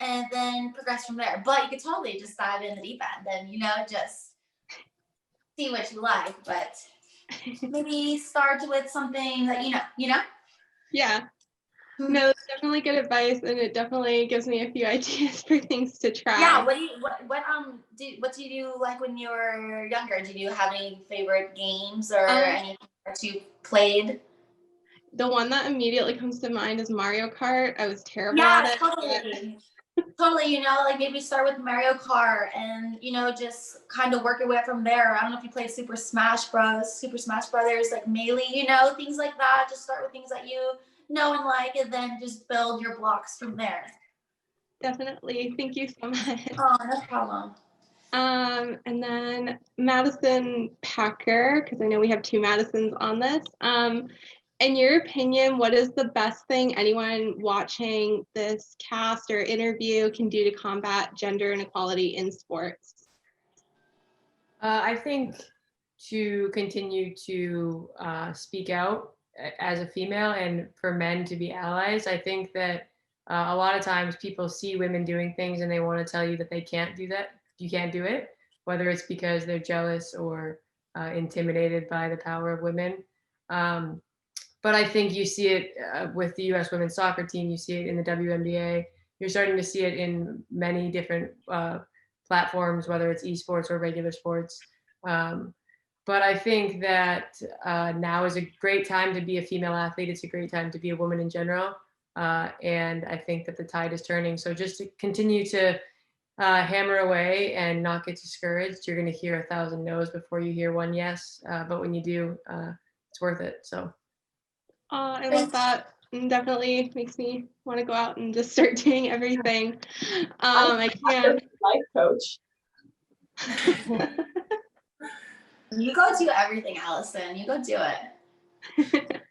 and then progress from there. But you could totally just dive in the deep end and, just see what you like. But maybe start with something that you know? Yeah. No, it's definitely good advice, and it definitely gives me a few ideas for things to try. Yeah, what do you do like when you were younger? Did you have any favorite games or anything that you played? The one that immediately comes to mind is Mario Kart. I was terrible at it. Totally. Totally, like maybe start with Mario Kart and, just kind of work your way up from there. I don't know if you played Super Smash Brothers, like Melee, things like that. Just start with things that you know and like, and then just build your blocks from there. Definitely. Thank you so much. Oh, no problem. And then Madison Packer, because I know we have two Madisons on this. In your opinion, what is the best thing anyone watching this cast or interview can do to combat gender inequality in sports? I think to continue to speak out as a female, and for men to be allies. I think that a lot of times people see women doing things and they want to tell you that they can't do that. You can't do it, whether it's because they're jealous or intimidated by the power of women. But I think you see it with the U.S. women's soccer team. You see it in the WNBA. You're starting to see it in many different platforms, whether it's esports or regular sports. But I think that now is a great time to be a female athlete. It's a great time to be a woman in general. And I think that the tide is turning. So just to continue to hammer away and not get discouraged. You're going to hear 1,000 no's before you hear one yes. But when you do, it's worth it. So. I love that. Definitely makes me want to go out and just start doing everything. I can. Life coach. You go do everything, Allison. You go do it.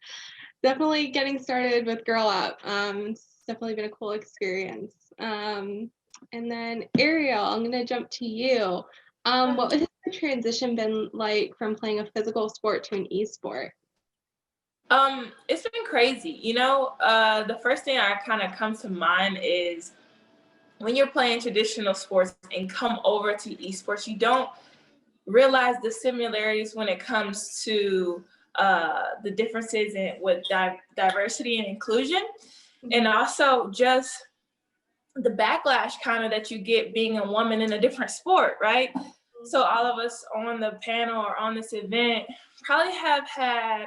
Definitely getting started with Girl Up. It's definitely been a cool experience. And then Ariel, I'm going to jump to you. What has the transition been like from playing a physical sport to an e-sport? It's been crazy. The first thing that kind of comes to mind is when you're playing traditional sports and come over to esports, you don't realize the similarities when it comes to the differences with diversity and inclusion, and also just the backlash kind of that you get being a woman in a different sport, right? So all of us on the panel or on this event probably have had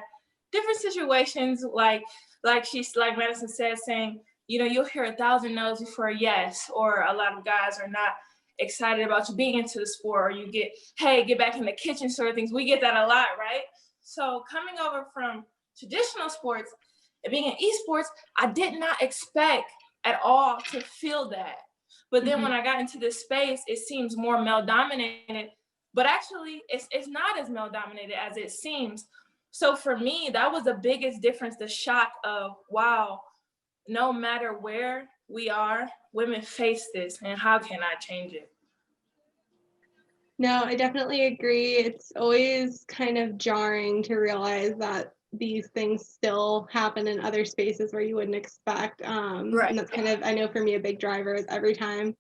different situations, like Madison said, saying, you'll hear 1,000 no's before a yes, or a lot of guys are not excited about you being into the sport, or you get, hey, get back in the kitchen sort of things. We get that a lot, right? So coming over from traditional sports and being in esports, I did not expect at all to feel that. But then when I got into this space, it seems more male dominated, but actually it's not as male dominated as it seems. So for me, that was the biggest difference, the shock of, wow, no matter where we are, women face this, and how can I change it? No, I definitely agree. It's always kind of jarring to realize that these things still happen in other spaces where you wouldn't expect. Right. And that's kind of, I know for me, a big driver is every time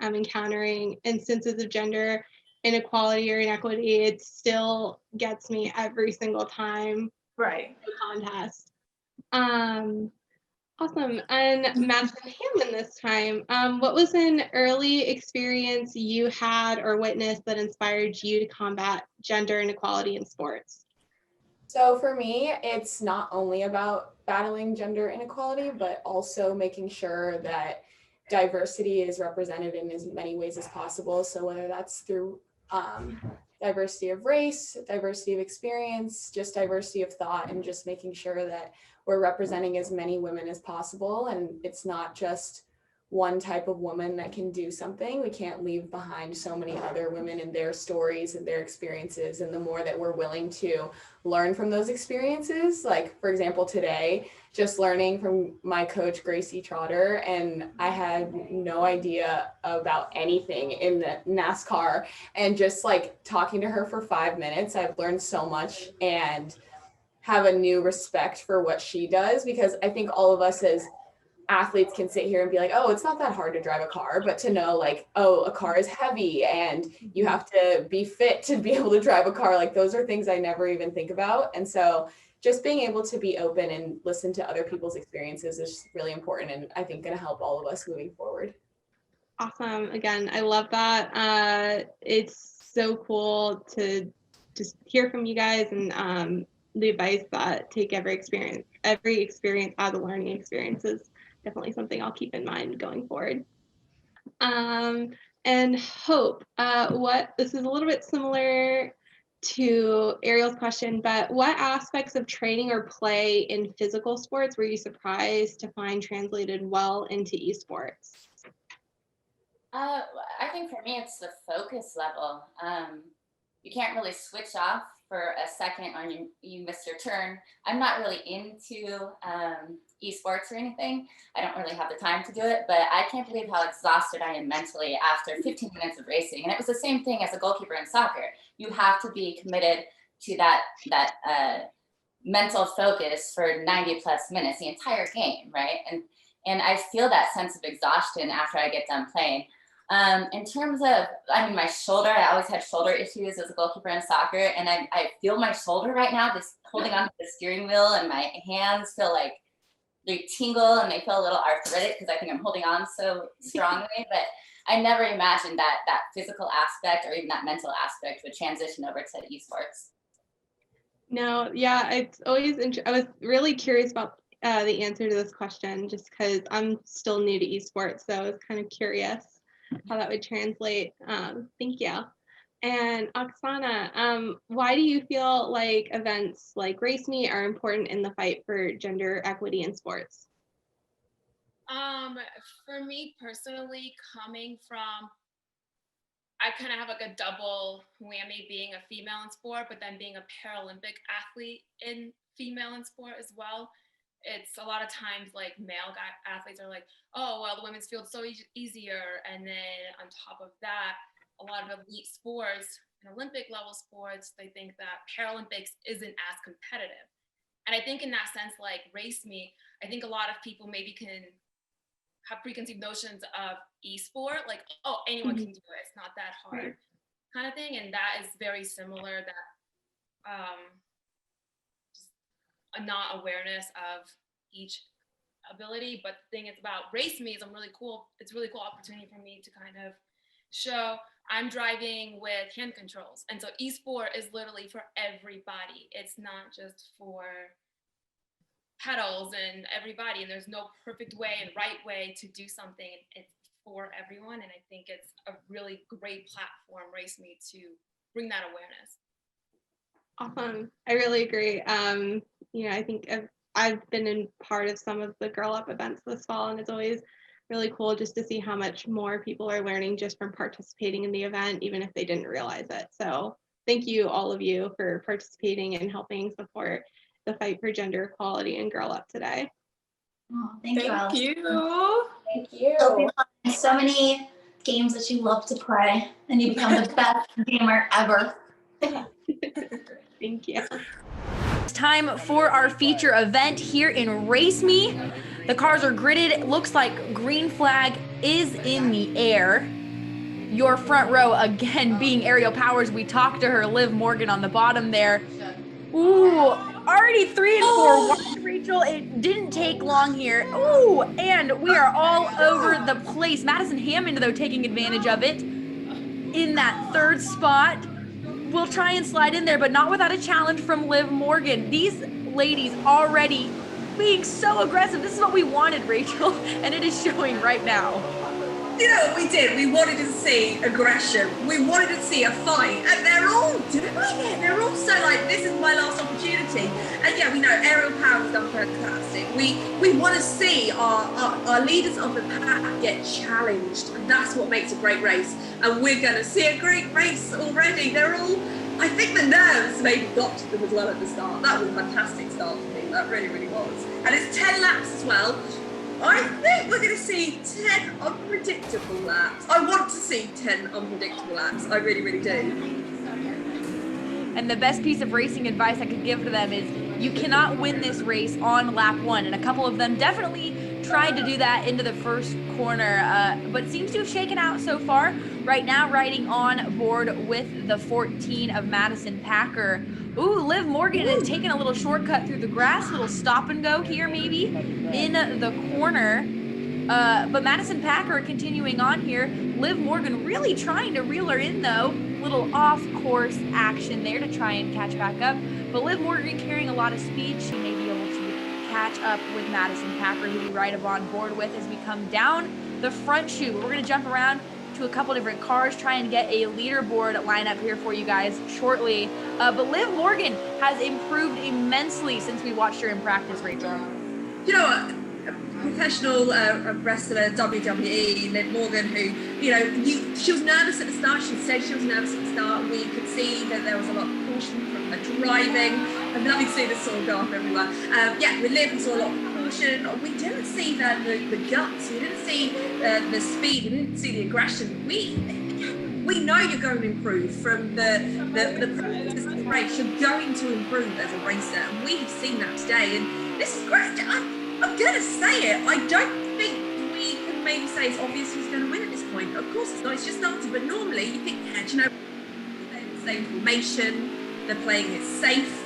I'm encountering instances of gender inequality or inequity, it still gets me every single time. Right. The contest. Awesome. And Madison Hammond this time, what was an early experience you had or witnessed that inspired you to combat gender inequality in sports? So for me, it's not only about battling gender inequality, but also making sure that diversity is represented in as many ways as possible. So whether that's through diversity of race, diversity of experience, just diversity of thought, and just making sure that we're representing as many women as possible. And it's not just one type of woman that can do something. We can't leave behind so many other women and their stories and their experiences. And the more that we're willing to learn from those experiences, like for example, today, just learning from my coach, Gracie Trotter, and I had no idea about anything in the NASCAR, and just like talking to her for 5 minutes, I've learned so much and have a new respect for what she does, because I think all of us as athletes can sit here and be like, oh, it's not that hard to drive a car, but to know like, oh, a car is heavy and you have to be fit to be able to drive a car. Like those are things I never even think about. And so just being able to be open and listen to other people's experiences is really important, and I think going to help all of us moving forward. Awesome. Again, I love that. It's so cool to just hear from you guys, and the advice that take every experience out of the learning experiences. Definitely something I'll keep in mind going forward. And Hope, this is a little bit similar to Ariel's question, but what aspects of training or play in physical sports were you surprised to find translated well into esports? I think for me, it's the focus level. You can't really switch off for a second when you miss your turn. I'm not really into esports or anything. I don't really have the time to do it, but I can't believe how exhausted I am mentally after 15 minutes of racing. And it was the same thing as a goalkeeper in soccer. You have to be committed to that mental focus for 90 plus minutes, the entire game, right? And I feel that sense of exhaustion after I get done playing. In terms of, my shoulder, I always had shoulder issues as a goalkeeper in soccer, and I feel my shoulder right now, just holding onto the steering wheel, and my hands feel like they tingle and they feel a little arthritic because I think I'm holding on so strongly. But I never imagined that physical aspect or even that mental aspect would transition over to esports. No, yeah, it's always I was really curious about the answer to this question, just because I'm still new to esports, so I was kind of curious how that would translate. Thank you. And Oksana, why do you feel like events like Race Me are important in the fight for gender equity in sports? For me personally, coming from, I kind of have like a double whammy being a female in sport, but then being a Paralympic athlete in female in sport as well. It's a lot of times like male athletes are like, oh, well, the women's field's so easier. And then on top of that, a lot of elite sports and Olympic level sports, they think that Paralympics isn't as competitive. And I think in that sense, like Race Me, I think a lot of people maybe can have preconceived notions of esport, like, oh, anyone can do it, it's not that hard, kind of thing. And that is very similar, that a not awareness of each ability. But the thing is about Race Me is it's a really cool opportunity for me to kind of show I'm driving with hand controls. And so esport is literally for everybody. It's not just for pedals and everybody, and there's no perfect way and right way to do something. It's for everyone, and I think it's a really great platform, Race Me, to bring that awareness. Awesome. I really agree. I think I've been in part of some of the Girl Up events this fall, and it's always really cool just to see how much more people are learning just from participating in the event, even if they didn't realize it. So thank you, all of you, for participating and helping support the fight for gender equality in Girl Up today. Oh, thank you, Alice. Thank you. Hope you find so many games that you love to play and you become the best gamer ever. Thank you. It's time for our feature event here in Race Me. The cars are gridded. It looks like green flag is in the air. Your front row, again, being aerial powers. We talked to her, Liv Morgan, on the bottom there. Ooh, already 3 and 4. Watch, Rachel, it didn't take long here. Ooh, and we are all over the place. Madison Hammond, though, taking advantage of it in that third spot. We'll try and slide in there, but not without a challenge from Liv Morgan. These ladies already being so aggressive. This is what we wanted, Rachel, and it is showing right now. You know what we did? We wanted to see aggression. We wanted to see a fight, and they're all doing it. They're all so like, this is my last opportunity. And yeah, we know Aerial Power's done fantastic. We want to see our leaders of the pack get challenged, and that's what makes a great race. And we're going to see a great race already. They're all, I think the nerves maybe got to them as well at the start. That was a fantastic start for me. That really, really was. And it's 10 laps as well. I think we're going to see 10 unpredictable laps. I want to see 10 unpredictable laps. I really, really do. And the best piece of racing advice I could give to them is you cannot win this race on lap 1. And a couple of them definitely tried to do that into the first corner, but seems to have shaken out so far. Right now, riding on board with the 14 of Madison Packer. Ooh, Liv Morgan is taking a little shortcut through the grass, little stop and go here maybe in the corner. But Madison Packer continuing on here. Liv Morgan really trying to reel her in though. Little off-course action there to try and catch back up. But Liv Morgan carrying a lot of speed. She may be able to catch up with Madison Packer, who we ride up on board with as we come down the front chute. We're going to jump around to a couple different cars, try and get a leaderboard lineup here for you guys shortly. But Liv Morgan has improved immensely since we watched her in practice, Rachel. You know what? Professional wrestler, WWE, Liv Morgan, who, she was nervous at the start. She said she was nervous at the start. We could see that there was a lot of caution from her driving. I'm loving to see this sort of go off everywhere. With Liv, we saw a lot of caution. We didn't see the guts. We didn't see the speed. We didn't see the aggression. We know you're going to improve from the practice of the race. You're going to improve as a racer, and we've seen that today. And this is great. I'm going to say it. I don't think we can maybe say it's obvious who's going to win at this point. Of course it's not. It's just started. But normally you think, they're in the same formation. They're playing it safe.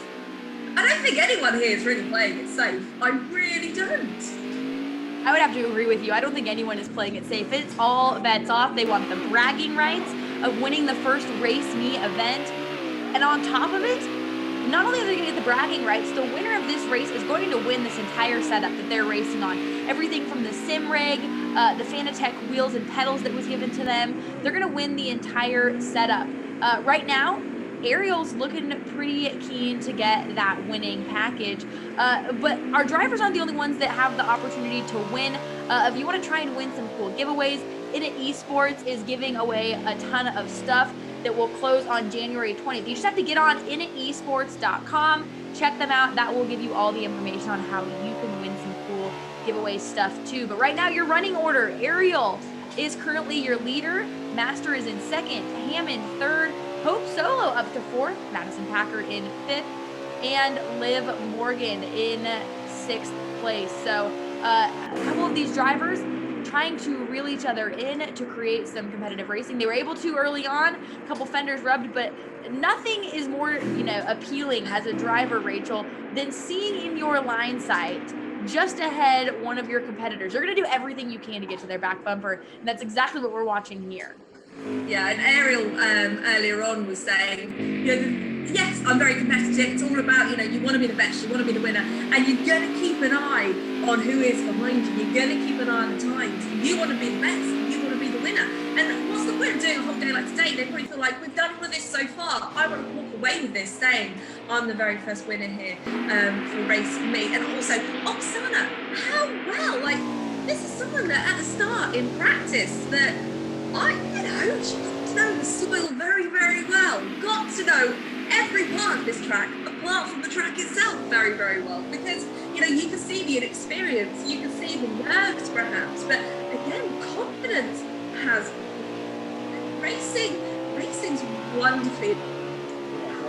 I don't think anyone here is really playing it safe. I really don't. I would have to agree with you. I don't think anyone is playing it safe. It's all bets off. They want the bragging rights of winning the first Race Me event. And on top of it, not only are they going to get the bragging rights, the winner of this race is going to win this entire setup that they're racing on. Everything from the sim rig, the Fanatec wheels and pedals that was given to them. They're going to win the entire setup. Right now, Ariel's looking pretty keen to get that winning package. But our drivers aren't the only ones that have the opportunity to win. If you want to try and win some cool giveaways, Esports is giving away a ton of stuff that will close on January 20th. You just have to get on esports.com, check them out. That will give you all the information on how you can win some cool giveaway stuff too. But right now, your running order, Ariel is currently your leader. Master is in second, Hammond third, Hope Solo up to fourth, Madison Packer in fifth, and Liv Morgan in sixth place. So a couple of these drivers trying to reel each other in to create some competitive racing. They were able to early on, a couple fenders rubbed, but nothing is more, appealing as a driver, Rachel, than seeing in your line sight just ahead one of your competitors. You're going to do everything you can to get to their back bumper, and that's exactly what we're watching here. Yeah, and Ariel earlier on was saying, yes, I'm very competitive. It's all about, you want to be the best, you want to be the winner, and you're going to keep an eye on who is behind you. You're going to keep an eye on the times. You want to be the best, you want to be the winner. And what's the point of doing a whole day like today? They probably feel like, we've done all of this so far. I want to walk away with this saying, I'm the very first winner here for Race Me. And also, Oksana, how well, this is someone that at the start in practice that she got to know the soil very, very well. Got to know every part of this track, apart from the track itself, very, very well. Because, you can see the inexperience, you can see the nerves perhaps, but again, confidence has racing's wonderfully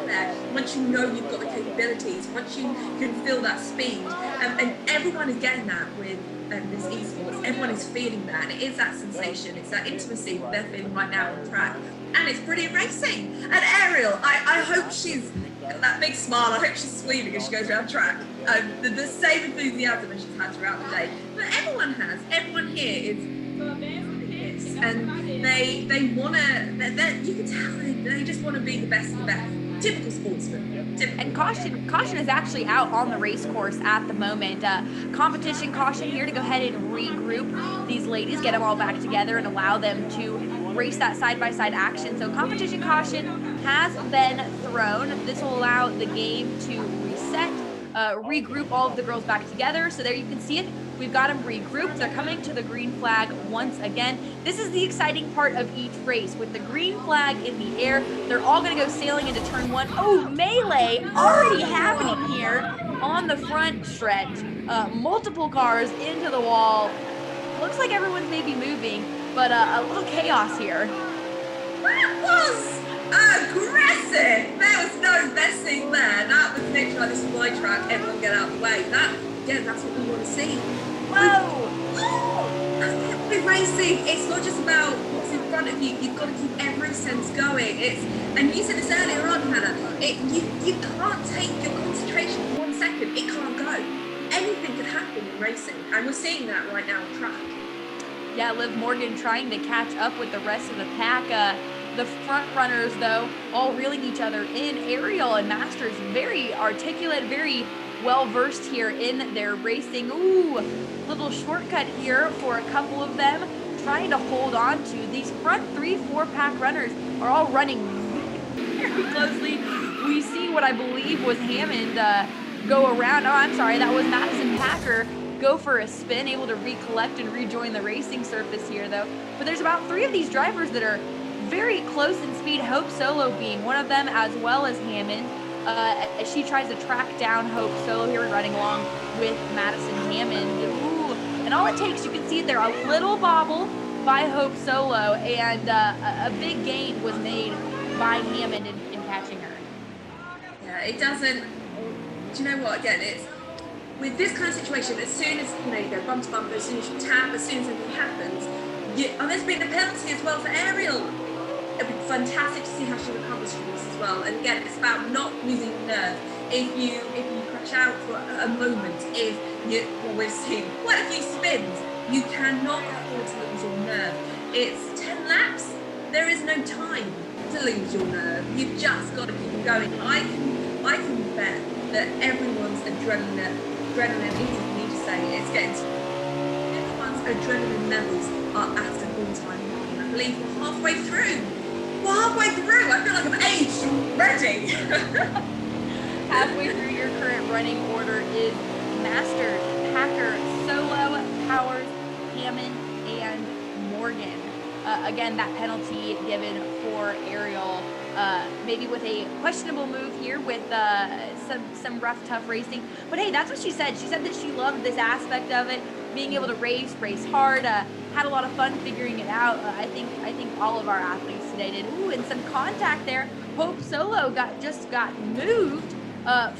there. Once you know you've got the capabilities, once you can feel that speed, and everyone is getting that with this esports. Everyone is feeling that, and it is that sensation, it's that intimacy that they're feeling right now on the track, and it's brilliant racing. And Ariel, I hope she's got that big smile. I hope she's squealing as she goes around track. The same enthusiasm as she's had throughout the day. But everyone here is, and they want to. You can tell they just want to be the best of the best. Typical sportsman. And caution is actually out on the race course at the moment. Competition caution here to go ahead and regroup these ladies, get them all back together and allow them to race that side-by-side action. So competition caution has been thrown. This will allow the game to reset, regroup all of the girls back together. So there you can see it. We've got them regrouped. They're coming to the green flag once again. This is the exciting part of each race. With the green flag in the air, they're all going to go sailing into turn one. Oh, melee already happening here on the front stretch. Multiple cars into the wall. Looks like everyone's maybe moving, but a little chaos here. That was aggressive. There was no messing there. That was literally like, this is my track. Everyone get out of the way. That's what we want to see. Whoa! With racing, it's not just about what's in front of you. You've got to keep every sense going. And you said this earlier on, Hannah. You can't take your concentration for 1 second. It can't go. Anything could happen in racing, and we're seeing that right now on track. Yeah, Liv Morgan trying to catch up with the rest of the pack. The front runners, though, all reeling each other in. Ariel and Masters very articulate, very well-versed here in their racing. Ooh, little shortcut here for a couple of them, trying to hold on to. These front 3-4 pack runners are all running very closely. We see what I believe was Hammond go around. Oh, I'm sorry, that was Madison Packer go for a spin, able to recollect and rejoin the racing surface here, though. But there's about 3 of these drivers that are very close in speed, Hope Solo being one of them, as well as Hammond. As she tries to track down Hope Solo here, running along with Madison Hammond. Ooh, and all it takes, you can see it there, a little bobble by Hope Solo, and a big gain was made by Hammond in catching her. Yeah, it doesn't. Do you know what? Again, it's with this kind of situation. As soon as you go bump to bump, as soon as you tap, as soon as anything happens, and there's been a penalty as well for Ariel. It'd be fantastic to see how she recovers from this as well. And again, it's about not losing nerve. If you crash out for a moment, we've seen quite a few spins, you cannot afford to lose your nerve. It's 10 laps. There is no time to lose your nerve. You've just got to keep going. I can bet that everyone's adrenaline easy for me to say, everyone's adrenaline levels are at an all-time high. And I believe we're halfway through. I feel like I'm aged already. Halfway through your current running order is Masters, Packer, Solo, Powers, Hammond, and Morgan. Again, that penalty given for Ariel, maybe with a questionable move here with some rough, tough racing. But hey, that's what she said. She said that she loved this aspect of it, being able to race hard, had a lot of fun figuring it out. I think all of our athletes today did. Ooh, and some contact there. Hope Solo got moved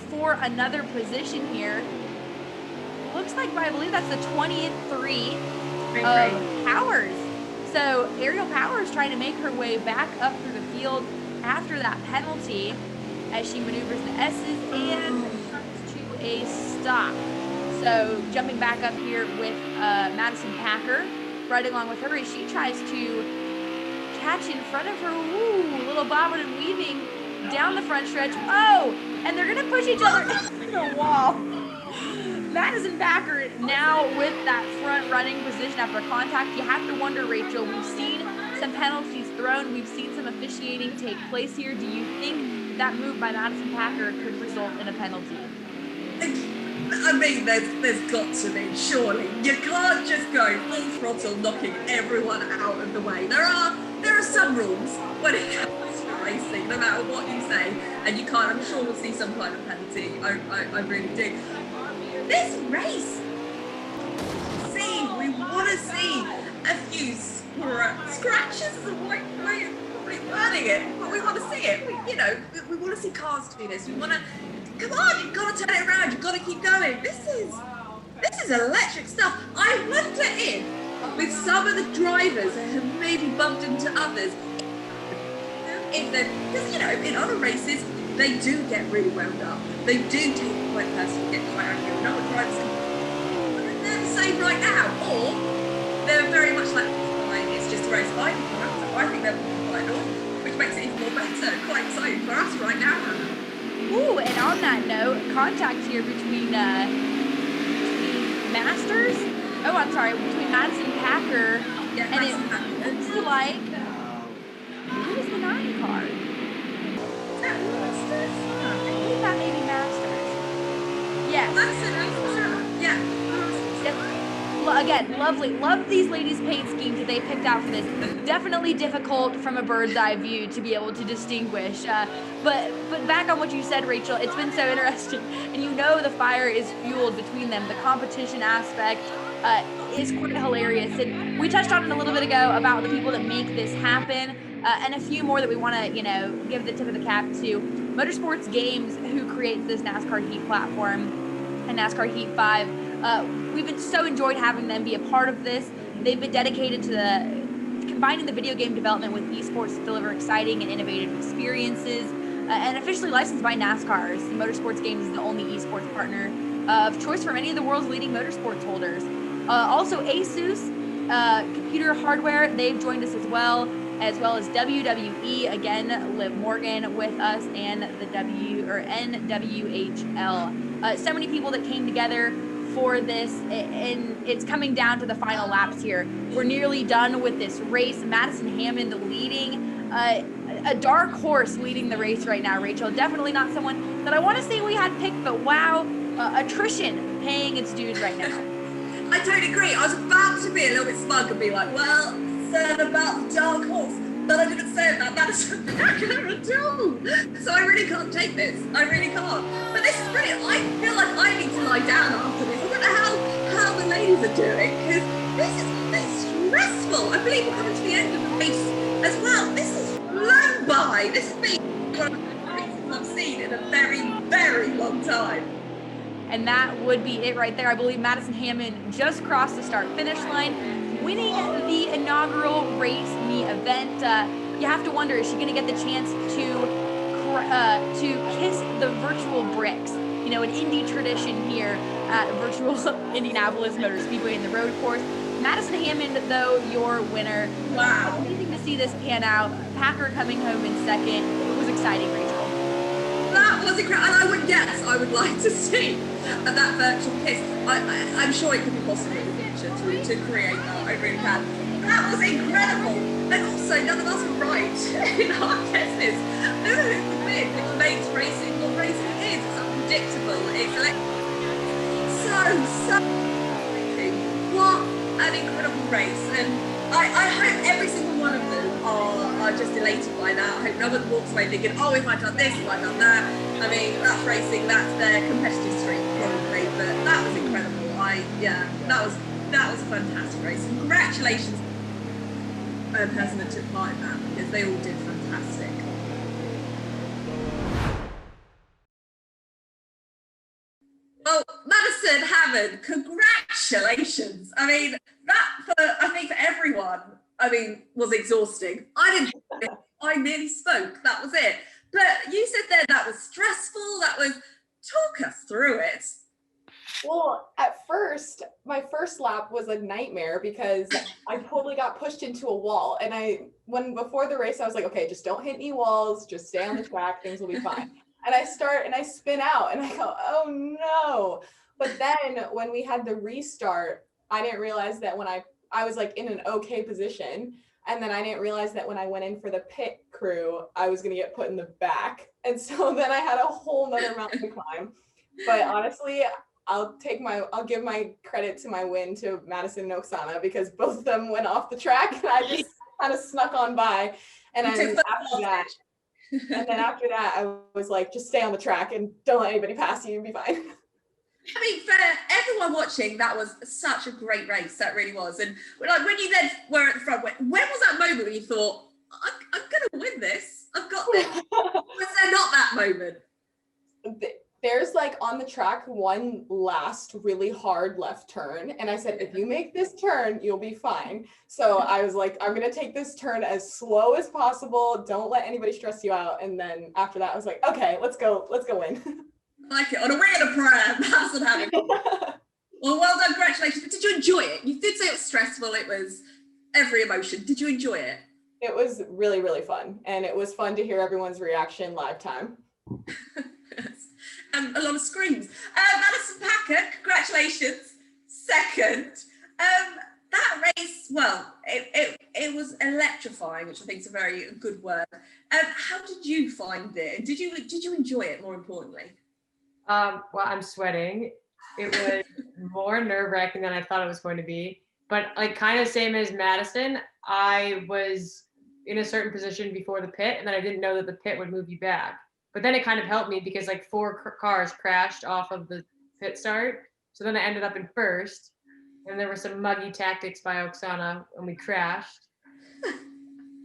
for another position here. Looks like, I believe that's the 23 of Powers. So Ariel Powers trying to make her way back up through the field after that penalty as she maneuvers the S's and comes to a stop. So jumping back up here with Madison Packer, riding along with her as she tries to catch in front of her. Ooh, little bobbing and weaving down the front stretch. Oh, and they're going to push each other into the wall. Madison Packer now with that front running position after contact. You have to wonder, Rachel, we've seen some penalties thrown. We've seen some officiating take place here. Do you think that move by Madison Packer could result in a penalty? I mean, there's got to be, surely. You can't just go full throttle knocking everyone out of the way. There are some rules when it comes to racing, no matter what you say, and you can't. I'm sure we'll see some kind of penalty. I really do. This race, we want to see a few scratches is the right way of probably wording it, but we want to see it. We want to see cars do this. We want to. Come on, you've got to turn it around. You've got to keep going. This is electric stuff. I wonder if, with some of the drivers that have maybe bumped into others, because in other races they do get really wound up. They do take it quite personally, get quite angry. And other drivers they're the same right now, or they're very much like, it's just a race. I think they're quite annoying, which makes it even more better. Quite exciting for us right now. Ooh, and on that note, contact here between Masters. Oh, I'm sorry, between Madison and Packer, and it looks like who is the 9 card? Is that Masters? I think that may be Masters. Yes. Yeah. Again, lovely. Love these ladies' paint schemes that they picked out for this. Definitely difficult from a bird's eye view to be able to distinguish. But back on what you said, Rachel, it's been so interesting. And you know the fire is fueled between them. The competition aspect is quite hilarious. And we touched on it a little bit ago about the people that make this happen. And a few more that we want to, give the tip of the cap to. Motorsports Games, who creates this NASCAR Heat platform and NASCAR Heat 5. We've been so enjoyed having them be a part of this. They've been dedicated to combining the video game development with esports to deliver exciting and innovative experiences. And officially licensed by NASCAR, Motorsports Games is the only esports partner of choice for many of the world's leading motorsports holders. Also, Asus computer hardware, they've joined us as well as WWE, again, Liv Morgan with us, and the NWHL. So many people that came together for this, and it's coming down to the final laps here. We're nearly done with this race. Madison Hammond leading, a dark horse leading the race right now, Rachel. Definitely not someone that I want to say we had picked, but wow, attrition paying its dues right now. I totally agree. I was about to be a little bit smug and be like, well, said about the dark horse, but I didn't say about Madison Hammond at all. So I really can't take this. I really can't. But this is brilliant. I feel like I need to lie down after this. I don't know how the ladies are doing, because this is stressful. I believe we're coming to the end of the race as well. This is flown by. This has been one of the races I've seen in a very, very long time. And that would be it right there. I believe Madison Hammond just crossed the start-finish line, winning the inaugural Race Me event. You have to wonder, is she going to get the chance to kiss the virtual bricks? An Indy tradition here at virtual Indianapolis Motor Speedway in the road course. Madison Hammond, though, your winner. Wow. Amazing to see this pan out. Packer coming home in second. It was exciting, Rachel. That was incredible. And I would guess I would like to see that virtual kiss. I'm sure it could be possible in the future to create that. I really can. That was incredible. And also, none of us were right in our guesses. Who would win? It makes racing what racing is. It's unpredictable. It's so exciting. What an incredible race. And I hope every single one of them are just elated by that. I hope no one walks away thinking, oh, if I'd done this, if I'd done that. I mean, that's racing, that's their competitive streak probably, but that was incredible. That was a fantastic race. Congratulations to the person that took part in that, because they all did fantastic. Well, Madison Hammond, congratulations. I mean, I think for everyone, was exhausting. I nearly spoke, that was it. But you said there that was stressful, talk us through it. Well, at first, my first lap was a nightmare because I totally got pushed into a wall. And before the race, I was like, okay, just don't hit any walls, just stay on the track, things will be fine. And I start and I spin out and I go, oh no. But then when we had the restart, I didn't realize that when I was like in an okay position. And then I didn't realize that when I went in for the pit crew, I was going to get put in the back. And so then I had a whole nother mountain to climb. But honestly, I'll give my credit to my win to Madison and Oksana, because both of them went off the track and I just kind of snuck on by. And then after that, I was like, just stay on the track and don't let anybody pass you and be fine. I mean, for everyone watching, that was such a great race. That really was. And like when you then were at the front, when was that moment when you thought, I'm going to win this? I've got this. Was there not that moment? There's like on the track one last really hard left turn. And I said, if you make this turn, you'll be fine. So I was like, I'm going to take this turn as slow as possible. Don't let anybody stress you out. And then after that, I was like, okay, let's go win. I like it. On a wing and a prayer. That's what happened. Well done. Congratulations. But did you enjoy it? You did say it was stressful. It was every emotion. Did you enjoy it? It was really, really fun. And it was fun to hear everyone's reaction live time. A lot of screams. Madison Packer, congratulations. Second. That race, well, it was electrifying, which I think is a very good word. How did you find it? Did you enjoy it, more importantly? Well, I'm sweating. It was more nerve-wracking than I thought it was going to be. But like kind of same as Madison, I was in a certain position before the pit, and then I didn't know that the pit would move you back. But then it kind of helped me because like 4 cars crashed off of the pit start. So then I ended up in first. And there were some muggy tactics by Oksana, and we crashed.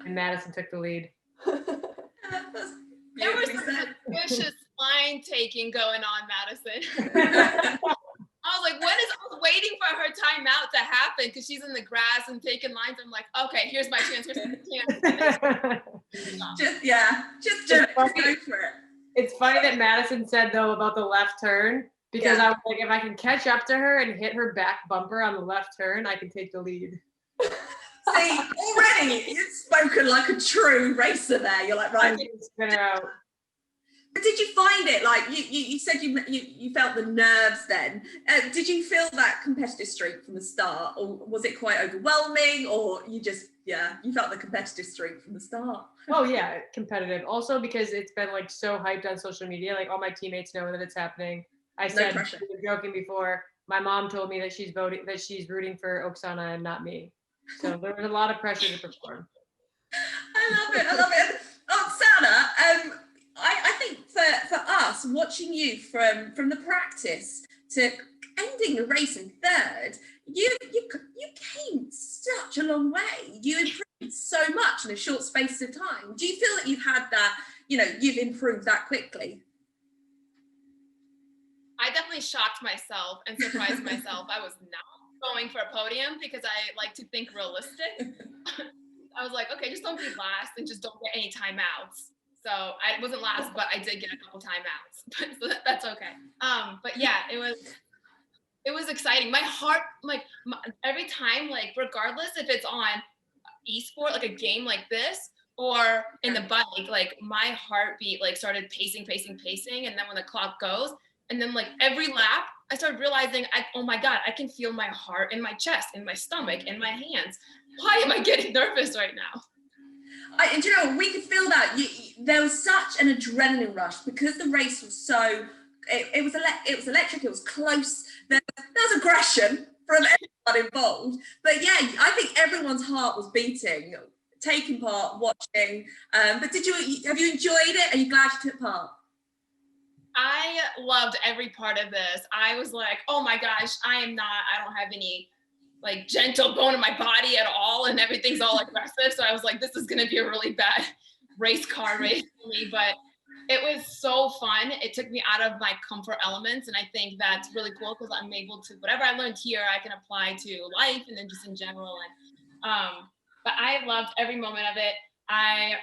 And Madison took the lead. There was some vicious line taking going on, Madison. I was like, I was waiting for her timeout to happen because she's in the grass and taking lines. I'm like, okay, here's my chance. Here's my chance. Just go for it. It's funny that Madison said though about the left turn because I was like, if I can catch up to her and hit her back bumper on the left turn, I can take the lead. See, already you've spoken like a true racer there. You're like, right. Spin her out. But did you find it like you said you felt the nerves then? Did you feel that competitive streak from the start, or was it quite overwhelming, or you just you felt the competitive streak from the start? Oh yeah, competitive. Also because it's been like so hyped on social media, like all my teammates know that it's happening. I said we were joking before. My mom told me that she's rooting for Oksana and not me. So there was a lot of pressure to perform. I love it. Oksana, I think for us, watching you from the practice to ending the race in third, you came such a long way. You improved so much in a short space of time. Do you feel that you've had that, you've improved that quickly? I definitely shocked myself and surprised myself. I was not going for a podium because I like to think realistic. I was like, okay, just don't be last and just don't get any timeouts. So I wasn't last, but I did get a couple timeouts, so that's okay. But yeah, it was exciting. My heart, every time, regardless if it's on esport, like a game like this, or in the bike, like my heartbeat started pacing, and then when the clock goes, and then every lap, I started realizing, oh my God, I can feel my heart in my chest, in my stomach, in my hands. Why am I getting nervous right now? And we could feel that there was such an adrenaline rush because the race was so it was electric, it was close, there was aggression from everyone involved, but yeah, I think everyone's heart was beating, taking part, watching. But have you enjoyed it? Are you glad you took part? I loved every part of this. I was like, oh my gosh, I don't have any gentle bone in my body at all, and everything's all aggressive. So I was like, this is gonna be a really bad race car race for me, but it was so fun. It took me out of my comfort elements, and I think that's really cool because I'm able to, whatever I learned here, I can apply to life and then just in general. And but I loved every moment of it. I'm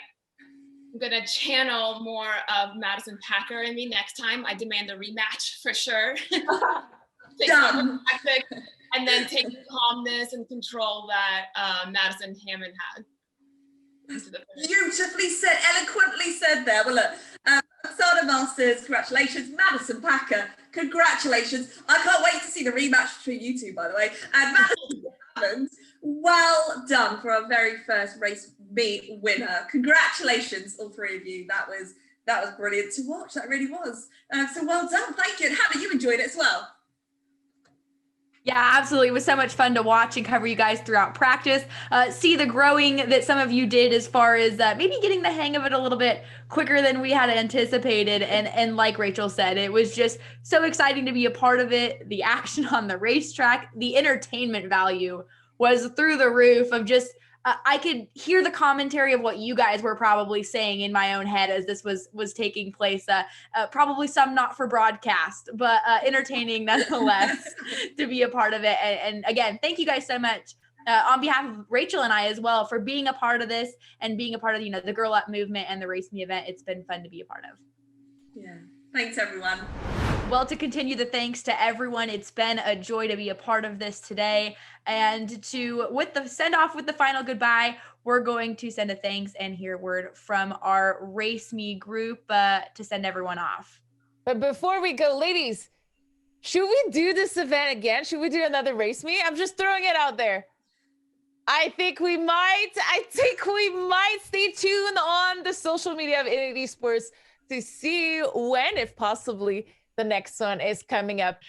gonna channel more of Madison Packer in me next time. I demand a rematch for sure. And then take the calmness and control that Madison Hammond had. Beautifully said, eloquently said there. Well, look, Oksana Masters, congratulations. Madison Packer, congratulations. I can't wait to see the rematch between you two, by the way. And Madison Hammond, well done for our very first race meet winner. Congratulations, all three of you. That was brilliant to watch. That really was. So well done. Thank you. And Hannah, you enjoyed it as well. Yeah, absolutely. It was so much fun to watch and cover you guys throughout practice. See the growing that some of you did as far as maybe getting the hang of it a little bit quicker than we had anticipated. And like Rachel said, it was just so exciting to be a part of it. The action on the racetrack, the entertainment value was through the roof of just, I could hear the commentary of what you guys were probably saying in my own head as this was taking place. Probably some not for broadcast, but entertaining nonetheless to be a part of it. And again, thank you guys so much on behalf of Rachel and I as well for being a part of this and being a part of the Girl Up movement and the Race Me event. It's been fun to be a part of. Yeah, thanks everyone. Well, to continue the thanks to everyone, it's been a joy to be a part of this today. And with the send off with the final goodbye, we're going to send a thanks and hear a word from our Race Me group to send everyone off. But before we go, ladies, should we do this event again? Should we do another race meet? I'm just throwing it out there. I think we might. Stay tuned on the social media of Esports to see when, if possibly, the next one is coming up.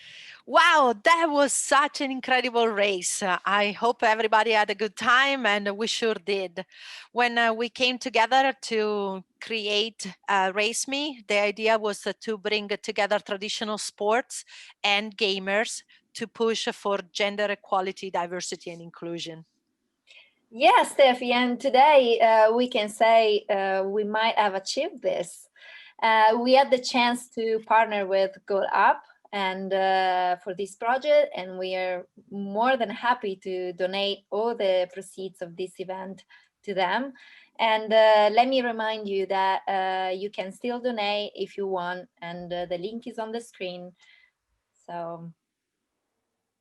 Wow, that was such an incredible race. I hope everybody had a good time, and we sure did. When we came together to create Race Me, the idea was to bring together traditional sports and gamers to push for gender equality, diversity, and inclusion. Yes, Steffi, and today we can say we might have achieved this. We had the chance to partner with Go Up and for this project, and we are more than happy to donate all the proceeds of this event to them. And let me remind you that you can still donate if you want, and the link is on the screen. So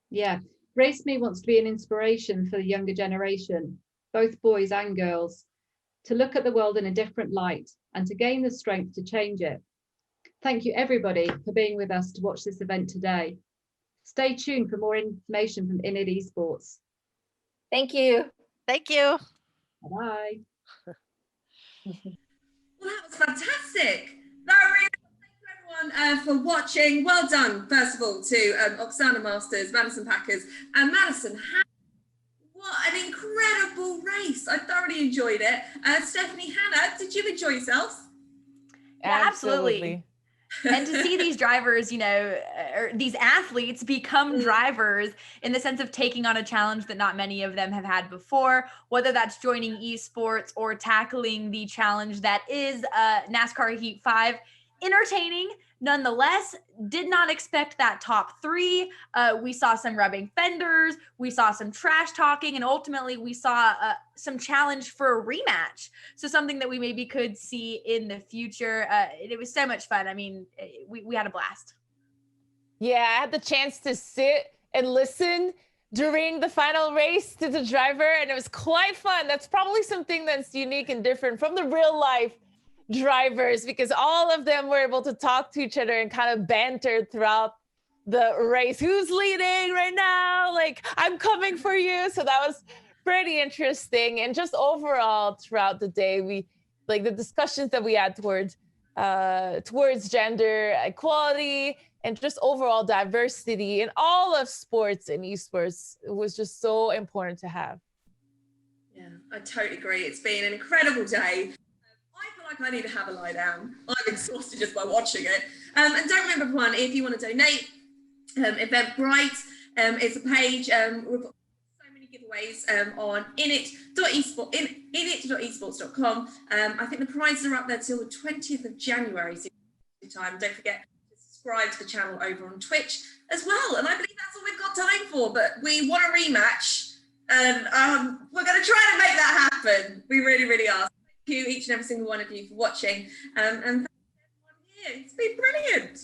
yeah, Race Me wants to be an inspiration for the younger generation, both boys and girls, to look at the world in a different light and to gain the strength to change it. Thank you, everybody, for being with us to watch this event today. Stay tuned for more information from Innit Esports. Thank you. Thank you. Bye. Well, that was fantastic. Thank you, everyone, for watching. Well done, first of all, to Oksana Masters, Madison Packers, and Madison Hammond. What an incredible race. I thoroughly enjoyed it. Stephanie, Hannah, did you enjoy yourself? Yeah, absolutely. And to see these drivers, or these athletes become drivers in the sense of taking on a challenge that not many of them have had before, whether that's joining esports or tackling the challenge that is NASCAR Heat 5. Entertaining, nonetheless. Did not expect that top three. We saw some rubbing fenders, we saw some trash talking, and ultimately we saw some challenge for a rematch. So something that we maybe could see in the future. It was so much fun. I mean, we had a blast. Yeah, I had the chance to sit and listen during the final race to the driver, and it was quite fun. That's probably something that's unique and different from the real life drivers, because all of them were able to talk to each other and kind of banter throughout the race. Who's leading right now? Like, I'm coming for you. So that was pretty interesting. And just overall throughout the day, we like the discussions that we had towards gender equality and just overall diversity in all of sports and esports. It was just so important to have. Yeah, I totally agree. It's been an incredible day. I feel like I need to have a lie down. I'm exhausted just by watching it. And don't remember, everyone, if you want to donate, Eventbrite is a page. We've got so many giveaways on init.esports.com. I think the prizes are up there till the 20th of January. So time. Don't forget to subscribe to the channel over on Twitch as well. And I believe that's all we've got time for. But we want a rematch, and we're going to try to make that happen. We really, really are. Thank you, each and every single one of you, for watching. And thank you, everyone here. It's been brilliant.